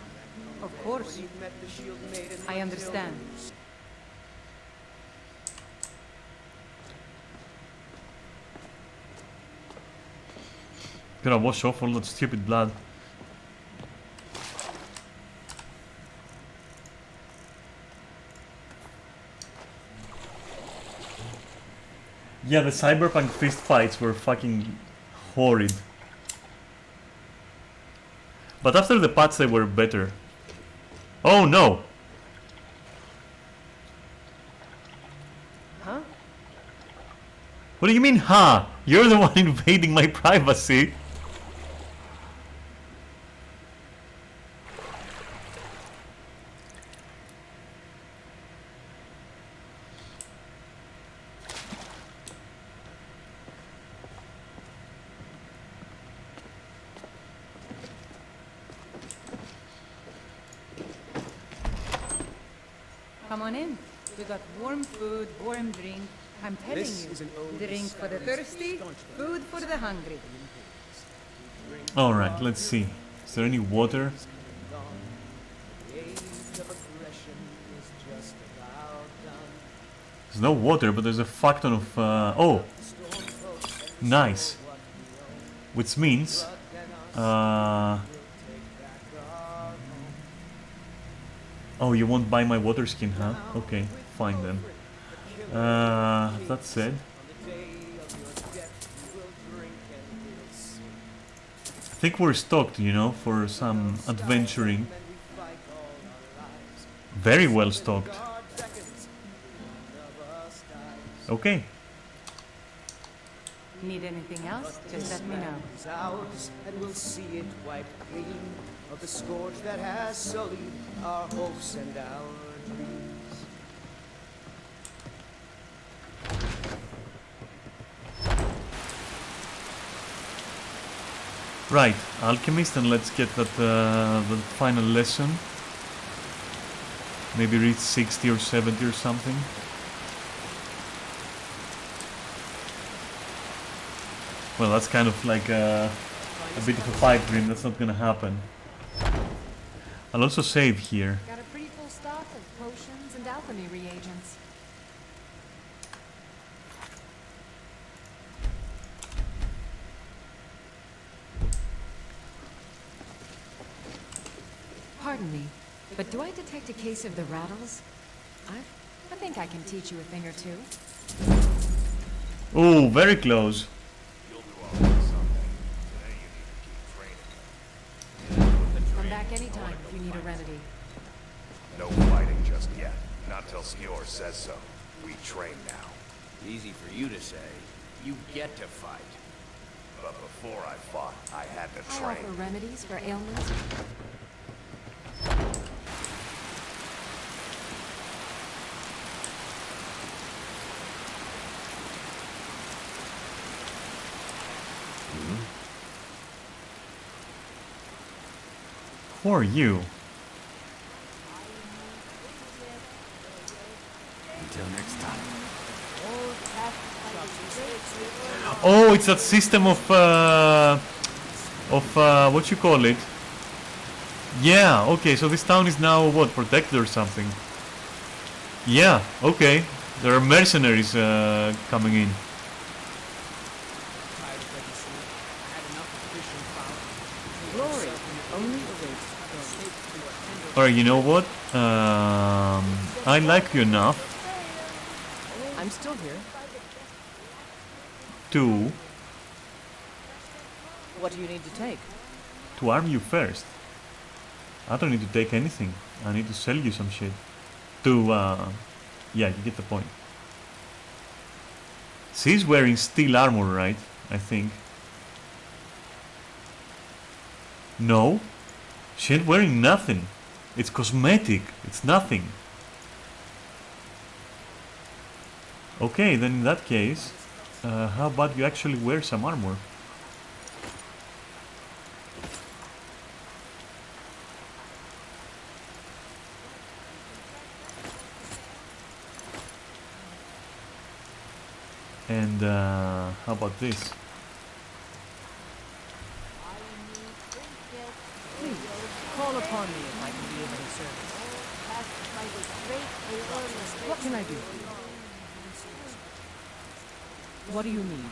Of course. I understand. Gotta wash off all that stupid blood. Yeah, the Cyberpunk fist fights were fucking horrid. But after the patch they were better. Oh no! Huh? What do you mean, huh? You're the one invading my privacy. Come on in. We got warm food, warm drink. I'm telling you, drink for the thirsty, food for the hungry. Alright, let's see. Is there any water? There's no water, but there's a fuck ton of... oh! Nice. Which means... oh, you won't buy my water skin, huh? Okay, fine then. That said... I think we're stocked, you know, for some adventuring. Very well stocked. Okay. Need anything else? Just let me know. And we'll see it wiped clean of the scourge that has sullied our hopes and our dreams. Right, Alchemist, and let's get that the final lesson. Maybe reach 60 or 70 or something. Well, that's kind of like a bit of a pipe dream. That's not gonna happen. I'll also save here. Got a pretty full stock of potions and alchemy reagents. Pardon me, but do I detect a case of the rattles? I think I can teach you a thing or two. Oh, very close. Come back anytime if you need a remedy. No fighting just yet. Not till Skior says so. We train now. Easy for you to say. You get to fight. But before I fought, I had to I train. offer remedies for ailments. Who are you? Until next time. Oh, it's that system of what you call it? Yeah, okay, so this town is now what, protected or something? Yeah, okay. There are mercenaries coming in. Glory only awaits. Alright, you know what? I like you enough I'm still here. to What do you need to take? arm you first. I don't need to take anything. I need to sell you some shit. Yeah, you get the point. She's wearing steel armor, right? I think. No, she ain't wearing nothing. It's cosmetic. It's nothing. Okay, then in that case, how about you actually wear some armor? And how about this? Please, call upon me if I can be of any service. What can I do for you? What do you need?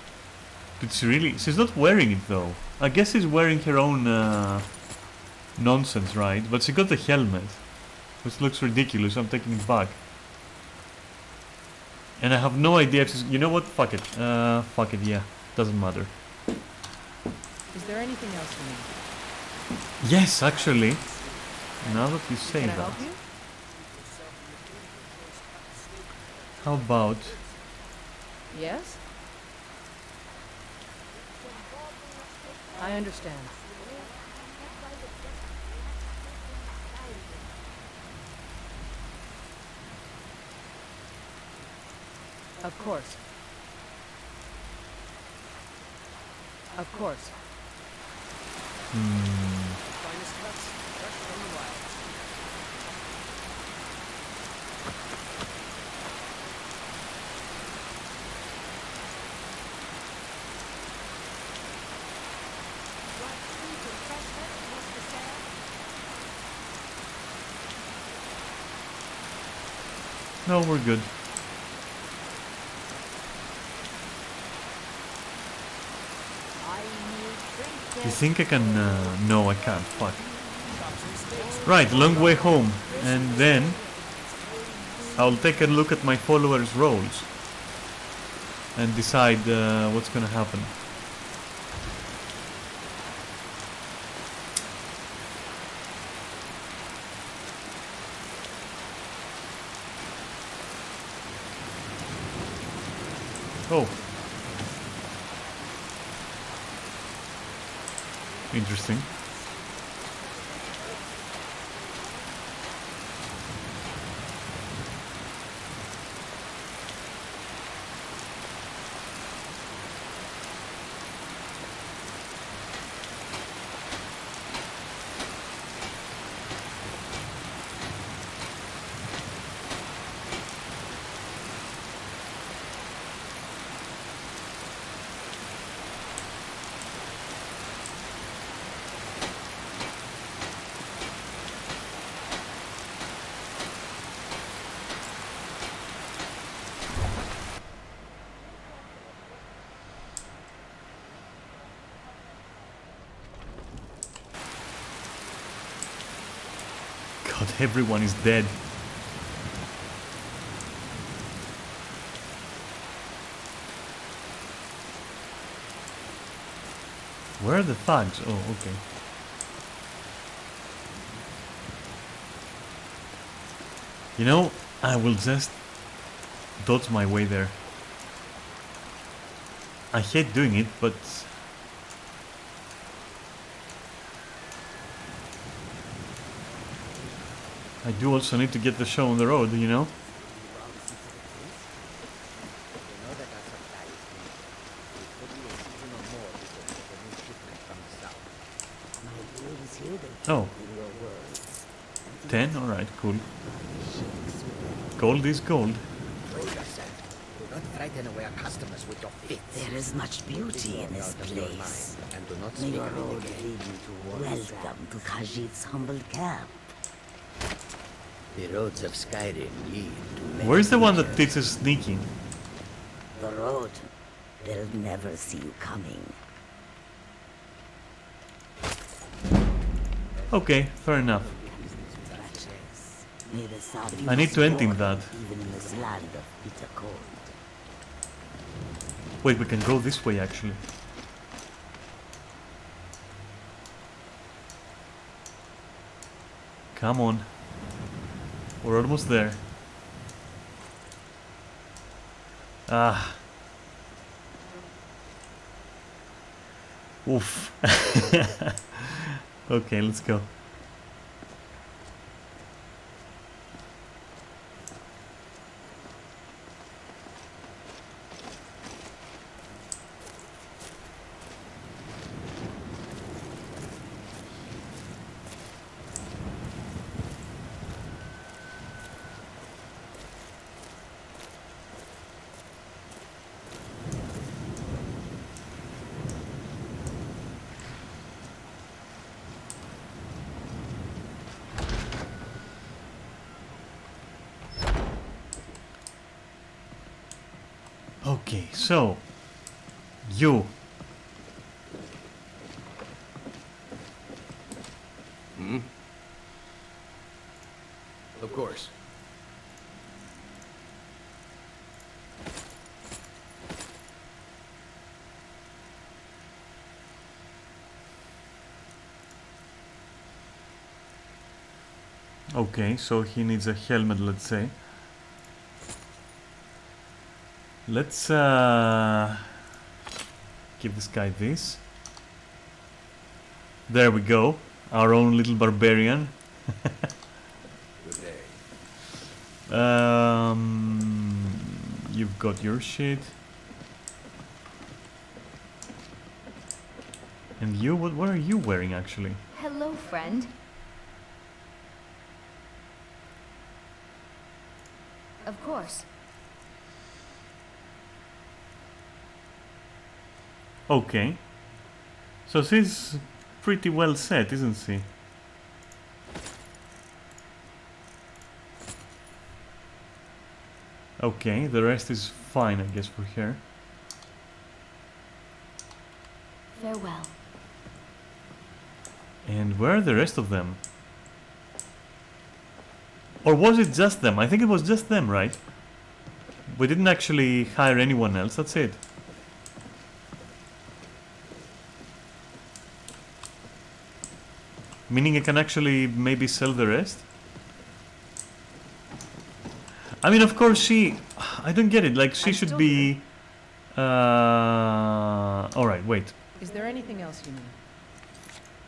It's really... She's not wearing it though. I guess she's wearing her own nonsense, right? But she got the helmet, which looks ridiculous. I'm taking it back. And I have no idea if she's... You know what? Fuck it. Fuck it, yeah. Doesn't matter. Is there anything else you need? Yes, actually. Now that you say Can I that. help you? How about... Yes? I understand. Of course. Of course. Finest cuts, fresh from the wild. No, we're good. You think I can... no, I can't. Fuck. Right, long way home. And then... I'll take a look at my followers' roles. And decide what's gonna happen. Oh. Interesting. God, everyone is dead. Where are the thugs? Oh, okay. You know, I will just dodge my way there. I hate doing it, but... I do also need to get the show on the road, you know? Oh. 10? Alright, cool. Gold is gold. Do not frighten away our customers with your fits. There is much beauty in this place. And do not May speak your of it road again. lead you to welcome to Khajiit's humble camp. The roads of Skyrim lead to many Where's the one that dangers. teaches sneaking? The road, they'll never see you coming. Okay, fair enough. May the south be I need to end in restored, that. even in this land of bitter cold. Wait, we can go this way actually. Come on. We're almost there. Ah. Oof. Okay, let's go. Okay, so you. Hmm? Of course. Okay, so he needs a helmet, let's say. Let's give this guy this. There we go. Our own little barbarian. Good day. You've got your shit. And you, what are you wearing actually? Hello, friend. Of course. Okay. So she's pretty well set, isn't she? Okay, the rest is fine, I guess, for her. Farewell. And where are the rest of them? Or was it just them? I think it was just them, right? We didn't actually hire anyone else, that's it. Meaning I can actually maybe sell the rest? I mean, of course she... I don't get it, like she should be... Alright, wait. Is there anything else you need?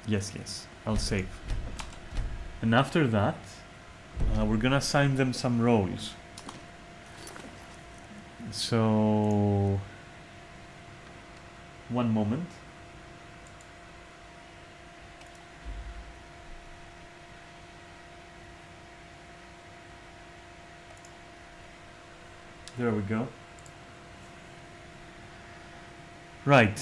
Yes, yes, I'll save. And after that, we're gonna assign them some roles. So... One moment. There we go. Right.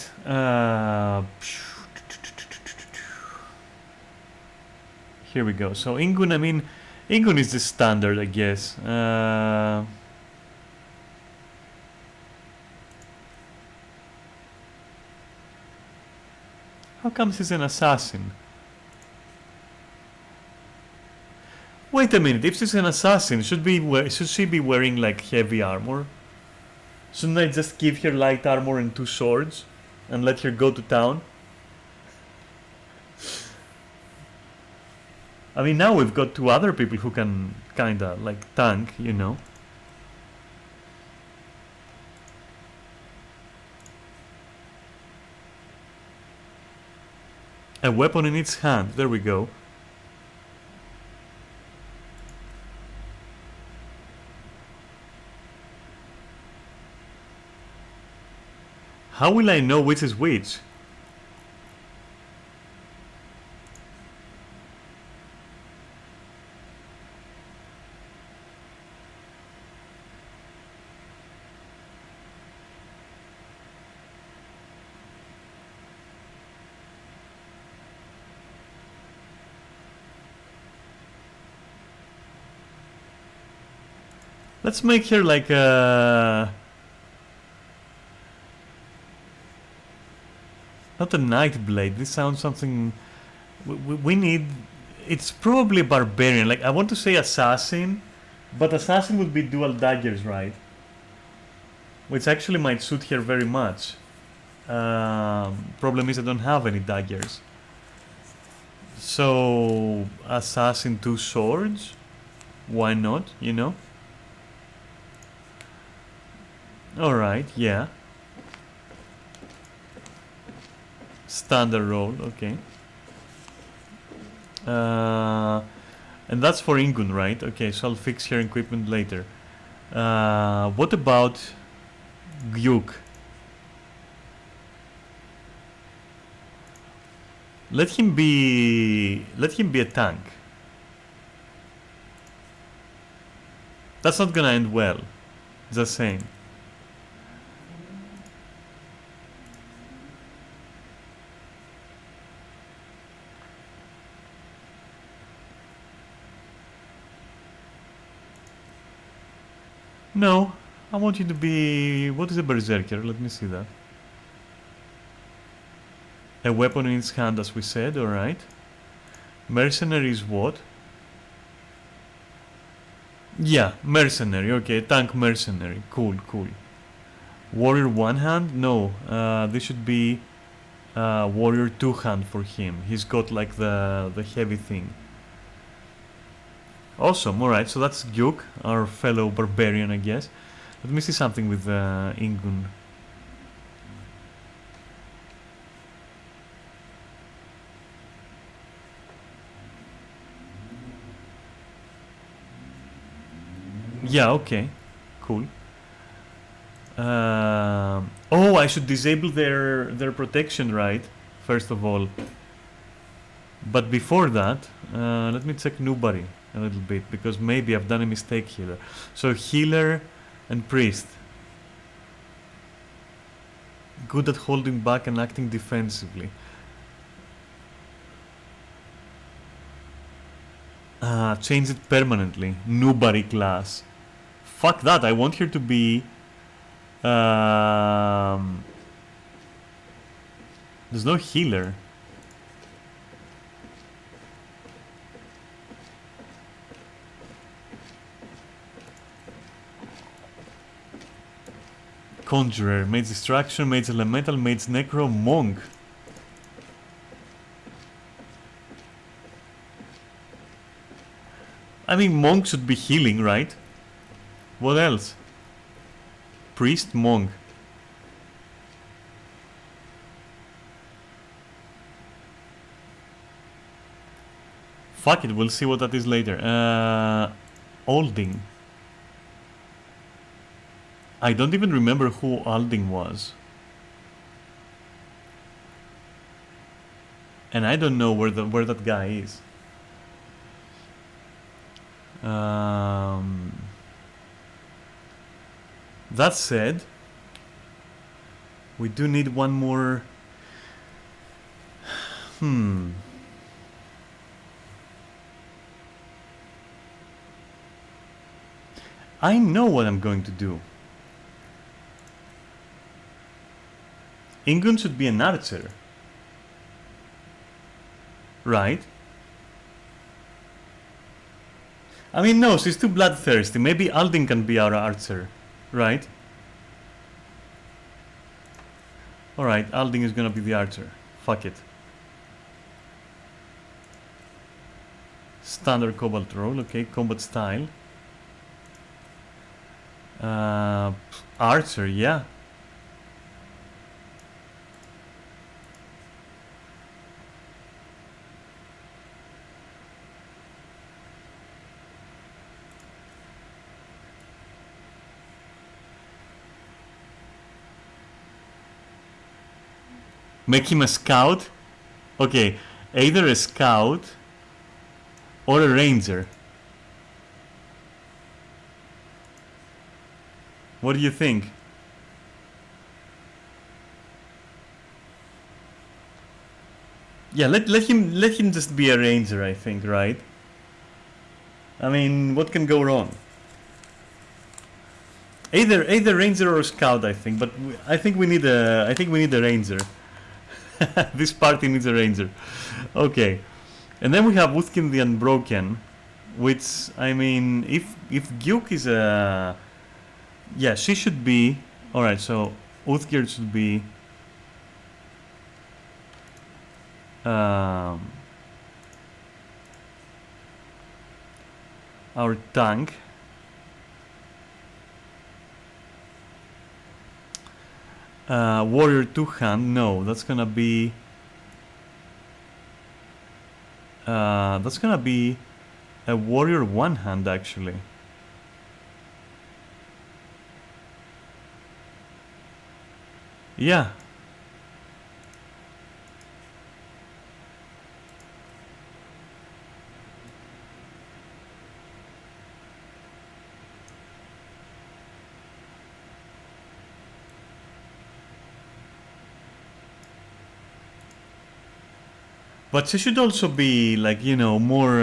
Here we go. So Ingun, I mean, Ingun is the standard, I guess. How come he's an assassin? Wait a minute, if she's an assassin, should she be wearing like heavy armor? Shouldn't I just give her light armor and 2 swords and let her go to town? I mean, now we've got 2 other people who can kinda like tank, you know. A weapon in its hand, there we go. How will I know which is which? Let's make her like a... Not a night blade. This sounds something... We need... It's probably barbarian. Like, I want to say assassin, but assassin would be dual daggers, right? Which actually might suit her very much. Problem is I don't have any daggers. So, assassin 2 swords? Why not, you know? Alright, yeah. Standard roll, okay. And that's for Ingun, right? Okay, so I'll fix her equipment later. What about Gyuk? Let him be a tank. That's not gonna end well. Just saying. No, I want you to be... What is a berserker? Let me see that. A weapon in its hand, as we said, alright. Mercenary is what? Yeah, mercenary, okay, tank mercenary. Cool, cool. Warrior one hand? No, this should be warrior two hand for him. He's got like the heavy thing. Awesome, alright, so that's Gyuk, our fellow barbarian, I guess. Let me see something with Ingun. Yeah, okay, cool. Oh, I should disable their protection, right? First of all. But before that, let me check nobody a little bit, because maybe I've done a mistake here. So healer and priest. Good at holding back and acting defensively. Change it permanently. Nobody class. Fuck that, I want her to be... there's no healer. Conjurer, Mage Distraction, Mage Elemental, Mage Necro, Monk. I mean, Monk should be healing, right? What else? Priest, Monk. Fuck it, we'll see what that is later. Alding. I don't even remember who Alding was. And I don't know where that guy is. That said, we do need one more. I know what I'm going to do. Ingun should be an archer. Right? I mean, no, she's too bloodthirsty. Maybe Aldin can be our archer. Right? Alright, Aldin is gonna be the archer. Fuck it. Standard cobalt roll, okay, combat style. Archer, yeah. Make him a scout? Okay, either a scout or a ranger. What do you think? Yeah, let him just be a ranger, I think, right? I mean, what can go wrong? Either ranger or scout, I think, but I think we need a ranger. This party needs a ranger. Okay. And then we have Uthkin the Unbroken, which, I mean, if Gyuk is a... Yeah, she should be... Alright, so Uthgir should be... our tank. Warrior two hand, no, that's gonna be a warrior one hand actually. Yeah. But she should also be, like, you know, more,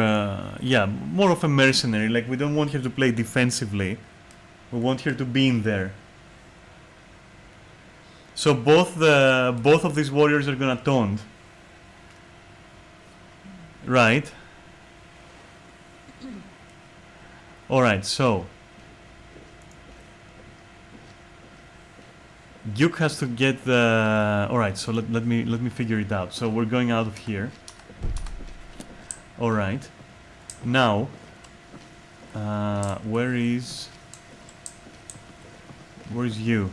yeah, more of a mercenary. Like, we don't want her to play defensively. We want her to be in there. So both of these warriors are gonna taunt. Right. Alright, so Duke has to get the... Alright, so let me figure it out. So we're going out of here. Alright. Now, where is you?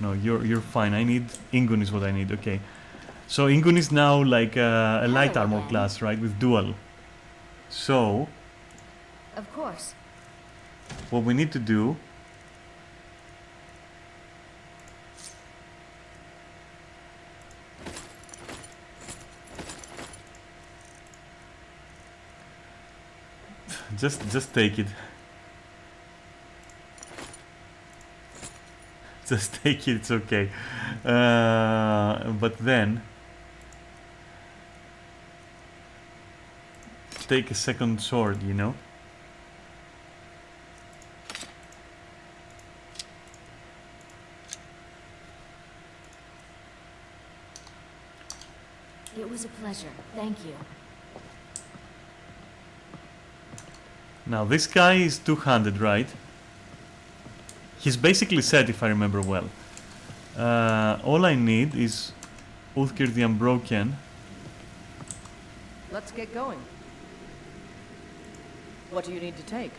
No, you're fine. I need... Ingun is what I need, okay. So Ingun is now like a light armor class, right? With dual. So... Of course. What we need to do... Just take it. Just take it, it's okay. But then... Take a second sword, you know? It was a pleasure. Thank you. Now this guy is two-handed, right? He's basically set, if I remember well. All I need is Uthkir the Unbroken. Let's get going. What do you need to take?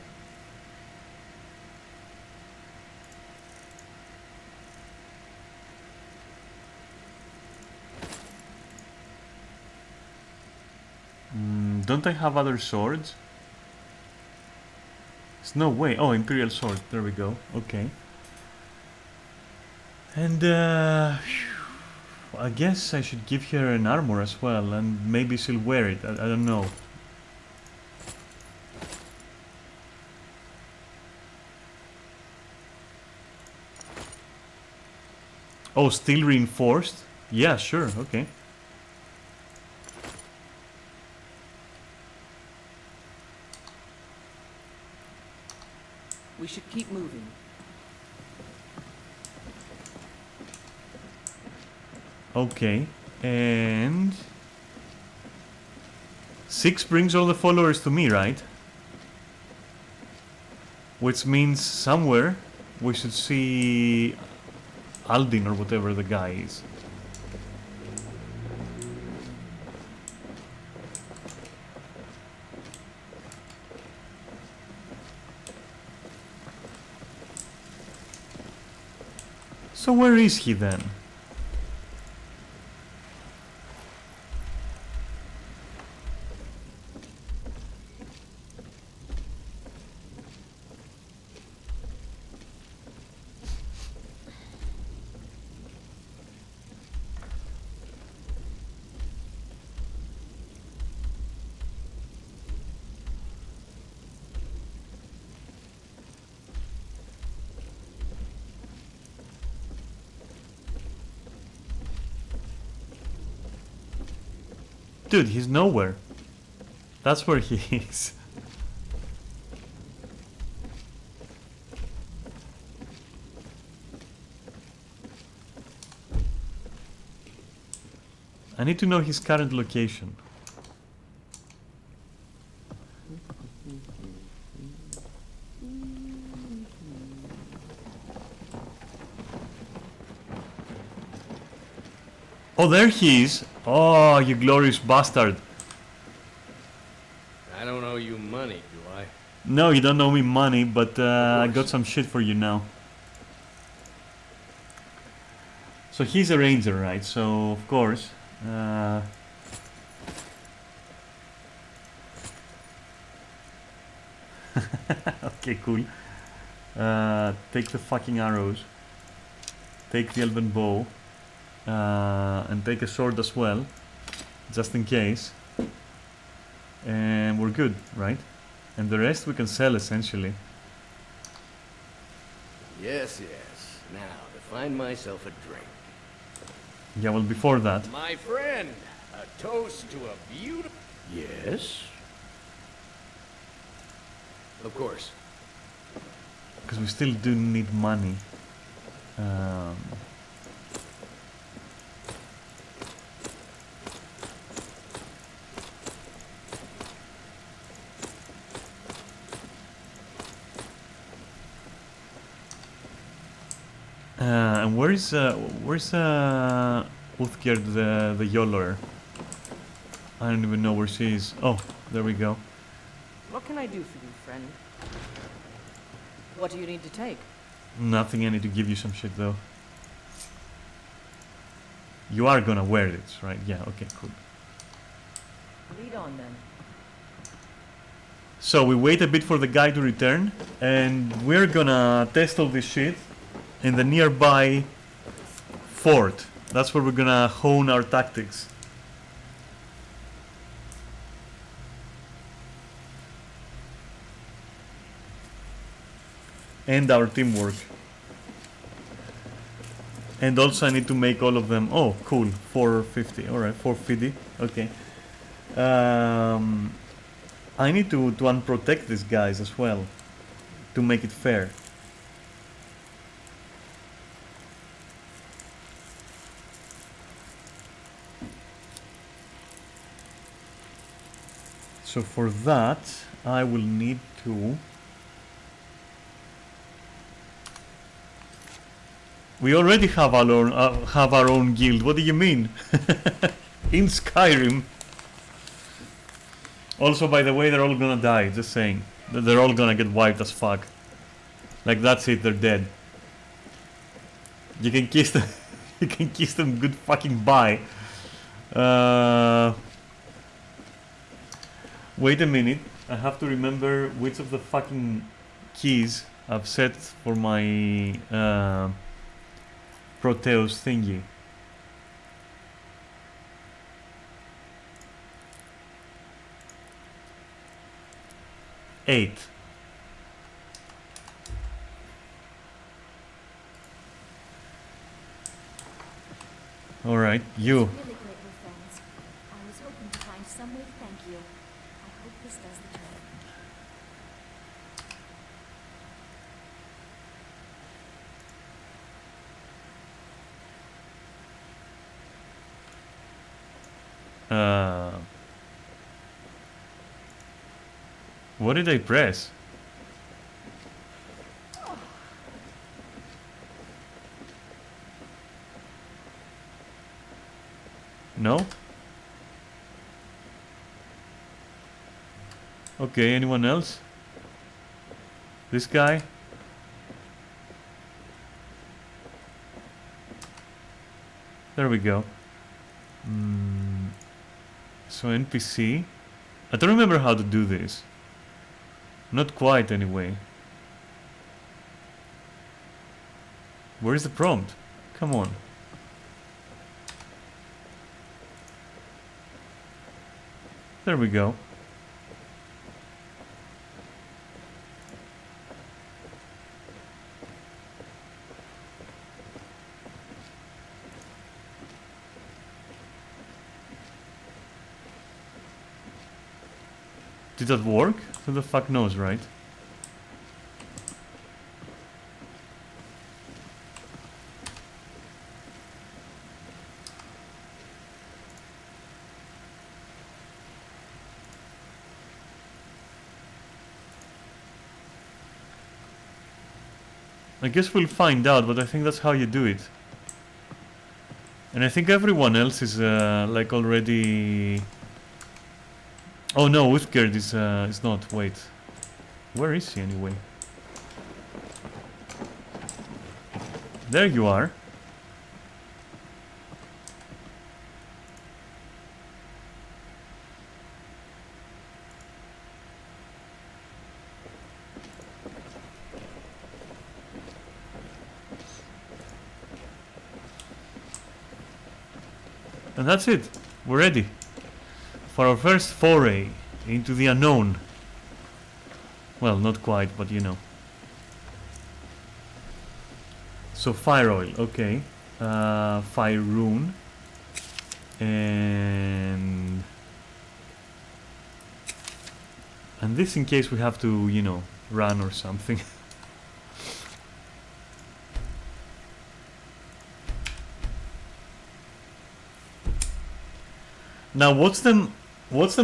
Don't I have other swords? There's no way. Oh, Imperial Sword. There we go. Okay. And I guess I should give her an armor as well, and maybe she'll wear it. I don't know. Oh, steel reinforced? Yeah, sure. Okay. We should keep moving. Okay, and 6 brings all the followers to me, right? Which means somewhere we should see Aldin or whatever the guy is. So where is he then? Dude, he's nowhere. That's where he is. I need to know his current location. Oh, there he is. Oh, you glorious bastard. I don't owe you money, do I? No, you don't owe me money, but I got some shit for you now. So he's a ranger, right? So, of course. Okay, cool. Take the fucking arrows. Take the elven bow. And take a sword as well, just in case. And we're good, right? And the rest we can sell, essentially. Yes, yes. Now, to find myself a drink. Yeah, well, before that... My friend, a toast to a beautiful... Yes? Of course. Because we still do need money. And where's Uthgerd, the Yolor? I don't even know where she is. Oh, there we go. What can I do for you, friend? What do you need to take? Nothing. I need to give you some shit though. You are gonna wear it, right? Yeah. Okay. Cool. Lead on then. So we wait a bit for the guy to return, and we're gonna test all this shit in the nearby fort. That's where we're gonna hone our tactics. And our teamwork. And also I need to make all of them. Oh, cool. 450. Alright, 450. Okay. I need to unprotect these guys as well. To make it fair. So for that, I will need to... We already have our own guild. What do you mean? In Skyrim. Also, by the way, they're all gonna die. Just saying. They're all gonna get wiped as fuck. Like that's it. They're dead. You can kiss them. You can kiss them. Good fucking bye. Wait a minute. I have to remember which of the fucking keys I've set for my Proteus thingy. Eight. All right, you. Really great with friends. I was hoping to find some way to thank you. I hope this does the job. What did I press? No? Okay, anyone else? This guy? There we go. So NPC. I don't remember how to do this. Not quite anyway. Where is the prompt? Come on. There we go. Did that work? Who the fuck knows, right? I guess we'll find out, but I think that's how you do it. And I think everyone else is like already... Oh no, Uthgerd is not. Wait. Where is he anyway? There you are. And that's it. We're ready for our first foray into the unknown. Well, not quite, but you know. So fire oil, okay. Fire rune. And this in case we have to, you know, run or something. Now watch them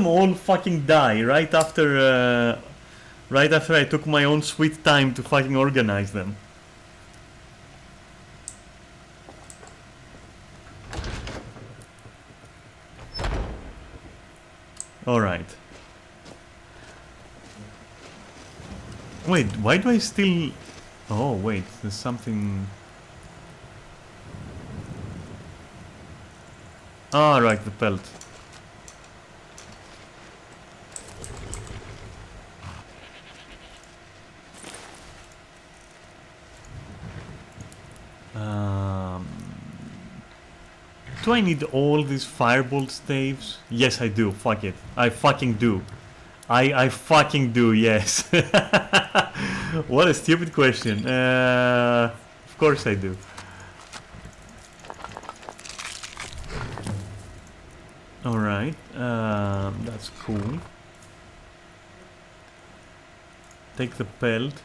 all fucking die right after I took my own sweet time to fucking organize them. Alright. Wait, why do I still... Oh, wait, there's something... Ah, right, the pelt. Do I need all these firebolt staves? Yes, I do. Fuck it. I fucking do. I fucking do, yes. What a stupid question. Of course I do. Alright, that's cool. Take the pelt.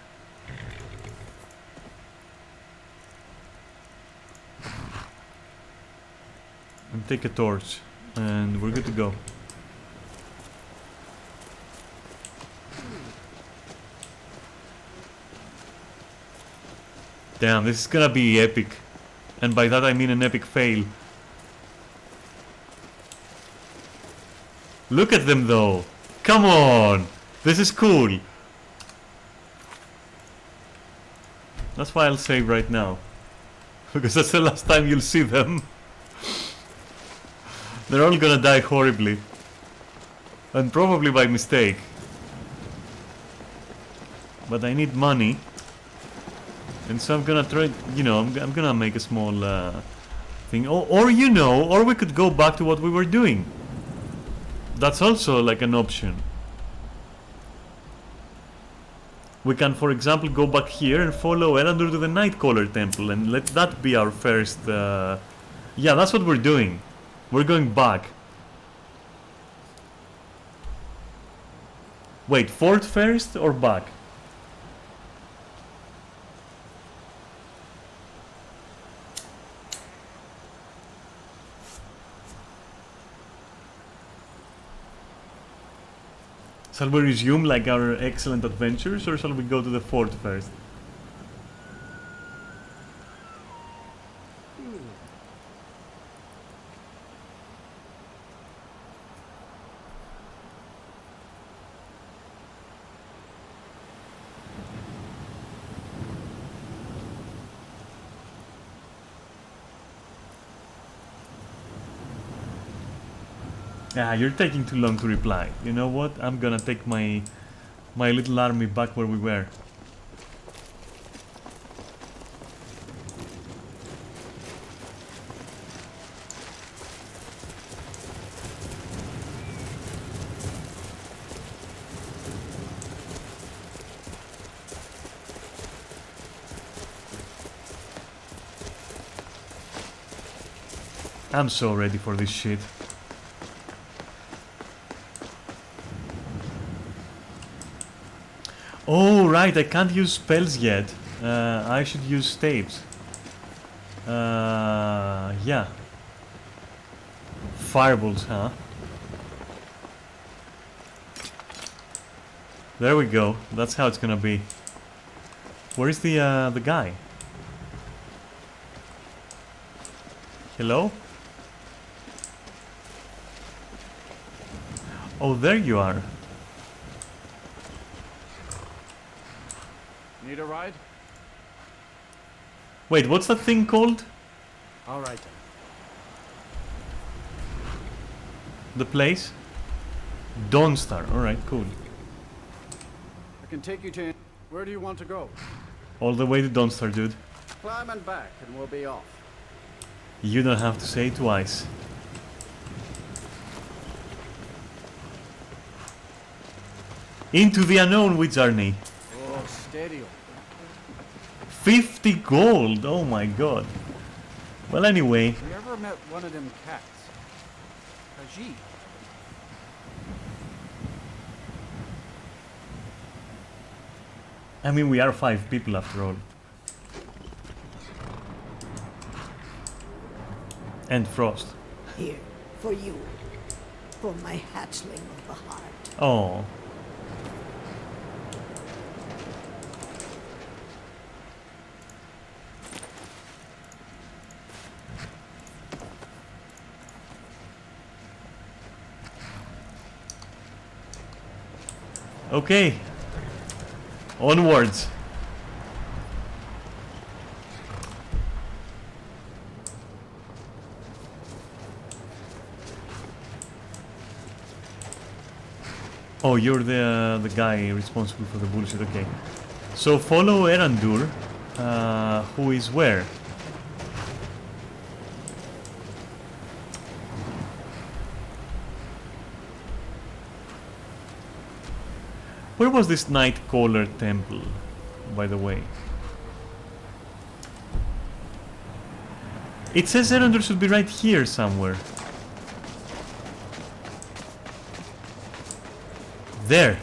And take a torch. And we're good to go. Damn, this is gonna be epic. And by that I mean an epic fail. Look at them though. Come on. This is cool. That's why I'll save right now. Because that's the last time you'll see them. They're all gonna die horribly. And probably by mistake. But I need money. And so I'm gonna try, you know, I'm gonna make a small thing. Or you know, or we could go back to what we were doing. That's also like an option. We can, for example, go back here and follow Elandur to the Nightcaller Temple and let that be our first... Yeah, that's what we're doing. We're going back. Wait, fort first or back? Shall we resume like our excellent adventures, or shall we go to the fort first? Ah, you're taking too long to reply. You know what? I'm gonna take my little army back where we were. I'm so ready for this shit. Oh, right, I can't use spells yet. I should use staves. Yeah. Fireballs, huh? There we go. That's how it's gonna be. Where is the guy? Hello? Oh, there you are. Need a ride? Wait, what's that thing called? All right then. The place? Dawnstar. Alright, cool. I can take you to... Where do you want to go? All the way to Dawnstar, dude. Climb and back and we'll be off. You don't have to say it twice. Into the unknown we journey. Oh, steady. 50 gold! Oh my god. Well, anyway. Have you ever met one of them cats? Haji. I mean, we are 5 people after all. And Frost. Here, for you. for my hatchling of the heart. Oh. Okay. Onwards. Oh, you're the guy responsible for the bullshit. Okay. So follow Erandur, who is where? Where was this Nightcaller temple, by the way? It says Erandur should be right here somewhere. There.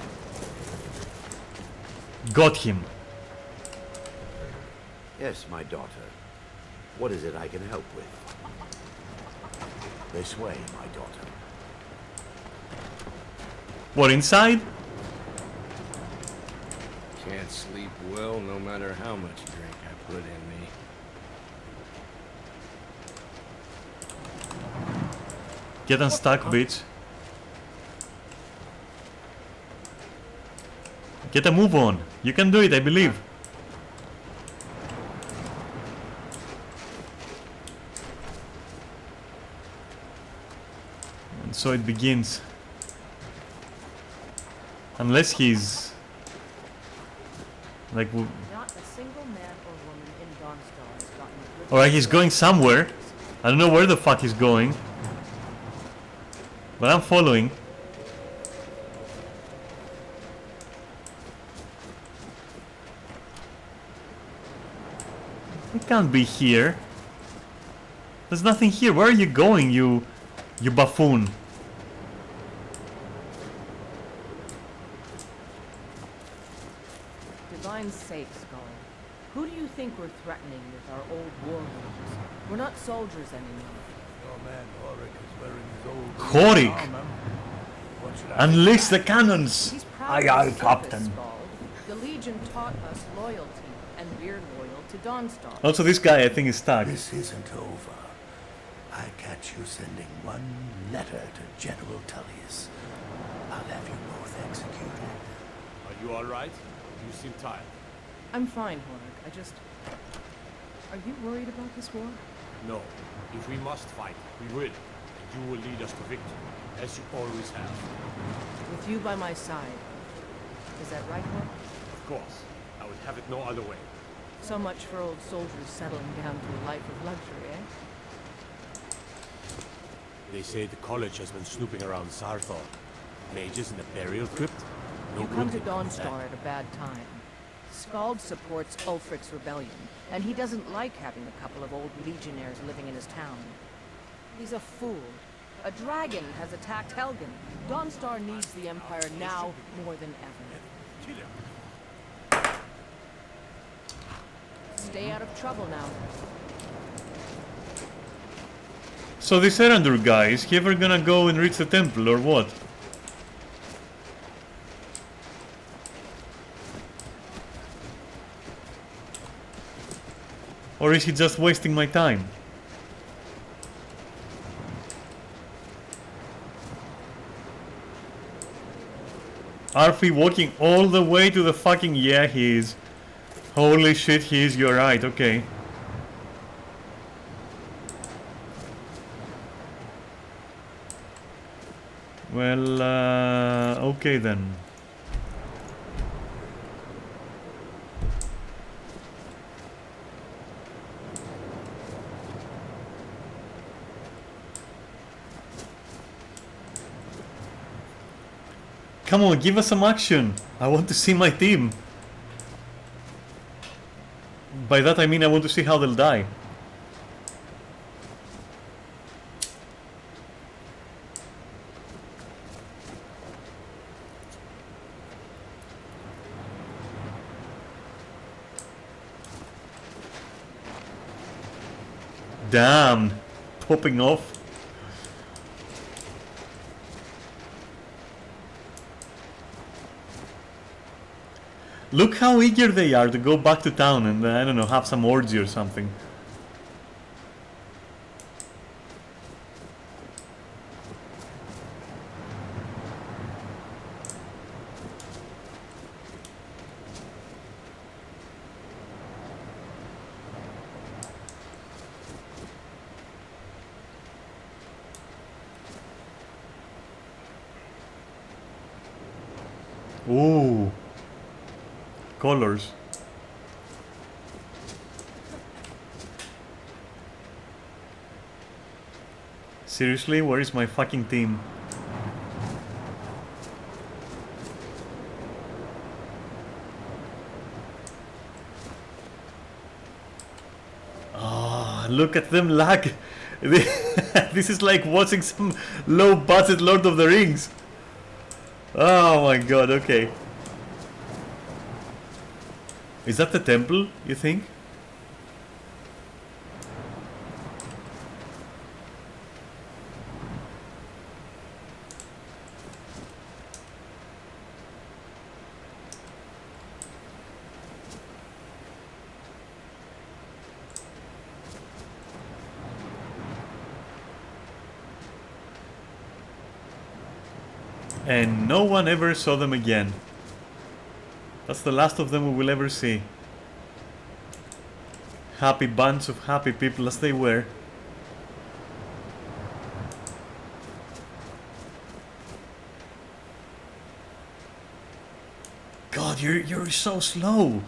Got him. Yes, my daughter. What is it I can help with? This way, my daughter. What, inside? Can't sleep well no matter how much drink I put in me. Get unstuck, bitch. Get a move on. You can do it, I believe. And so it begins. Unless he's like, Not a single man or woman in Dawnstar has gotten a good. alright, he's going somewhere. I don't know where the fuck he's going, but I'm following. He can't be here. There's nothing here. Where are you going, you buffoon? Divine's sake, Skull. Who do you think we're threatening with our old war wounds? We're not soldiers anymore. Your man Horik is wearing his old Horik! armor. What should I Unleash the cannons! He's Aye, proud aye, of his Captain. service, Skald. The Legion taught us loyalty, and we're loyal to Dawnstar. Also, this guy I think is stuck. This isn't over. I catch you sending one letter to General Tullius. I'll have you both executed. Are you alright? You seem tired. I'm fine, Horik. I just... Are you worried about this war? No. If we must fight, we will. And you will lead us to victory, as you always have. With you by my side. Is that right, Horik? Of course. I would have it no other way. So much for old soldiers settling down to a life of luxury, eh? They say the college has been snooping around Sarthor. Mages in the burial crypt? No You come good to thing from that. Dawnstar at a bad time. Skald supports Ulfric's rebellion, and he doesn't like having a couple of old legionnaires living in his town. He's a fool. A dragon has attacked Helgen. Dawnstar needs the Empire now more than ever. Stay out of trouble now. So this Erandur guy, is he ever gonna go and reach the temple or what? Or is he just wasting my time? Arfi walking all the way to the fucking... Yeah, he is. Holy shit, he is. You're right, okay. Well, okay then. Come on, give us some action. I want to see my team. By that I mean I want to see how they'll die. Damn, popping off. Look how eager they are to go back to town and, I don't know, have some orgy or something. Ooh. Colors. Seriously, where is my fucking team? Oh, look at them lag. This is like watching some low budget Lord of the Rings. Oh my god, okay. Is that the temple, you think? And no one ever saw them again. That's the last of them we will ever see. Happy bunch of happy people as they were. God, you're so slow.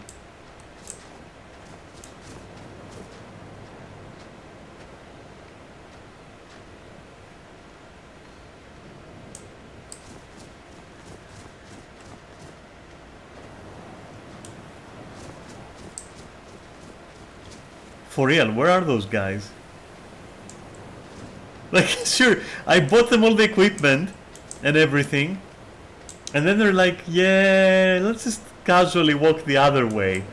For real, where are those guys? Like, sure, I bought them all the equipment and everything, and then they're like, yeah, let's just casually walk the other way.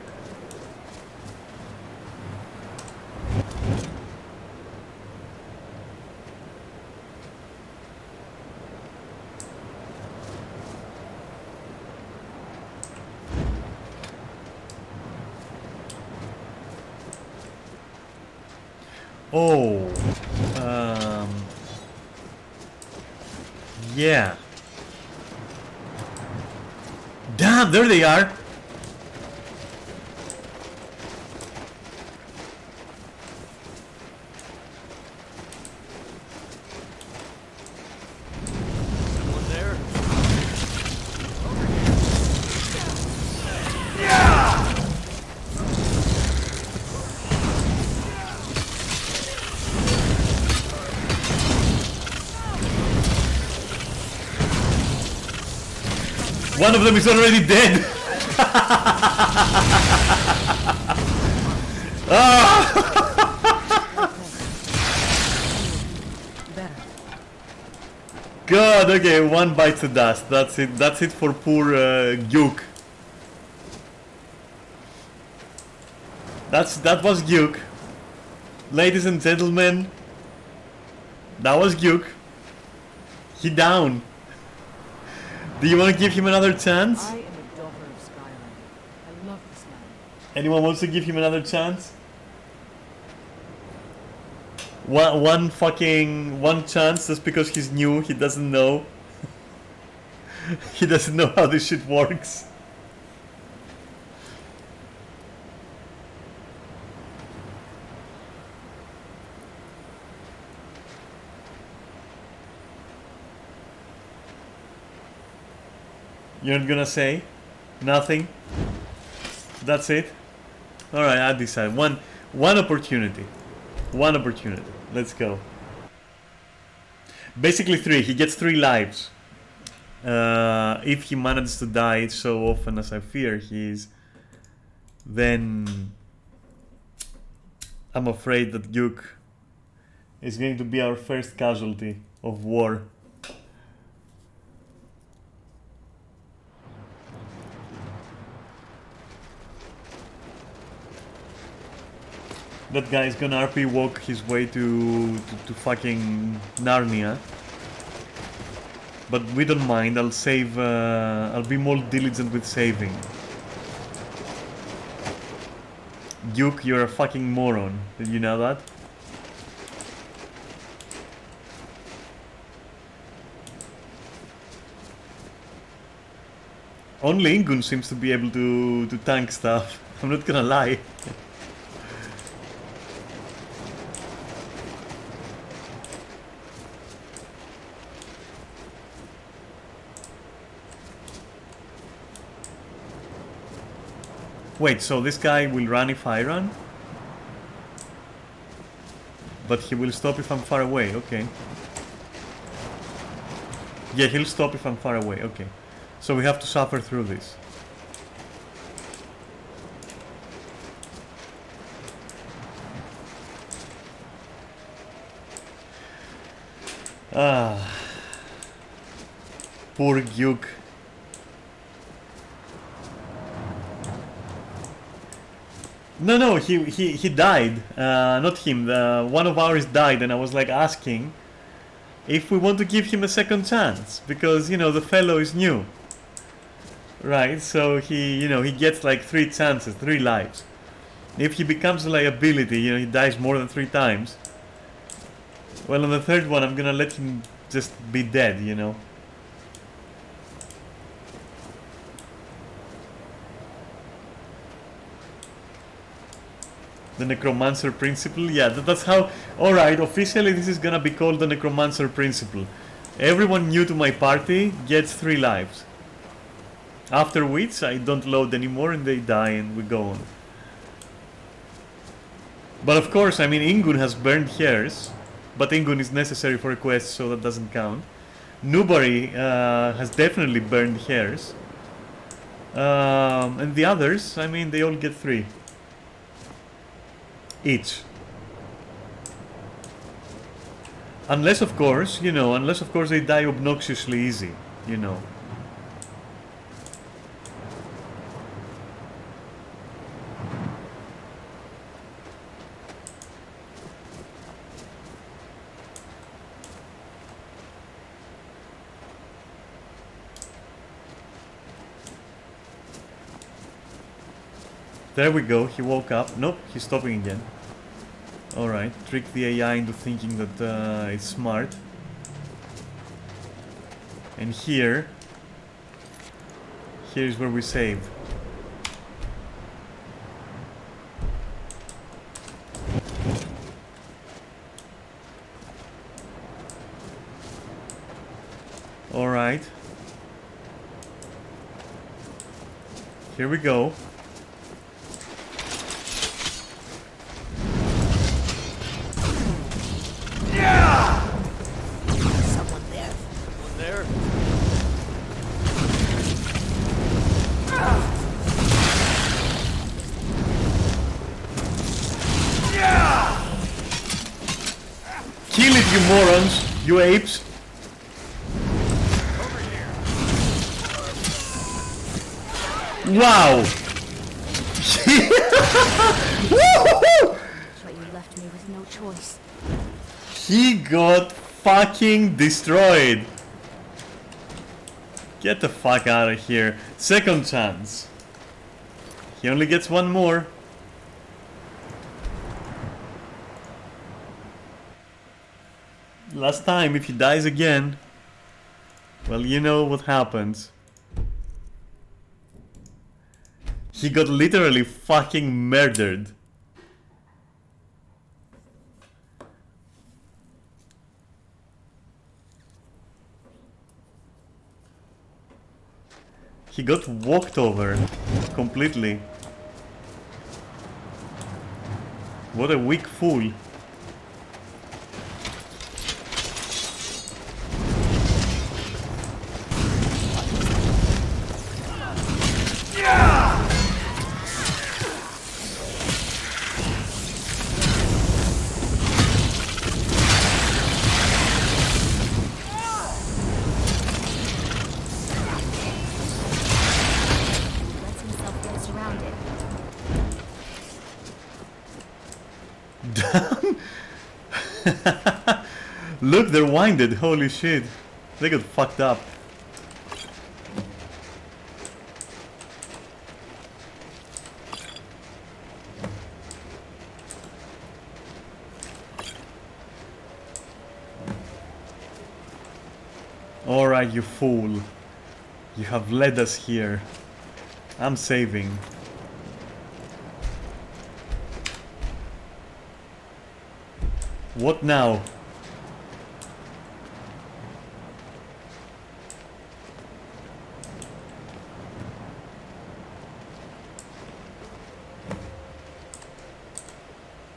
Oh, yeah. Damn, there they are. Someone there? One of them is already dead. God, okay, one bites the dust. That's it. That's it for poor Gyuk. That was Gyuk. Ladies and gentlemen, that was Gyuk. He down. Do you want to give him another chance? I am a daughter of Skyrim. I love this land. Anyone wants to give him another chance? One chance just because he's new, he doesn't know. He doesn't know how this shit works. You're not gonna say? Nothing? That's it? Alright, I decide. One opportunity. One opportunity. Let's go. Basically 3. He gets 3 lives. If he manages to die so often as I fear he is, then I'm afraid that Gyuk is going to be our first casualty of war. That guy is gonna RP walk his way to fucking Narnia. But we don't mind, I'll save, I'll be more diligent with saving. Duke, you're a fucking moron. Did you know that? Only Ingun seems to be able to tank stuff. I'm not gonna lie. Wait, so this guy will run if I run? But he will stop if I'm far away, okay. Yeah, he'll stop if I'm far away, okay. So we have to suffer through this. Ah. Poor Duke. No, he died. Not him. One of ours died, and I was like asking if we want to give him a second chance because you know the fellow is new, right? So he gets like 3 chances, 3 lives. If he becomes a liability, he dies more than 3 times. Well, on the 3rd one, I'm gonna let him just be dead, The Necromancer Principle? Yeah, that's how... Alright, officially this is gonna be called the Necromancer Principle. Everyone new to my party gets 3 lives. After which, I don't load anymore and they die and we go on. But of course, I mean, Ingun has burned hairs. But Ingun is necessary for a quest, so that doesn't count. Newbury has definitely burned hairs. And the others, I mean, they all get 3. Each. Unless of course they die obnoxiously easy, There we go, he woke up. Nope, he's stopping again. Alright, trick the AI into thinking that it's smart. And here's where we save. Alright. Here we go. You morons, you apes. Wow. So you left me with no choice. He got fucking destroyed. Get the fuck out of here. Second chance. He only gets 1 more. Last time, if he dies again, well, you know what happens. He got literally fucking murdered. He got walked over completely. What a weak fool. Look, they're winded. Holy shit. They got fucked up. Alright, you fool. You have led us here. I'm saving. What now?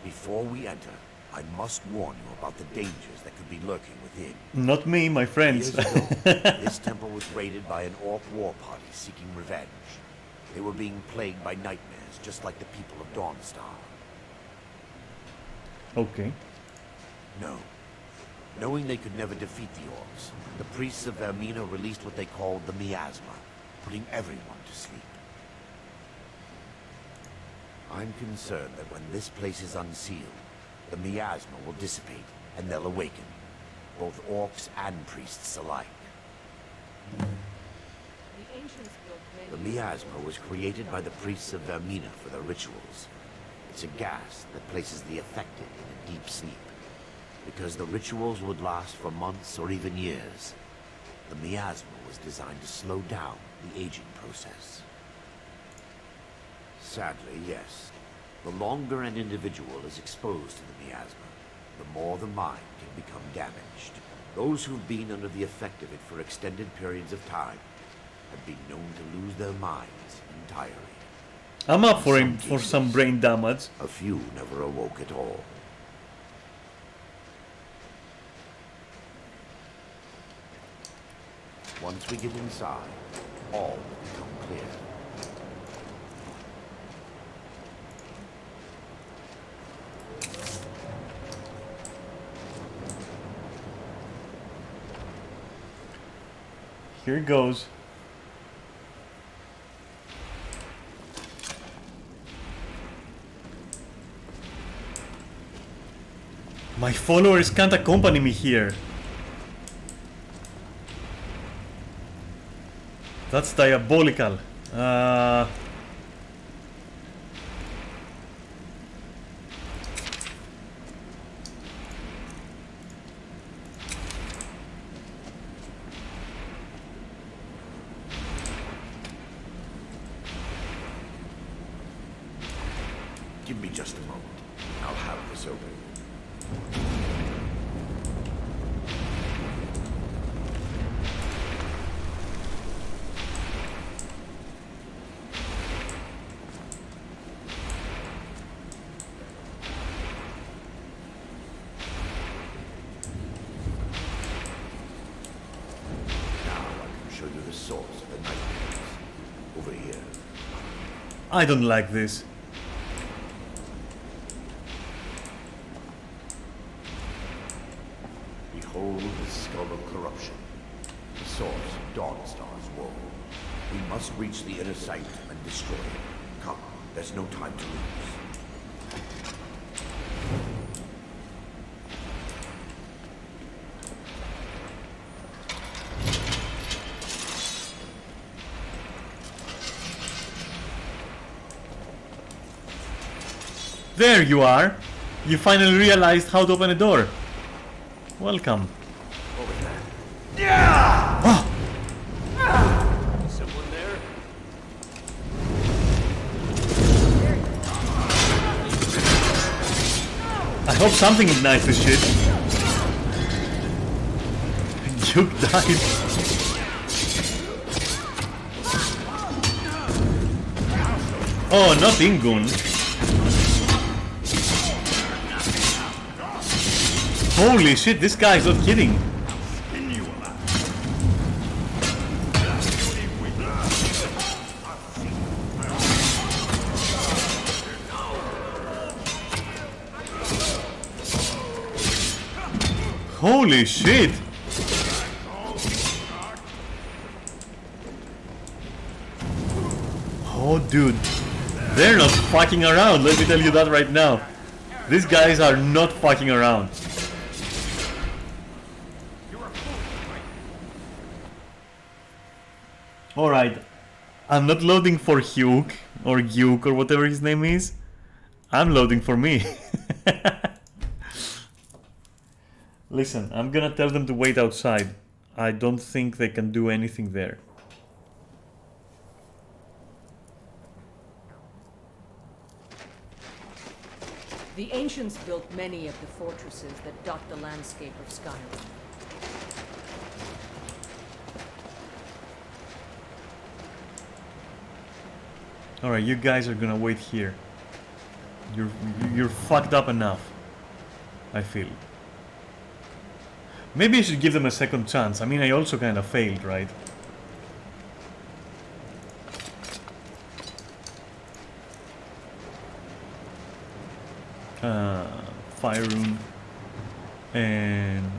Before we enter, I must warn you about the dangers that could be lurking within. Not me, my friends. Years ago, this temple was raided by an orc war party seeking revenge. They were being plagued by nightmares, just like the people of Dawnstar. Okay. No. Knowing they could never defeat the orcs, the priests of Vermina released what they called the miasma, putting everyone to sleep. I'm concerned that when this place is unsealed, the miasma will dissipate and they'll awaken, both orcs and priests alike. The miasma was created by the priests of Vermina for their rituals. It's a gas that places the affected in a deep sleep. Because the rituals would last for months or even years, the miasma was designed to slow down the aging process. Sadly, yes. The longer an individual is exposed to the miasma, the more the mind can become damaged. Those who've been under the effect of it for extended periods of time have been known to lose their minds entirely. I'm up for some brain damage. A few never awoke at all. Once we get inside, all will become clear. Here goes. My followers can't accompany me here. That's diabolical. Give me just a moment. I'll have this open. I don't like this. Behold the skull of corruption, the source of Dawnstar's woe. We must reach the inner sanctum and destroy it. Come, there's no time to lose. There you are! You finally realized how to open a door. Welcome. Over there. Yeah! Oh. Someone there? I hope something ignites this shit. You died. Oh, not Ingun. Holy shit, this guy's not kidding. Holy shit. Oh, dude. They're not fucking around, let me tell you that right now. These guys are not fucking around. Alright, I'm not loading for Hugh or Gyuk or whatever his name is. I'm loading for me. Listen, I'm gonna tell them to wait outside. I don't think they can do anything there. The ancients built many of the fortresses that dot the landscape of Skyrim. Alright, you guys are gonna wait here. You're fucked up enough, I feel. Maybe I should give them a second chance. I mean, I also kind of failed, right? Fire rune and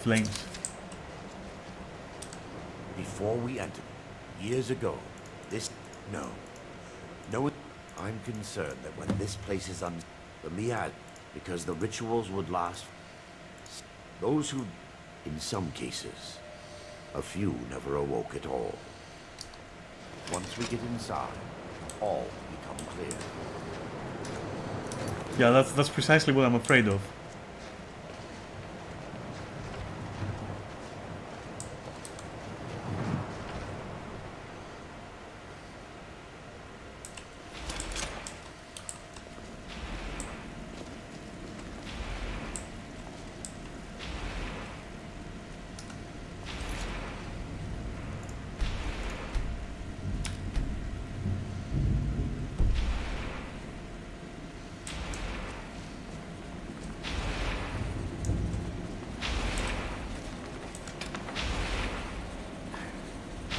flames. Before we entered, years ago, this... No. No, I'm concerned that when this place is the Miad, because the rituals would last... Those who, in some cases, a few never awoke at all. Once we get inside, all will become clear. Yeah, that's precisely what I'm afraid of.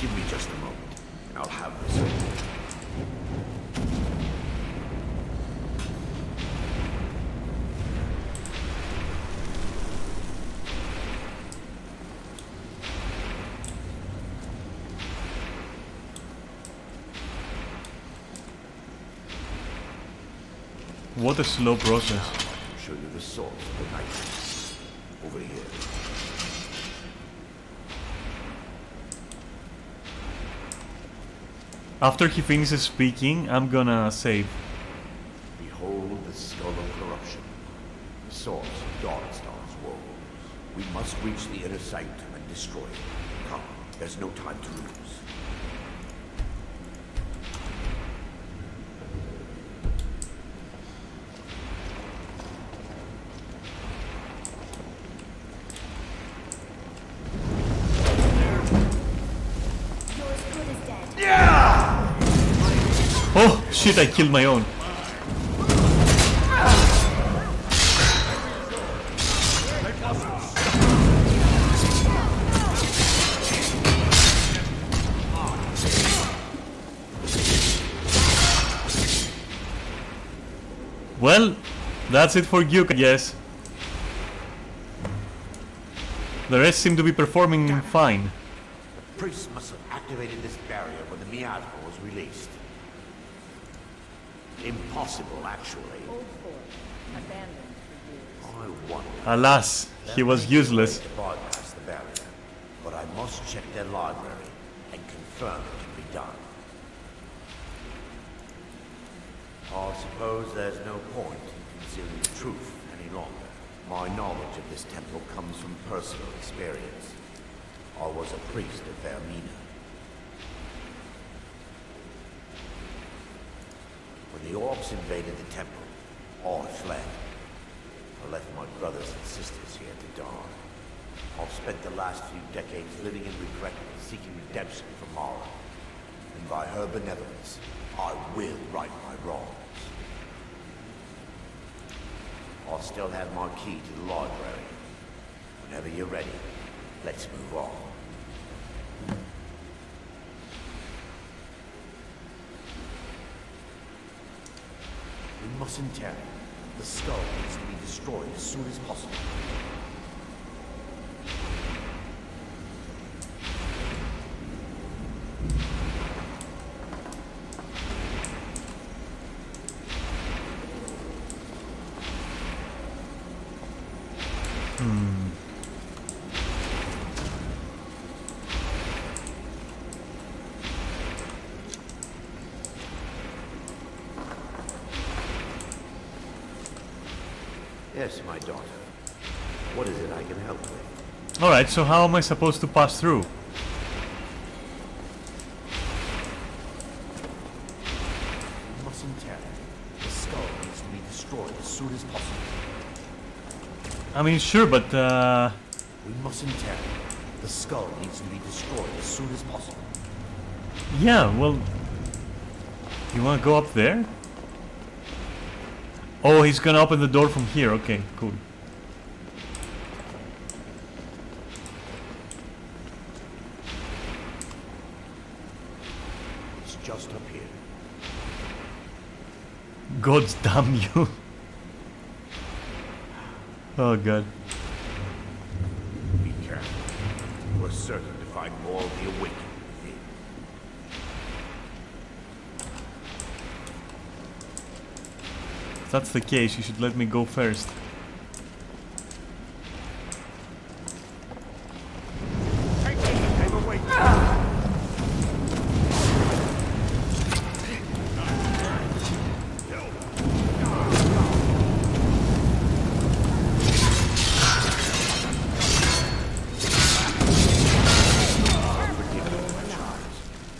Give me just a moment, and I'll have this over. What a slow process. I'll show you the source of the night. Over here. After he finishes speaking, I'm gonna save. Behold the skull of corruption, the source of Dawnstar's woes. We must reach the inner sanctum and destroy it. Come, there's no time to lose. Oh shit, I killed my own. Well, that's it for Gyuk, I guess. The rest seem to be performing fine. The priests must have activated this barrier when the miasma was released. Impossible, actually. I wonder. Alas, he was useless. To bypass the barrier, but I must check their library and confirm it can be done. I suppose there's no point in concealing the truth any longer. My knowledge of this temple comes from personal experience. I was a priest of Vermina. When the orcs invaded the temple, I fled. I left my brothers and sisters here to die. I've spent the last few decades living in regret and seeking redemption from Mara. And by her benevolence, I will right my wrongs. I still have my key to the library. Whenever you're ready, let's move on. We mustn't tarry. The skull needs to be destroyed as soon as possible. Yes, my daughter. What is it I can help with? Alright, so how am I supposed to pass through? We mustn't tarry. The skull needs to be destroyed as soon as possible. I mean, sure, but We mustn't tarry. The skull needs to be destroyed as soon as possible. yeah, well, you wanna go up there? Oh, he's gonna open the door from here. Okay, cool. It's just up here. God damn you. Oh god. Be careful. We're certain to find more of the awakened within. If that's the case, you should let me go first.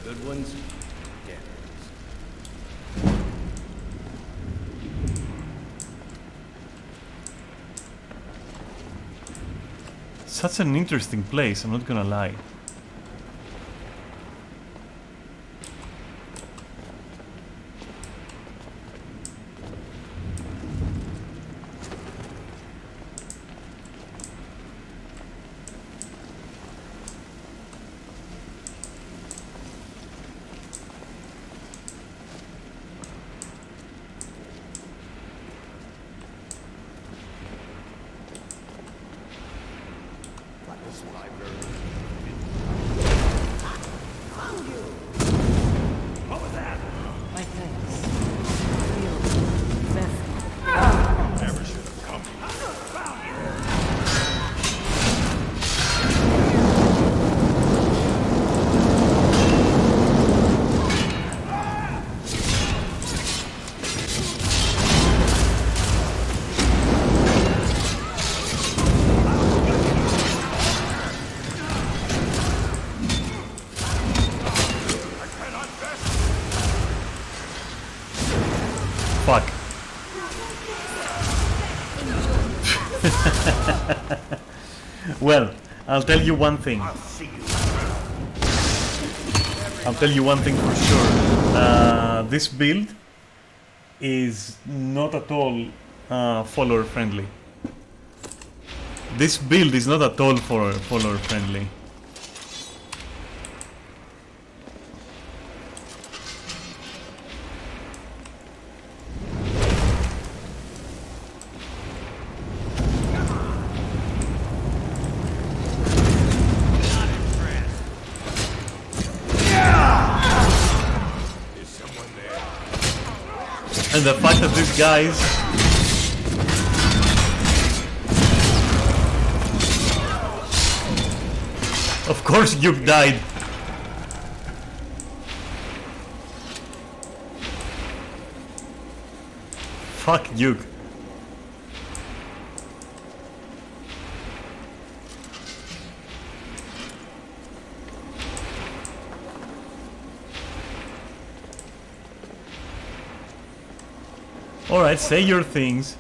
Good ones? Yeah. Such an interesting place, I'm not gonna lie. My thanks. Real best. Never should have come. Fuck. Well, I'll tell you one thing. I'll tell you one thing for sure. This build is not at all follower friendly. This build is not at all follower friendly. Is someone there? And the fact that these guys of course you died. Fuck you. Alright, say your things.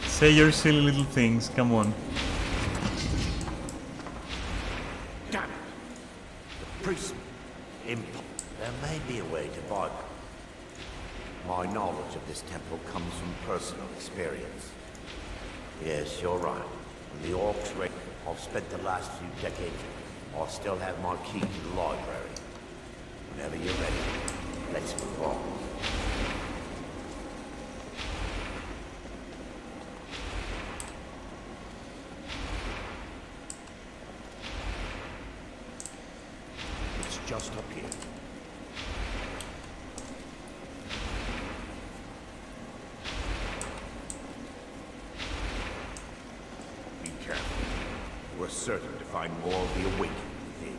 Say your silly little things, come on. Damn it! The priest. There may be a way to bypass. My knowledge of this temple comes from personal experience. Yes, you're right. When the orcs raid, I've spent the last few decades. I still have my key to the library. Whenever you're ready, let's move on. It's just up here. Be careful. We're certain to find more of the awakened within.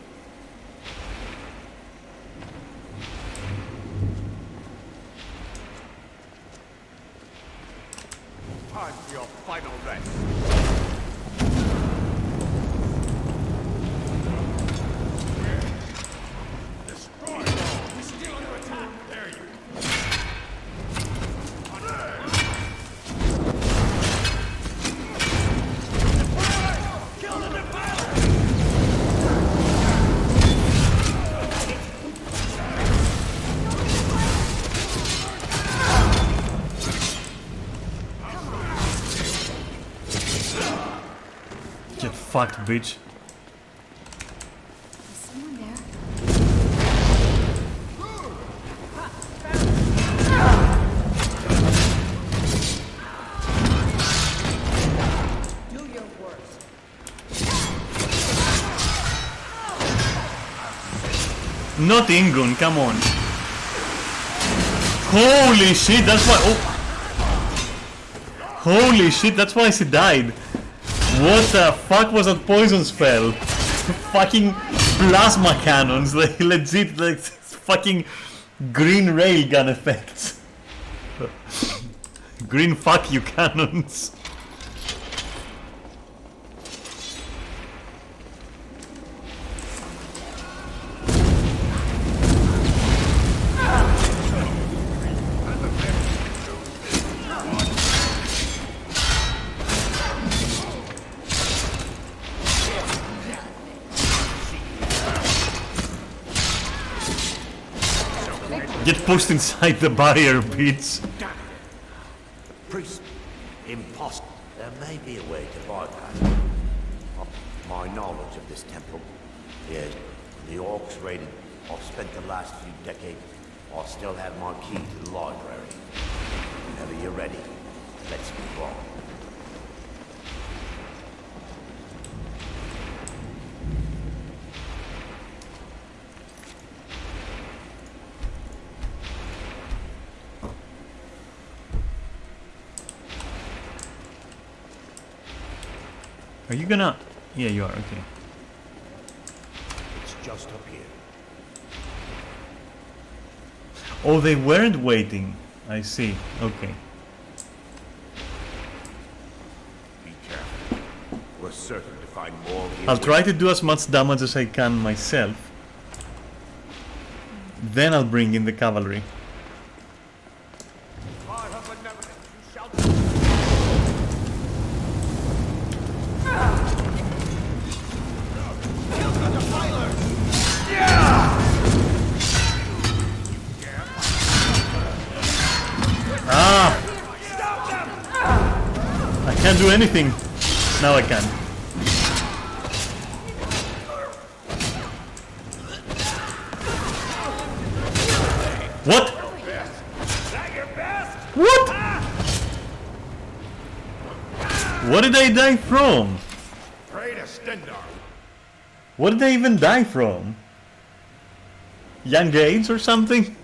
Get fucked, bitch. Is someone there? Do your worst. Not Ingun, come on. Holy shit, that's why. Oh. Holy shit, that's why she died. What the fuck was that poison spell? Fucking plasma cannons, like legit, like fucking green railgun effects. Green fuck you cannons. Get pushed inside the barrier, bitch. Priest, impossible. There may be a way to bypass my knowledge of this temple. Yes, the orcs raided. I've spent the last few decades. I still have my key to the library. Whenever you're ready, let's move on. Are you gonna... Yeah, you are, okay. It's just up here. Oh, they weren't waiting. I see, okay. Be careful. We're certain to find more of the... I'll try to do as much damage as I can myself. Then I'll bring in the cavalry. Ah! I can't do anything. Now I can. What? What? What did I die from? What did I even die from? Young AIDS or something?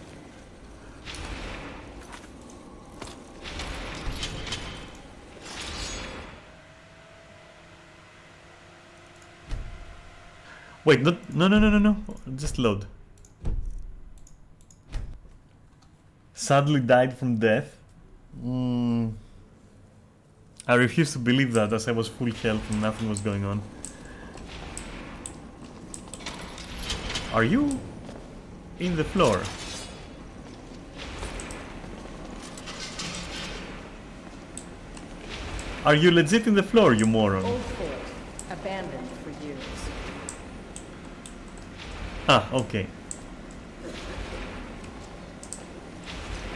Wait, no. Just load. Sadly died from death. I refuse to believe that, as I was full health and nothing was going on. Are you in the floor? Are you legit in the floor, you moron? Old fort, abandoned for years. Ah, okay.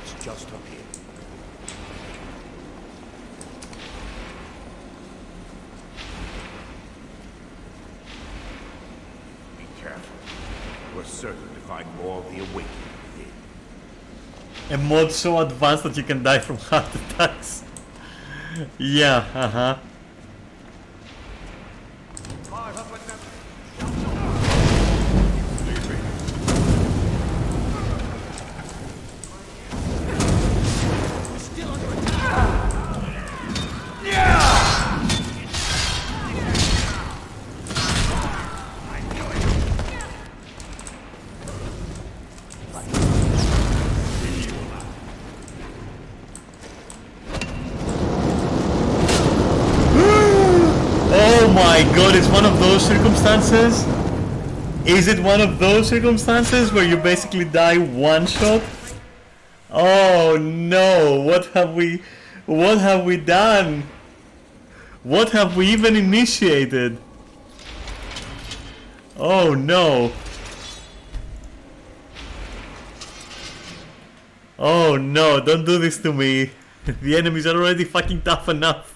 It's just up here. Be careful. We're certain to find more of the awakening within. A mod so advanced that you can die from heart attacks. Yeah, uh-huh. my god, it's one of those circumstances? Is it one of those circumstances where you basically die one shot? Oh no, what have we done? What have we even initiated? Oh no. Oh no, don't do this to me. The enemies are already fucking tough enough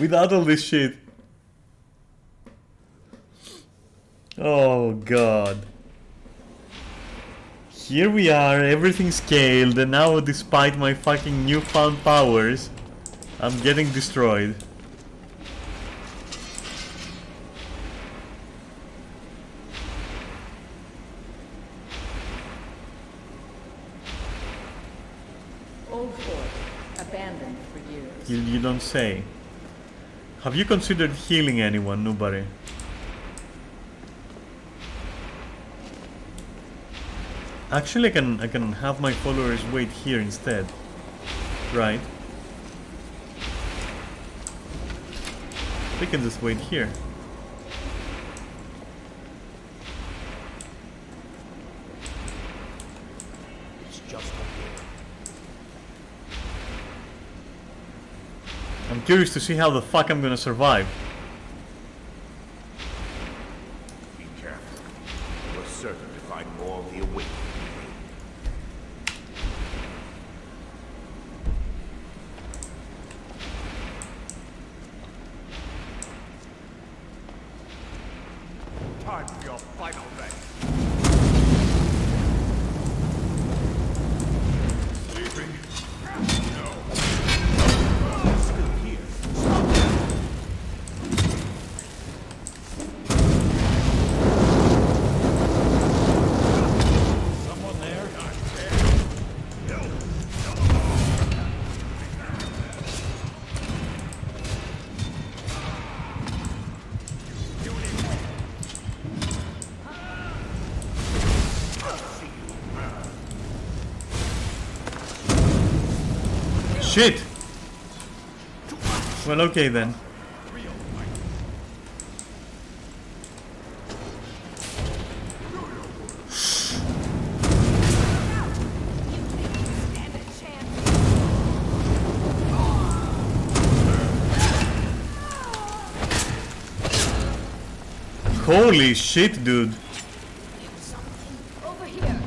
without all this shit. Oh god. Here we are, everything's scaled, and now despite my fucking newfound powers, I'm getting destroyed. Old fort, abandoned for years. You don't say. Have you considered healing anyone, Nubari? Actually, I can have my followers wait here instead. Right. We can just wait here. It's just up here. I'm curious to see how the fuck I'm gonna survive. Be careful. We're certain to find more of the awakening. Time for your final rest. Sleeping? No. Still here. Stop that. Someone there? Not there. No. Shit! Well, okay then. Holy shit, dude. Over here.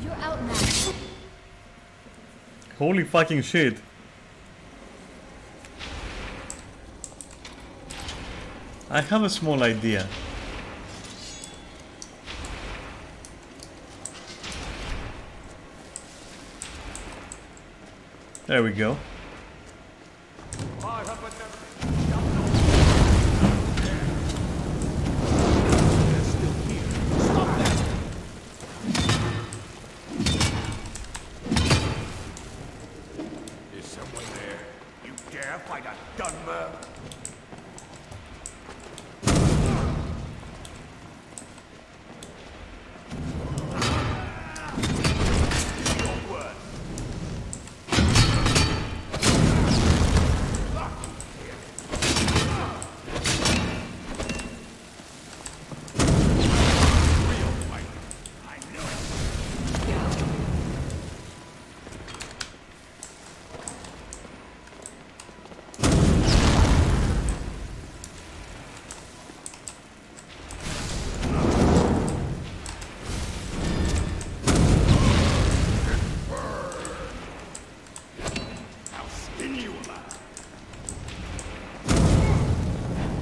You're out now. Holy fucking shit. I have a small idea. There we go. Is someone there? You dare fight a Dunmer? Your word. Real fight. I knew it. I'll skin you alive.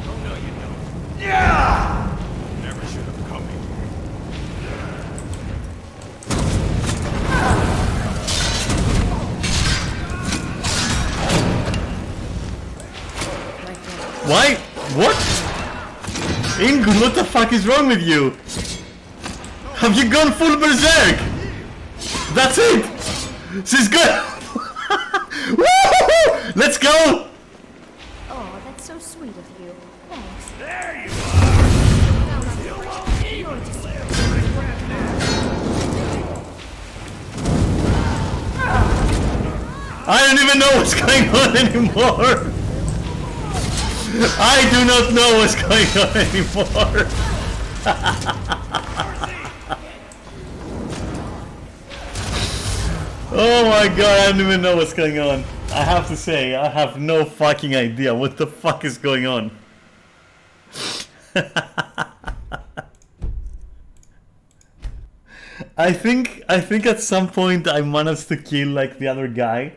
Oh, no, you don't. Yeah! Never should have come here. Why? What? Ingun, what the fuck is wrong with you? Have you gone full berserk? That's it! She's good! Woo-hoo-hoo! Let's go! Oh, that's so sweet of you. Thanks. There you are! You won't even live to regret this! I don't even know what's going on anymore. I do not know what's going on anymore. Oh my god, I don't even know what's going on. I have to say, I have no fucking idea what the fuck is going on. I think at some point I managed to kill like the other guy.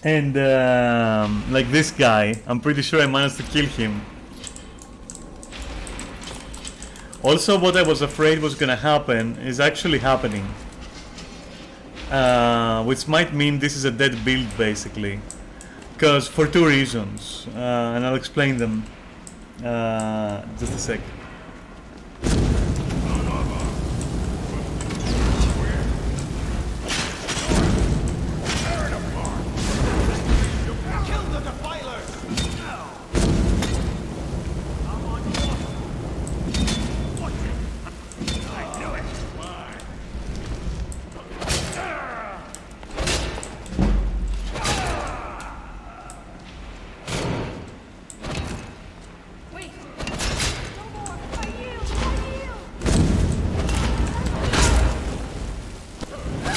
And like this guy, I'm pretty sure I managed to kill him. Also, what I was afraid was gonna happen is actually happening. Which might mean this is a dead build basically. Because for two reasons, and I'll explain them just a sec.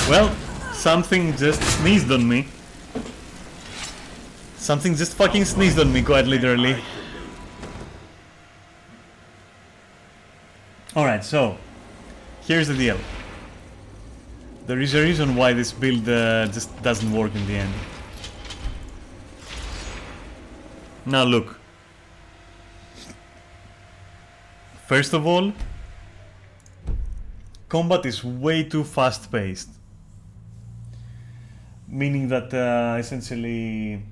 Well, something just sneezed on me. Something just fucking sneezed on me, quite literally. Alright, so here's the deal. There is a reason why this build just doesn't work in the end. Now look. First of all, combat is way too fast-paced. Meaning that essentially...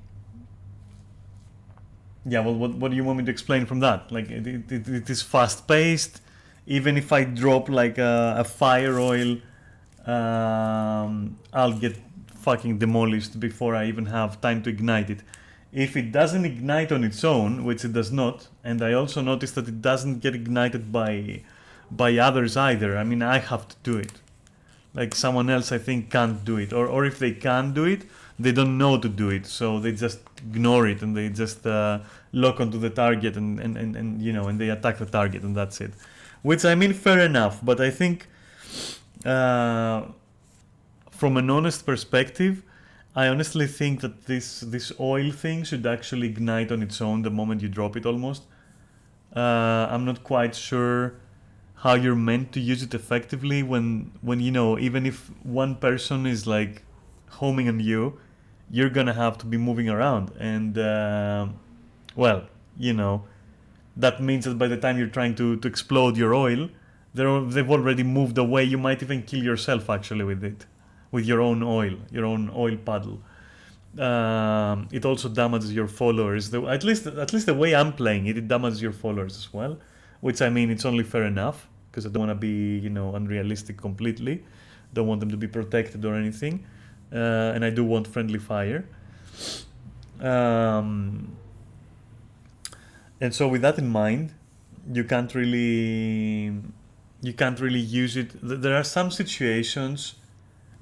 Yeah, well, what do you want me to explain from that? Like, it is fast-paced. Even if I drop like a fire oil, I'll get fucking demolished before I even have time to ignite it. If it doesn't ignite on its own, which it does not, and I also noticed that it doesn't get ignited by others either. I mean, I have to do it. Like someone else, I think, can't do it, or if they can do it, they don't know to do it, so they just ignore it and they just lock onto the target and you know, and they attack the target and that's it. Which, I mean, fair enough, but I think from an honest perspective, I honestly think that this oil thing should actually ignite on its own the moment you drop it almost. I'm not quite sure how you're meant to use it effectively when you know, even if one person is like homing on you, you're gonna have to be moving around, and well, you know, that means that by the time you're trying to explode your oil, they've already moved away. You might even kill yourself actually with it, with your own oil puddle. It also damages your followers. At least the way I'm playing it, it damages your followers as well. Which, I mean, it's only fair enough, because I don't want to be, you know, unrealistic completely. Don't want them to be protected or anything. And I do want friendly fire. And so with that in mind, you can't really use it. There are some situations,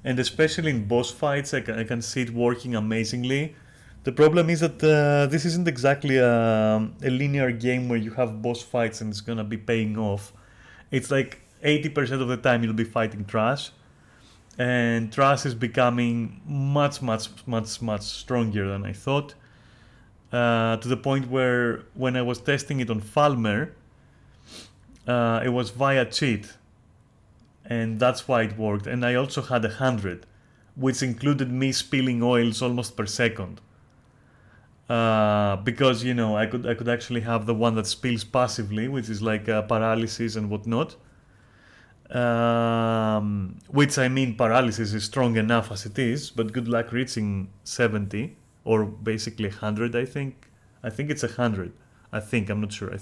and especially in boss fights, I can see it working amazingly. The problem is that this isn't exactly a linear game where you have boss fights and it's gonna be paying off. It's like 80% of the time you'll be fighting trash, and trash is becoming much stronger than I thought. To the point where when I was testing it on Falmer, it was via cheat, and that's why it worked. And I also had 100, which included me spilling oils almost per second. Because, you know, I could actually have the one that spills passively, which is like paralysis and whatnot. Which, I mean, paralysis is strong enough as it is, but good luck reaching 70 or basically 100. I think it's 100. I'm not sure.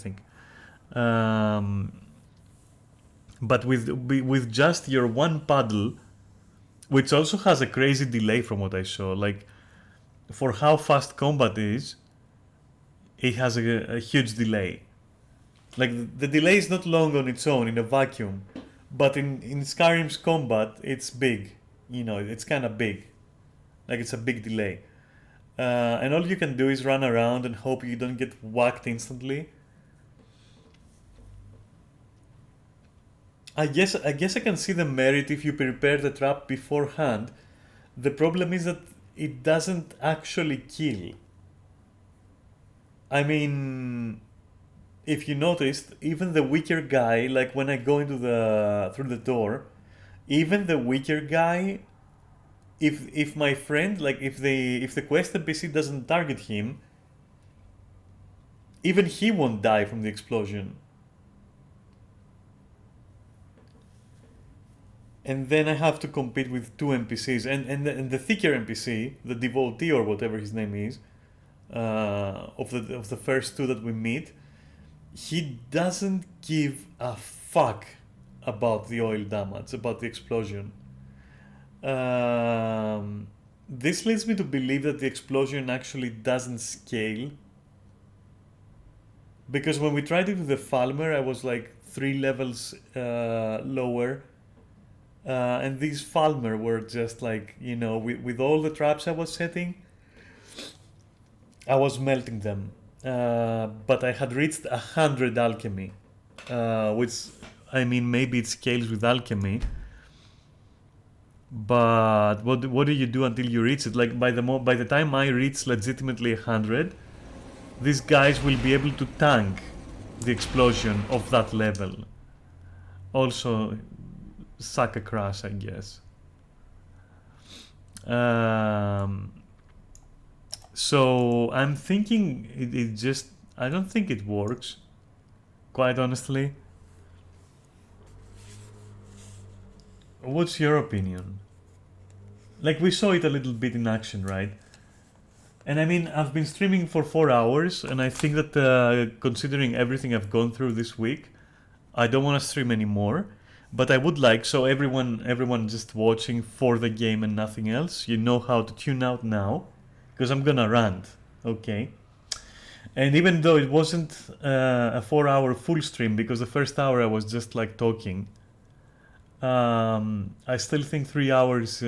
But with just your one paddle, which also has a crazy delay from what I saw, like, for how fast combat is, it has a huge delay. Like, the delay is not long on its own in a vacuum, but in Skyrim's combat, it's big. You know, it's kind of big. Like it's a big delay. And all you can do is run around and hope you don't get whacked instantly. I guess I can see the merit if you prepare the trap beforehand. The problem is that it doesn't actually kill. I mean, if you noticed, even the weaker guy, like when I go into through the door, even the weaker guy, if my friend, like if the quest NPC doesn't target him, even he won't die from the explosion. And then I have to compete with two NPCs, and the thicker NPC, the devotee or whatever his name is, of the first two that we meet, he doesn't give a fuck about the oil damage, about the explosion. This leads me to believe that the explosion actually doesn't scale. Because when we tried it with the Falmer, I was like 3 levels lower. And these Falmer were just like, you know, with all the traps I was setting, I was melting them. But I had reached 100 alchemy, which, I mean, maybe it scales with alchemy. But what do you do until you reach it? Like by the time I reach legitimately 100, these guys will be able to tank the explosion of that level. Also, suck a crash, I guess. So I'm thinking it just, I don't think it works, quite honestly. What's your opinion? Like, we saw it a little bit in action, right? And I mean, I've been streaming for 4 hours, and I think that considering everything I've gone through this week, I don't want to stream anymore. But I would like, so everyone just watching for the game and nothing else, you know how to tune out now, because I'm gonna rant, okay? And even though it wasn't a 4-hour full stream, because the first hour I was just like talking, I still think 3 hours,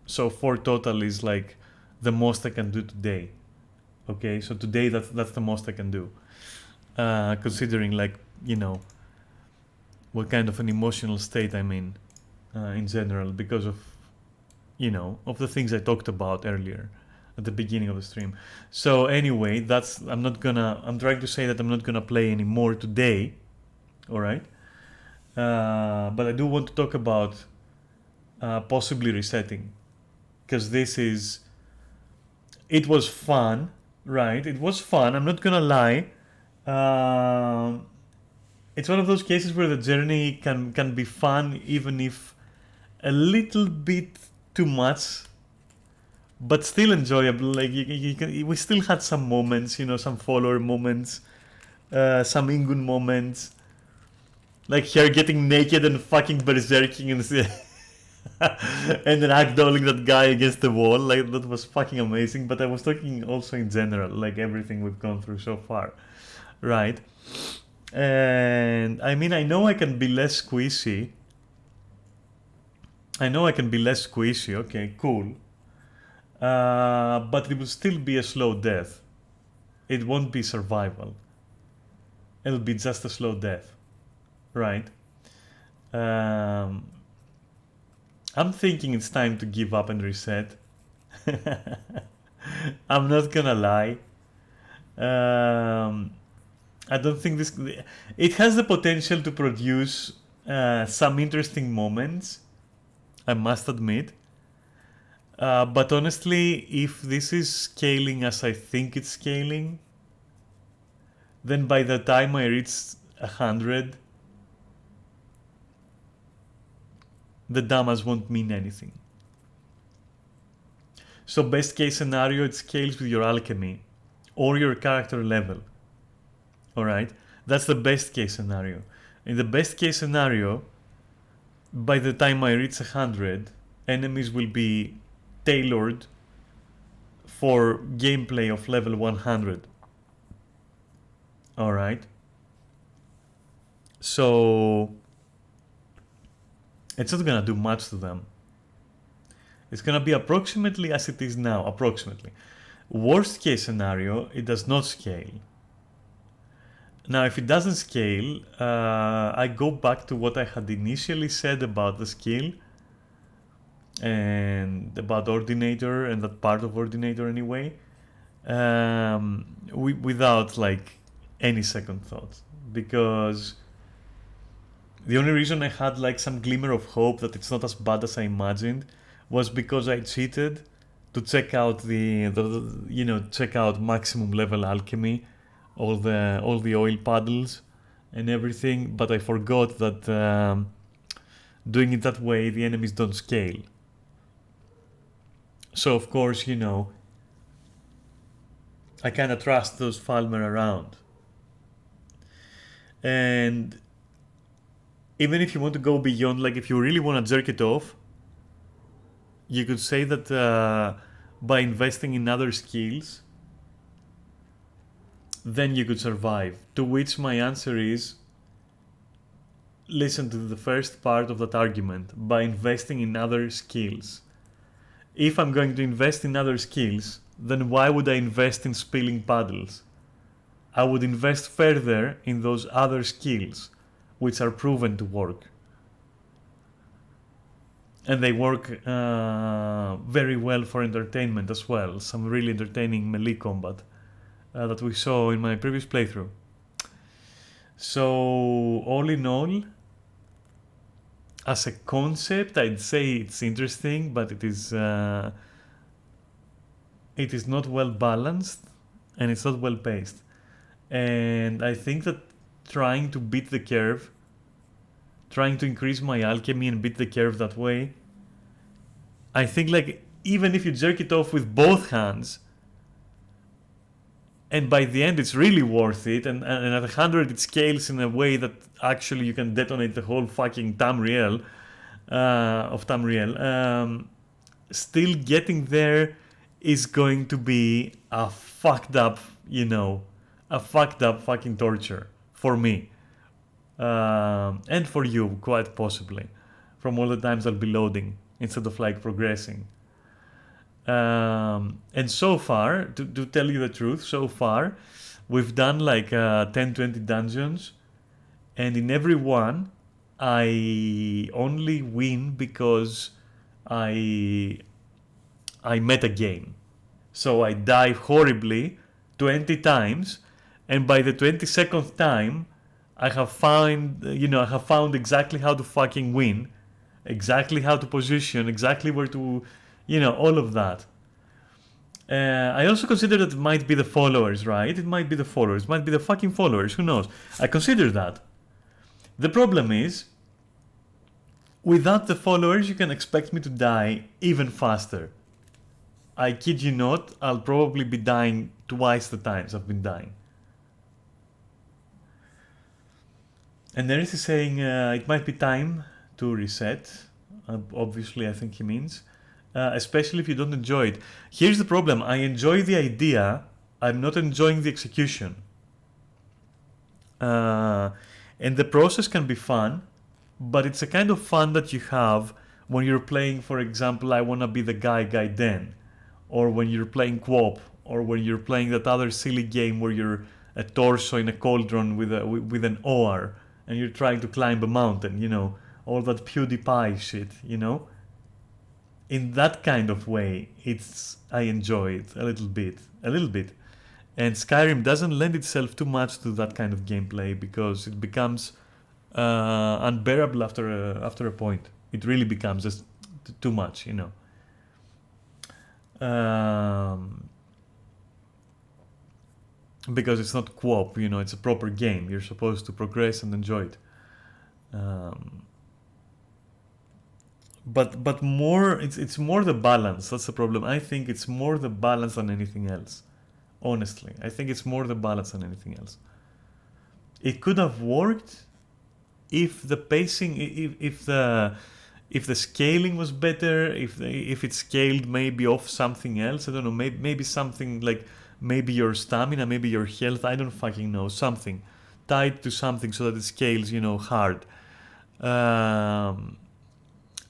so 4 total is like the most I can do today. Okay, so today that's the most I can do, considering, like, you know, what kind of an emotional state I'm in general, because of, you know, of the things I talked about earlier at the beginning of the stream. So anyway, I'm trying to say that I'm not gonna play anymore today, all right? But I do want to talk about possibly resetting, because it was fun, right? It was fun, I'm not gonna lie. It's one of those cases where the journey can be fun, even if a little bit too much, but still enjoyable. Like we still had some moments, you know, some follower moments, some Ingun moments, like her getting naked and fucking berserking and and ragdolling that guy against the wall. Like, that was fucking amazing. But I was talking also in general, like everything we've gone through so far, right? And I mean, I know I can be less squishy. Okay, cool. But it will still be a slow death. It won't be survival. It'll be just a slow death, right? I'm thinking it's time to give up and reset. I'm not gonna lie. I don't think this... It has the potential to produce some interesting moments, I must admit. But honestly, if this is scaling as I think it's scaling, then by the time I reach 100, the damage won't mean anything. So best case scenario, it scales with your alchemy or your character level. Alright? That's the best case scenario. In the best case scenario, by the time I reach 100, enemies will be tailored for gameplay of level 100. Alright? So it's not gonna do much to them. It's gonna be approximately as it is now, approximately. Worst case scenario, it does not scale. Now, if it doesn't scale, I go back to what I had initially said about the skill and about Ordinator and that part of Ordinator anyway, without like any second thought, because the only reason I had like some glimmer of hope that it's not as bad as I imagined was because I cheated to check out check out maximum level alchemy, all the oil paddles and everything, but I forgot that doing it that way the enemies don't scale. So of course, I kind of trust those Falmer around. And even if you want to go beyond, like if you really want to jerk it off, you could say that by investing in other skills, then you could survive. To which my answer is, listen to the first part of that argument, by investing in other skills. If I'm going to invest in other skills, then why would I invest in spilling paddles? I would invest further in those other skills, which are proven to work. And they work very well for entertainment as well. Some really entertaining melee combat that we saw in my previous playthrough. So, all in all, as a concept, I'd say it's interesting, but it is not well balanced and it's not well paced. And I think that trying to beat the curve, trying to increase my alchemy and beat the curve that way, I think like even if you jerk it off with both hands, and by the end it's really worth it, and at 100 it scales in a way that actually you can detonate the whole fucking Tamriel of Tamriel, still getting there is going to be a fucked up, a fucked up fucking torture for me. And for you, quite possibly, from all the times I'll be loading instead of like progressing. And so far, to tell you the truth, so far we've done like 10-20 dungeons, and in every one I only win because I meta game. So I die horribly 20 times, and by the 22nd time I have found exactly how to fucking win, exactly how to position, exactly where to, all of that. I also consider that it might be the followers, right? It might be the followers, it might be the fucking followers, who knows? I consider that. The problem is, without the followers, you can expect me to die even faster. I kid you not, I'll probably be dying twice the times I've been dying. And Eris is saying it might be time to reset. Obviously, I think he means. Especially if you don't enjoy it. Here's the problem. I enjoy the idea. I'm not enjoying the execution. And the process can be fun, but it's a kind of fun that you have when you're playing, for example, I Wanna Be the Guy Den, or when you're playing Quop, or when you're playing that other silly game where you're a torso in a cauldron with an oar, and you're trying to climb a mountain, all that PewDiePie shit, In that kind of way, I enjoy it a little bit. And Skyrim doesn't lend itself too much to that kind of gameplay because it becomes unbearable after a point. It really becomes just too much, because it's not co-op, it's a proper game. You're supposed to progress and enjoy it. But more, it's more the balance. That's the problem. I think it's more the balance than anything else. Honestly, I think it's more the balance than anything else. It could have worked if the pacing, if the scaling was better, if it scaled maybe off something else. I don't know. Maybe something like maybe your stamina, maybe your health. I don't fucking know. Something tied to something so that it scales, hard.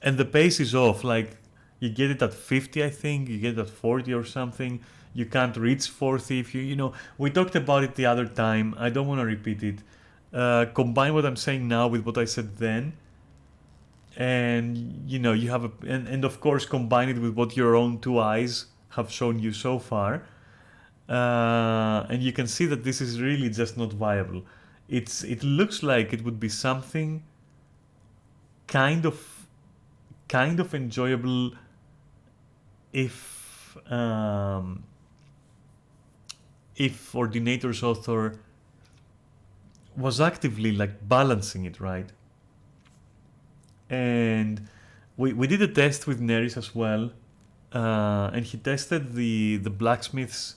And the pace is off. Like You get it at 50, I think. You get it at 40 or something. You can't reach 40 if you know. We talked about it the other time. I don't want to repeat it. Combine what I'm saying now with what I said then, and you know you have and of course combine it with what your own two eyes have shown you so far, and you can see that this is really just not viable. It looks like it would be something kind of enjoyable if Ordinator's author was actively like balancing it right. And we did a test with Neris as well, and he tested the blacksmith's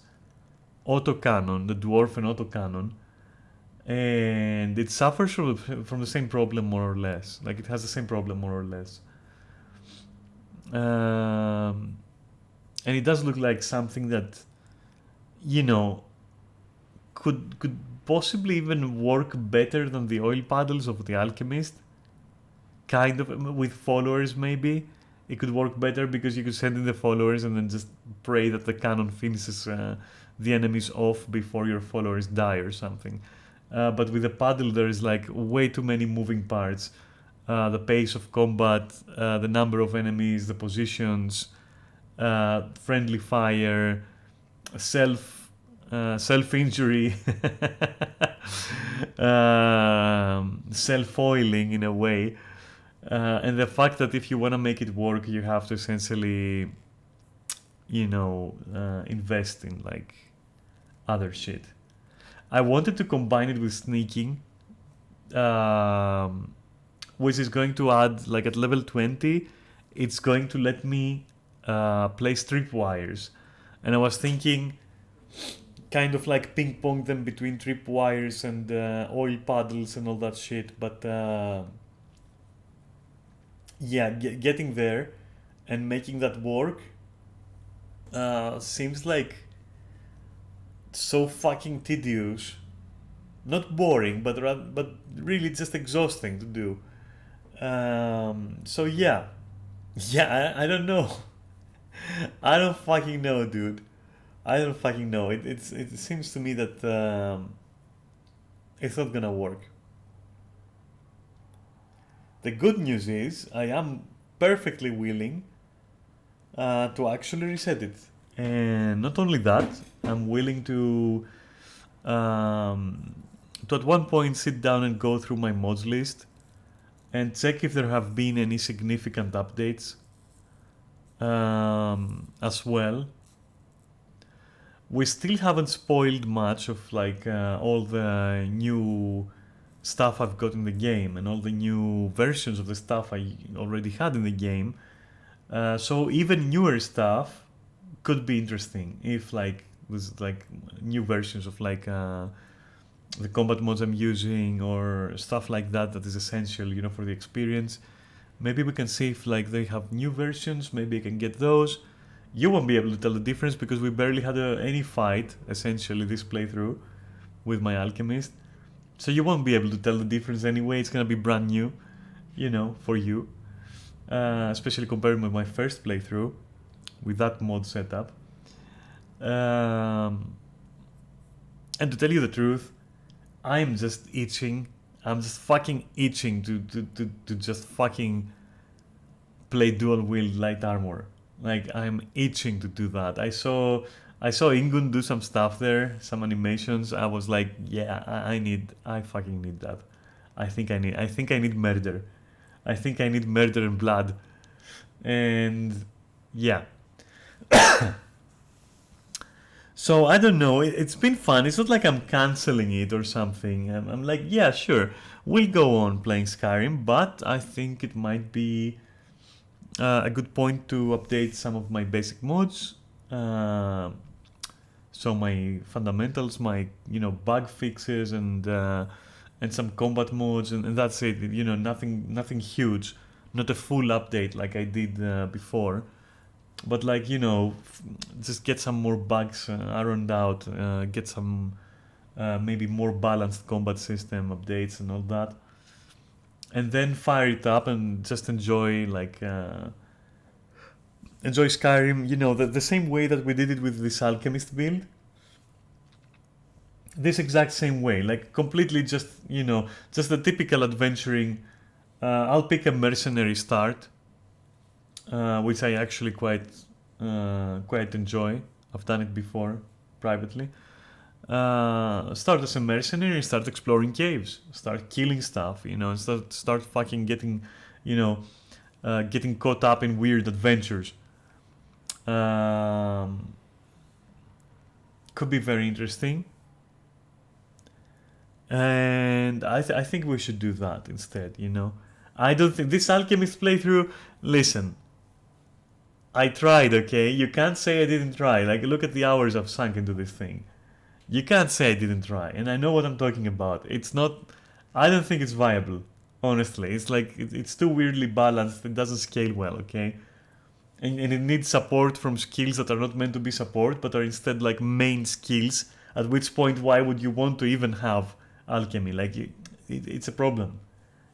autocannon, the dwarven autocannon, and it suffers from the same problem more or less. Like it has the same problem more or less. And it does look like something that, you know, could possibly even work better than the oil paddles of the Alchemist. Kind of with followers, maybe it could work better because you could send in the followers and then just pray that the cannon finishes the enemies off before your followers die or something. But with the paddle, there is like way too many moving parts. The pace of combat, the number of enemies, the positions, friendly fire, self-injury, self-oiling in a way. And the fact that if you want to make it work, you have to essentially, you know, invest in like other shit. I wanted to combine it with sneaking, which is going to add, like at level 20, it's going to let me place tripwires. And I was thinking kind of like ping pong them between tripwires and oil paddles and all that shit, but yeah, getting there and making that work seems like so fucking tedious. Not boring, but really just exhausting to do. So yeah, I don't know. I don't fucking know, dude. I don't fucking know. It seems to me that it's not gonna work. The good news is I am perfectly willing to actually reset it. And not only that, I'm willing to at one point sit down and go through my mods list and check if there have been any significant updates as well. We still haven't spoiled much of like all the new stuff I've got in the game and all the new versions of the stuff I already had in the game. So even newer stuff could be interesting if like there's like new versions of like the combat mods I'm using or stuff like that that is essential, you know, for the experience. Maybe we can see if like they have new versions. Maybe I can get those. You won't be able to tell the difference because we barely had any fight essentially this playthrough with my Alchemist. So you won't be able to tell the difference anyway. It's gonna be brand new, you know, for you. Especially compared with my first playthrough with that mod setup. And to tell you the truth, I'm just itching. I'm just fucking itching to just fucking play dual wield light armor. Like I'm itching to do that. I saw Ingun do some stuff there, some animations. I was like, yeah, I fucking need that. I think I need murder. I think I need murder and blood. And yeah. So I don't know. It's been fun. It's not like I'm canceling it or something. I'm like, yeah, sure, we'll go on playing Skyrim, but I think it might be a good point to update some of my basic mods. So my fundamentals, my bug fixes, and some combat mods, and that's it. You know, nothing huge, not a full update like I did before. But like, just get some more bugs ironed out, get some maybe more balanced combat system updates and all that. And then fire it up and just enjoy like enjoy Skyrim, you know, the same way that we did it with this Alchemist build. This exact same way, like completely just, you know, just the typical adventuring. I'll pick a mercenary start, which I actually quite enjoy. I've done it before privately. Start as a mercenary, start exploring caves, start killing stuff, you know, and start fucking getting, you know, getting caught up in weird adventures. Could be very interesting. And I think we should do that instead, you know. I don't think this Alchemist playthrough, listen, I tried, okay? You can't say I didn't try. Like, look at the hours I've sunk into this thing. You can't say I didn't try. And I know what I'm talking about. It's not, I don't think it's viable, honestly. It's like, it's too weirdly balanced. It doesn't scale well, okay? And it needs support from skills that are not meant to be support, but are instead like main skills. At which point, why would you want to even have alchemy? Like, it's a problem.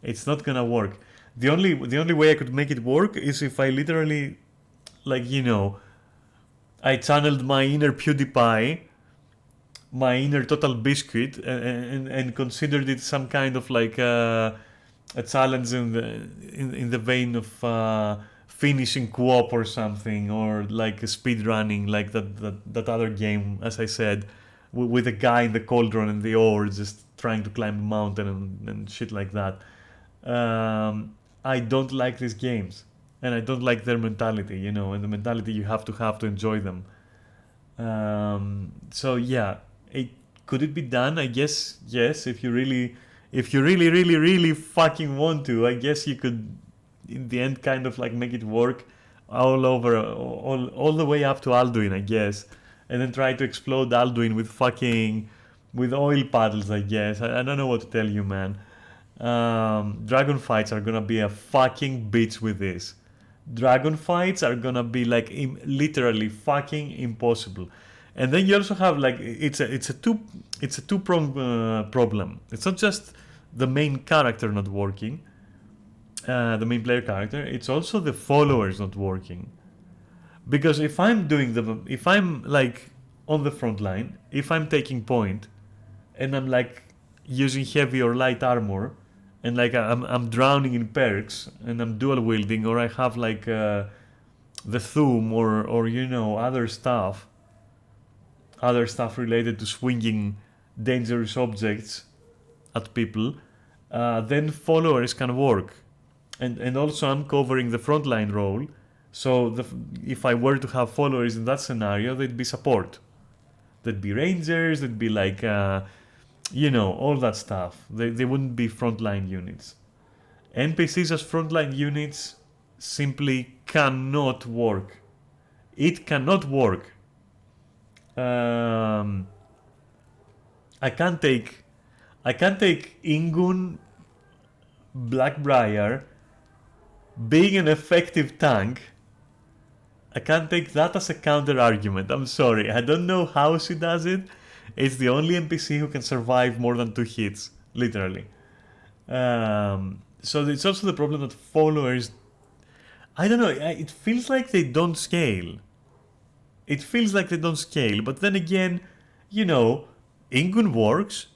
It's not gonna work. The only way I could make it work is if I literally, like, you know, I channeled my inner PewDiePie, my inner Total Biscuit, and considered it some kind of like a challenge in the vein of finishing co-op or something, or like speed running, like that other game, as I said, with a guy in the cauldron and the ore just trying to climb a mountain and shit like that. I don't like these games, and I don't like their mentality, you know, and the mentality you have to enjoy them. So yeah, could it be done? I guess yes. If you really fucking want to, I guess you could, in the end, kind of like make it work all over, all the way up to Alduin, I guess, and then try to explode Alduin with oil paddles, I guess. I don't know what to tell you, man. Dragon fights are gonna be a fucking bitch with this. Dragon fights are gonna be like literally fucking impossible. And then you also have like it's a two-pronged problem. It's not just the main character not working, the main player character. It's also the followers not working. Because if I'm like on the front line, if I'm taking point, and I'm like using heavy or light armor, and like I'm drowning in perks, and I'm dual wielding, or I have like the Thum or you know other stuff related to swinging dangerous objects at people, then followers can work, and also I'm covering the frontline role. So if I were to have followers in that scenario, they'd be support. They'd be rangers. They'd be like you know, all that stuff. They wouldn't be frontline units. NPCs as frontline units simply cannot work. It cannot work. I can't take Ingun Blackbriar being an effective tank. I can't take that as a counter argument. I'm sorry. I don't know how she does it. It's the only NPC who can survive more than 2 hits, literally. So it's also the problem that followers, I don't know, it feels like they don't scale. But then again, you know, Ingun works.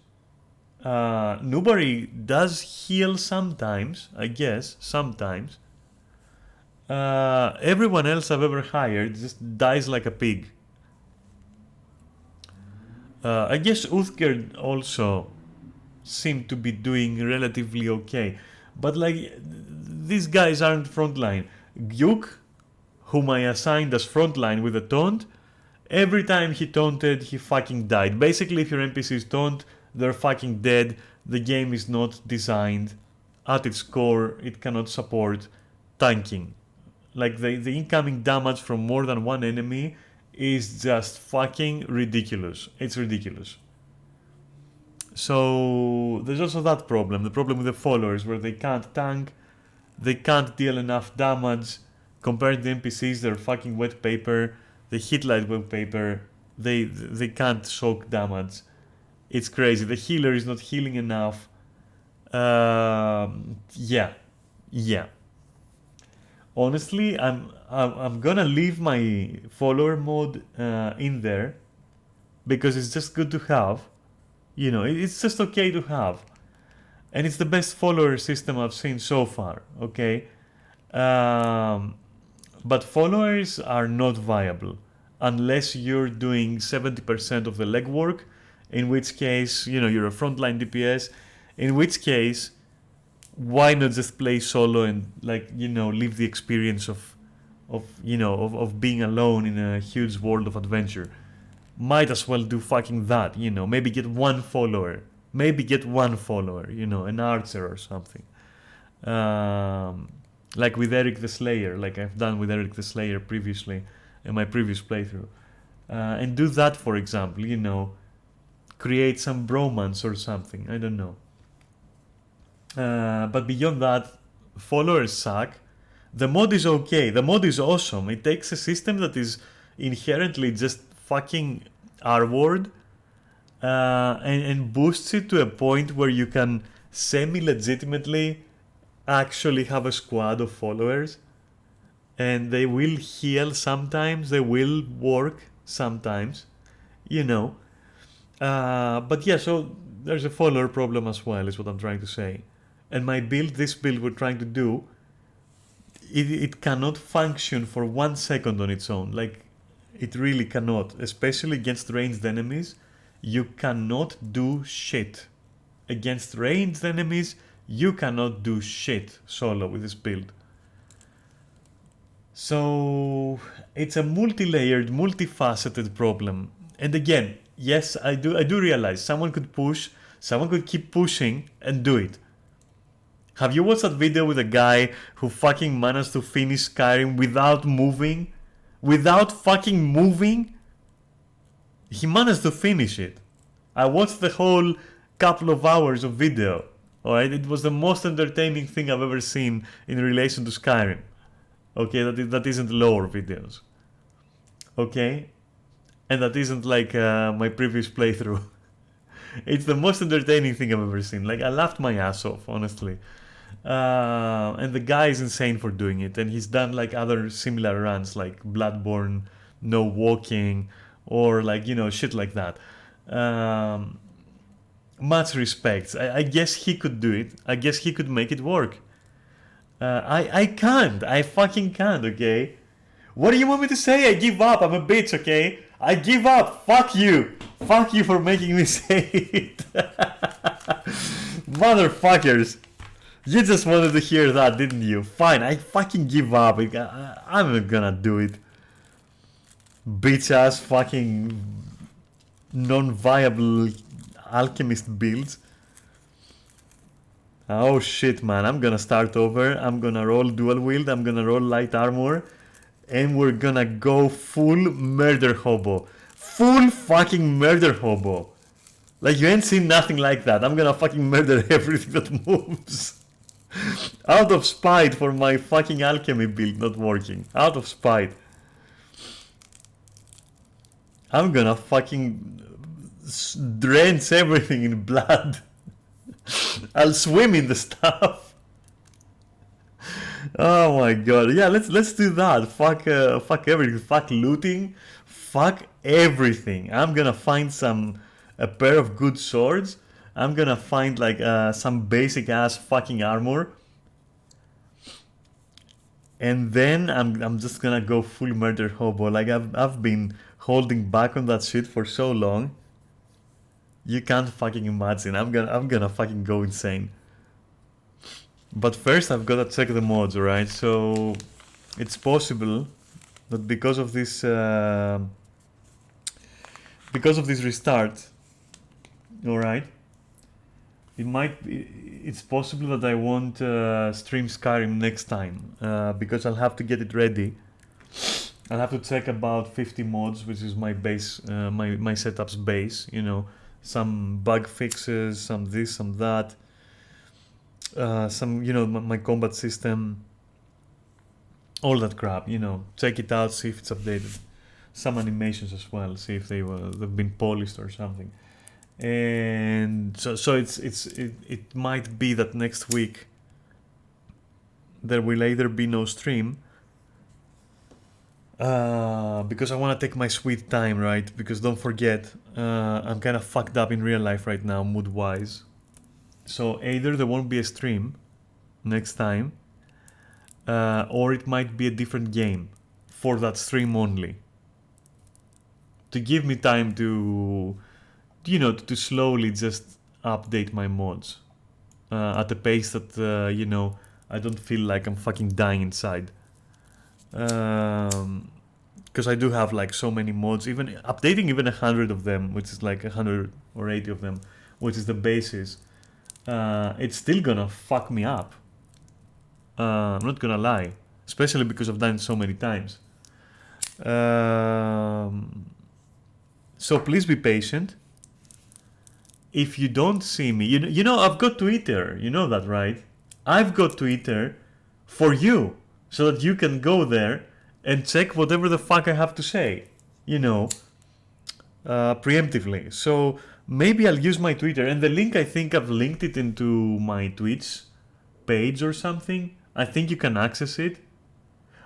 Nubari does heal sometimes, I guess, sometimes. Everyone else I've ever hired just dies like a pig. I guess Uthgerd also seemed to be doing relatively okay. But like, these guys aren't frontline. Gyuk, whom I assigned as frontline with a taunt, every time he taunted, he fucking died. Basically, if your NPCs taunt, they're fucking dead. The game is not designed. At its core, it cannot support tanking. Like, the incoming damage from more than one enemy is just fucking ridiculous. It's ridiculous. So there's also that problem. The problem with the followers, where they can't tank, they can't deal enough damage. Compared to the NPCs, they're fucking wet paper. They hit like wet paper. They can't soak damage. It's crazy. The healer is not healing enough. Yeah. honestly, I'm gonna leave my follower mode in there because it's just good to have. You know, it's just okay to have, and it's the best follower system I've seen so far. Okay, but followers are not viable unless you're doing 70% of the legwork, in which case, you know, you're a frontline DPS, in which case, why not just play solo and, like, you know, live the experience of being alone in a huge world of adventure. Might as well do fucking that, you know, maybe get one follower, you know, an archer or something. Like with Eric the Slayer, like I've done with Eric the Slayer previously in my previous playthrough. And do that, for example, you know, create some bromance or something, I don't know. But beyond that, followers suck. The mod is okay, the mod is awesome. It takes a system that is inherently just fucking R-word and boosts it to a point where you can semi-legitimately actually have a squad of followers, and they will heal sometimes, they will work sometimes, you know. But yeah, so there's a follower problem as well, is what I'm trying to say. And my build, this build we're trying to do, it cannot function for 1 second on its own. Like, it really cannot, especially against ranged enemies. You cannot do shit. Against ranged enemies, you cannot do shit solo with this build. So it's a multi-layered, multifaceted problem. And again, yes, I do realize someone could push, someone could keep pushing and do it. Have you watched that video with a guy who fucking managed to finish Skyrim without moving? Without fucking moving? He managed to finish it. I watched the whole couple of hours of video. Alright, it was the most entertaining thing I've ever seen in relation to Skyrim. Okay, that isn't lore videos. Okay? And that isn't like my previous playthrough. It's the most entertaining thing I've ever seen. Like, I laughed my ass off, honestly. And the guy is insane for doing it. And he's done like other similar runs, like Bloodborne, no walking, or like, you know, shit like that. Much respect. I guess he could do it. I guess he could make it work. I can't. I fucking can't, okay? What do you want me to say? I give up. I'm a bitch, okay? I give up. Fuck you. Fuck you for making me say it. Motherfuckers. You just wanted to hear that, didn't you? Fine, I fucking give up. I'm not gonna do it. Bitch ass fucking non-viable alchemist builds. Oh shit, man. I'm gonna start over. I'm gonna roll dual wield. I'm gonna roll light armor. And we're gonna go full murder hobo. Full fucking murder hobo. Like, you ain't seen nothing like that. I'm gonna fucking murder everything that moves. Out of spite for my fucking alchemy build not working. Out of spite. I'm gonna fucking drench everything in blood. I'll swim in the stuff. Oh my god. Yeah, let's do that. Fuck everything. Fuck looting. Fuck everything. I'm gonna find a pair of good swords. I'm gonna find like some basic ass fucking armor. And then I'm just gonna go full murder hobo. Like, I've been holding back on that shit for so long. You can't fucking imagine. I'm gonna fucking go insane. But first I've gotta check the mods, alright? So it's possible that because of this restart, alright, it's possible that I won't stream Skyrim next time because I'll have to get it ready. I'll have to check about 50 mods, which is my base, my setup's base, you know, some bug fixes, some this, some that, some, you know, my combat system, all that crap, you know, check it out, see if it's updated. Some animations as well, see if they've been polished or something. And so it might be that next week there will either be no stream because I want to take my sweet time, right? Because don't forget, I'm kind of fucked up in real life right now, mood-wise. So either there won't be a stream next time, or it might be a different game for that stream only. To give me time to, you know, to slowly just update my mods at a pace that, you know, I don't feel like I'm fucking dying inside. Because I do have like so many mods, even updating even 100 of them, which is like 100 or 80 of them, which is the basis, it's still gonna fuck me up. I'm not gonna lie, especially because I've done it so many times. So please be patient. If you don't see me, you know I've got Twitter, you know that, right? I've got Twitter for you, so that you can go there and check whatever the fuck I have to say, you know, preemptively. So maybe I'll use my Twitter, and the link, I think I've linked it into my Twitch page or something. I think you can access it.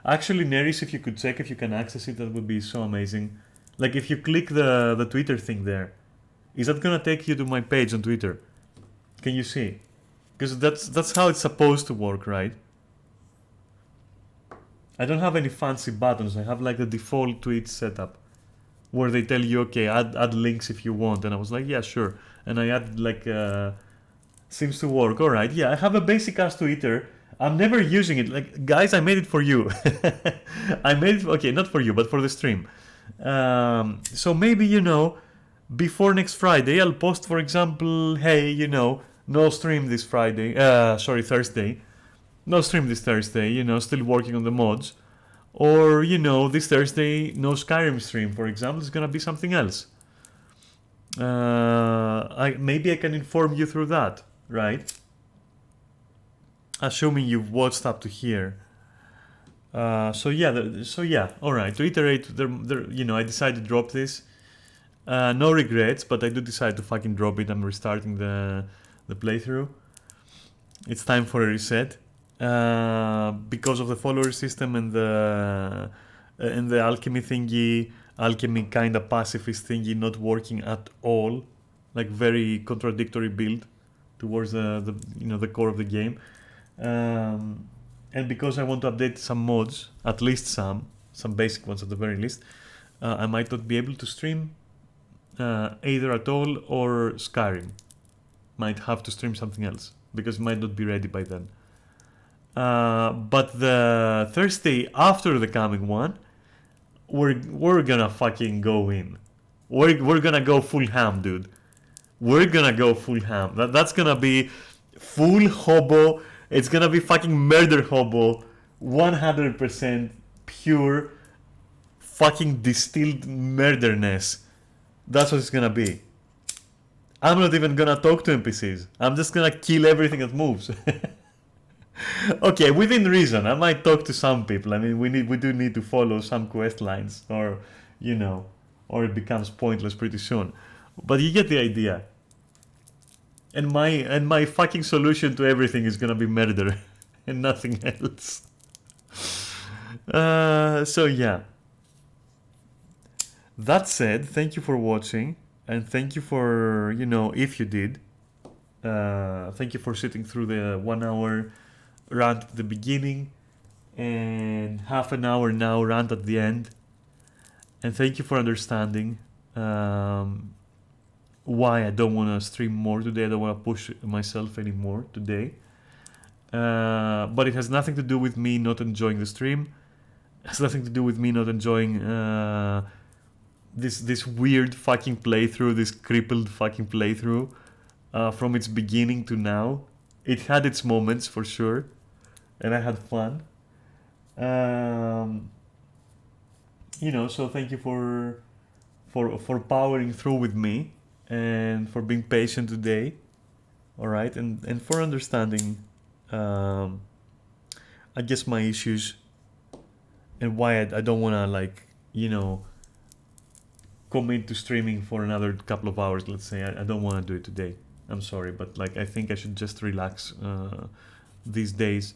Actually, Neris, if you could check if you can access it, that would be so amazing. Like if you click the Twitter thing there, is that gonna take you to my page on Twitter? Can you see? Because that's how it's supposed to work, right? I don't have any fancy buttons. I have like the default Twitch setup where they tell you, okay, add links if you want. And I was like, yeah, sure. And I add like, seems to work. All right, yeah, I have a basic ass Twitter. I'm never using it. Like, guys, I made it for you. I made it, okay, not for you, but for the stream. So maybe, you know, before next Friday, I'll post, for example, hey, you know, no stream this Friday, Thursday. No stream this Thursday, you know, still working on the mods. Or, you know, this Thursday, no Skyrim stream, for example, it's gonna be something else. Maybe I can inform you through that, right? Assuming you've watched up to here. So yeah, all right. To iterate, you know, I decided to drop this. No regrets, but I do decide to fucking drop it. I'm restarting the playthrough. It's time for a reset. Because of the follower system and the alchemy thingy, alchemy kind of pacifist thingy not working at all, like very contradictory build towards the you know, the core of the game. And because I want to update some mods, at least some basic ones at the very least, I might not be able to stream either at all or Skyrim. Might have to stream something else because it might not be ready by then. But the Thursday after the coming one, we're gonna fucking go in. We're gonna go full ham, dude. We're gonna go full ham. That's gonna be full hobo. It's gonna be fucking murder hobo, 100% pure fucking distilled murderness. That's what it's gonna be. I'm not even gonna talk to NPCs. I'm just gonna kill everything that moves. Okay, within reason. I might talk to some people. I mean, we do need to follow some quest lines, or you know, or it becomes pointless pretty soon. But you get the idea. And my fucking solution to everything is gonna be murder and nothing else. So yeah. That said, thank you for watching, and thank you for, you know, if you did, thank you for sitting through the 1 hour rant at the beginning and half an hour now rant at the end, and thank you for understanding why I don't want to stream more today. I don't want to push myself anymore today, but it has nothing to do with me not enjoying the stream. It has nothing to do with me not enjoying this weird fucking playthrough, this crippled fucking playthrough from its beginning to now. It had its moments for sure, and I had fun. You know, so thank you for powering through with me and for being patient today. All right, and for understanding, I guess, my issues and why I don't want to, like, you know, commit to streaming for another couple of hours, let's say. I don't want to do it today. I'm sorry, but like, I think I should just relax these days,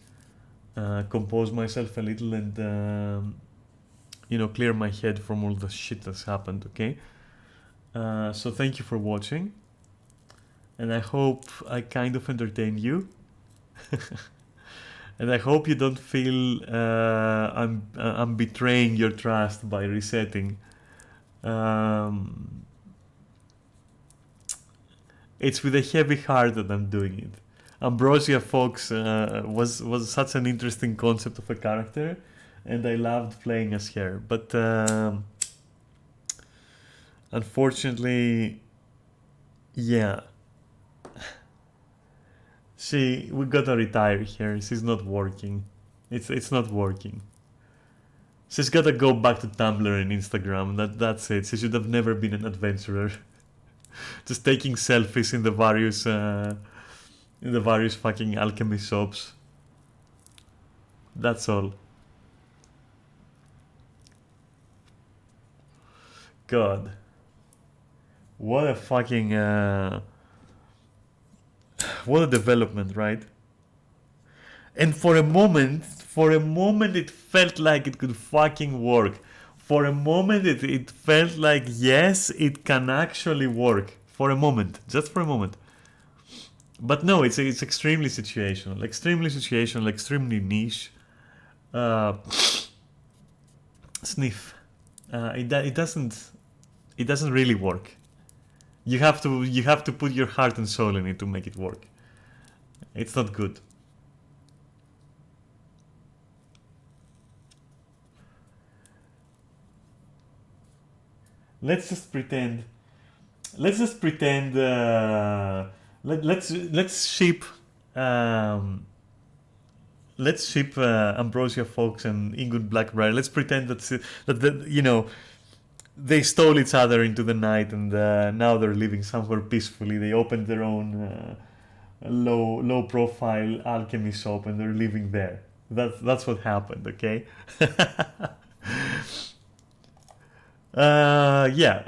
compose myself a little, and you know, clear my head from all the shit that's happened, okay? So thank you for watching, and I hope I kind of entertain you. And I hope you don't feel I'm betraying your trust by resetting. It's with a heavy heart that I'm doing it. Ambrosia Fox was such an interesting concept of a character, and I loved playing as her. But unfortunately, yeah, we gotta retire here. She's not working. It's not working. She's gotta go back to Tumblr and Instagram. That's it. She should have never been an adventurer. Just taking selfies in the various fucking alchemist shops. That's all. God, what a fucking what a development, right? And for a moment it felt like it could fucking work. For a moment it felt like, yes, it can actually work. For a moment, just for a moment. But no, it's extremely situational, extremely niche. Sniff. It doesn't really work. You have to put your heart and soul in it to make it work. It's not good. Let's just pretend. Let's ship. Let's ship Ambrosia Fox and Ingun Blackbriar. Let's pretend that you know, they stole each other into the night, and now they're living somewhere peacefully. They opened their own low profile alchemy shop, and they're living there. That's what happened. Okay. Yeah.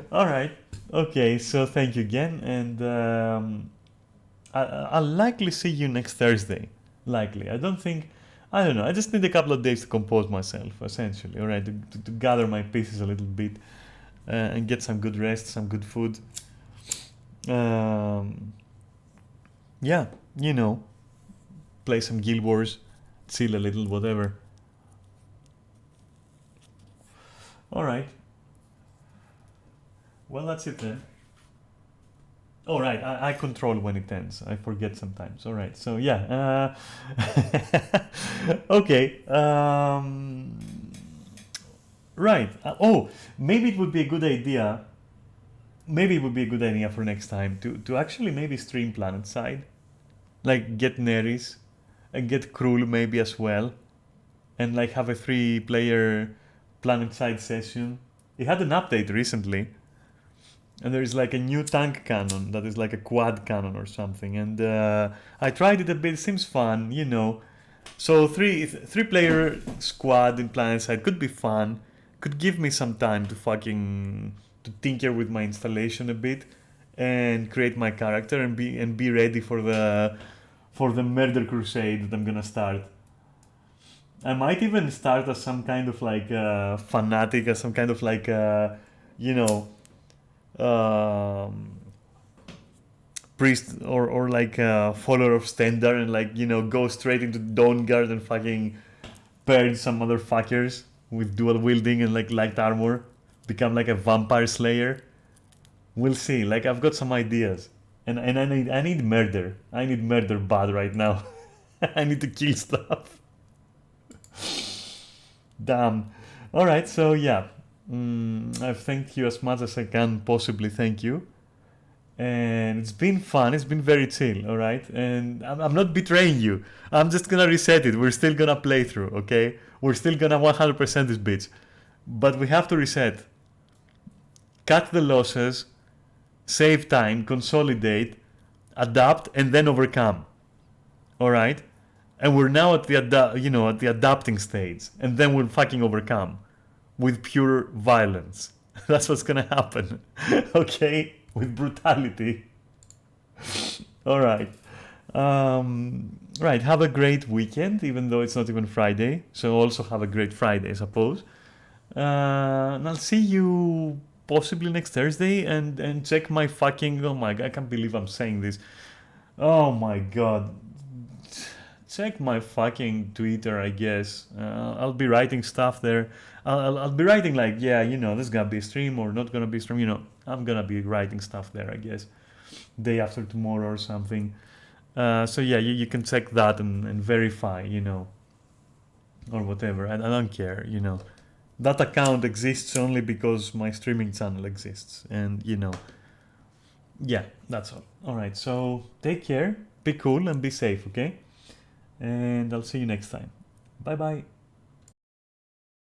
All right. Okay. So thank you again, and I'll likely see you next Thursday. Likely. I don't know. I just need a couple of days to compose myself, essentially. All right, to gather my pieces a little bit, and get some good rest, some good food. Yeah, you know, play some Guild Wars, chill a little, whatever. All right. Well, that's it then. All right, I control when it ends. I forget sometimes. All right, so yeah. Okay. Right. Oh, maybe it would be a good idea. Maybe it would be a good idea for next time to actually maybe stream PlanetSide, like get Neris and get Krul maybe as well, and like have a 3-player PlanetSide session. It had an update recently. And there is like a new tank cannon that is like a quad cannon or something. And I tried it a bit. It seems fun, you know. So three-player squad in PlanetSide could be fun. Could give me some time to tinker with my installation a bit and create my character and be ready for the murder crusade that I'm gonna start. I might even start as some kind of like fanatic, as some kind of like you know. Priest or like a follower of Stendar, and like, you know, go straight into Dawnguard and fucking purge some motherfuckers with dual wielding and like light armor, become like a vampire slayer. We'll see. Like, I've got some ideas, and I need murder. I need murder bad right now. I need to kill stuff. Damn. All right. So yeah. I've thanked you as much as I can possibly thank you, and it's been fun. It's been very chill, all right, and I'm not betraying you. I'm just gonna reset it. We're still gonna play through, okay? We're still gonna 100% this bitch, but we have to reset, cut the losses, save time, consolidate, adapt, and then overcome, all right? And we're now at the adapting stage, and then we'll fucking overcome with pure violence. That's what's gonna happen. Okay? With brutality. Alright. Right, have a great weekend, even though it's not even Friday. So also have a great Friday, I suppose. And I'll see you possibly next Thursday. And check my fucking... Oh my god, I can't believe I'm saying this. Oh my god. Check my fucking Twitter, I guess. I'll be writing stuff there. I'll be writing like, yeah, you know, there's gonna be a stream or not gonna be a stream. You know, I'm gonna be writing stuff there, I guess. Day after tomorrow or something. So yeah, you can check that and verify, you know, or whatever. I don't care, you know. That account exists only because my streaming channel exists. And, you know, yeah, that's all. All right, so take care, be cool, and be safe, okay? And I'll see you next time. Bye bye.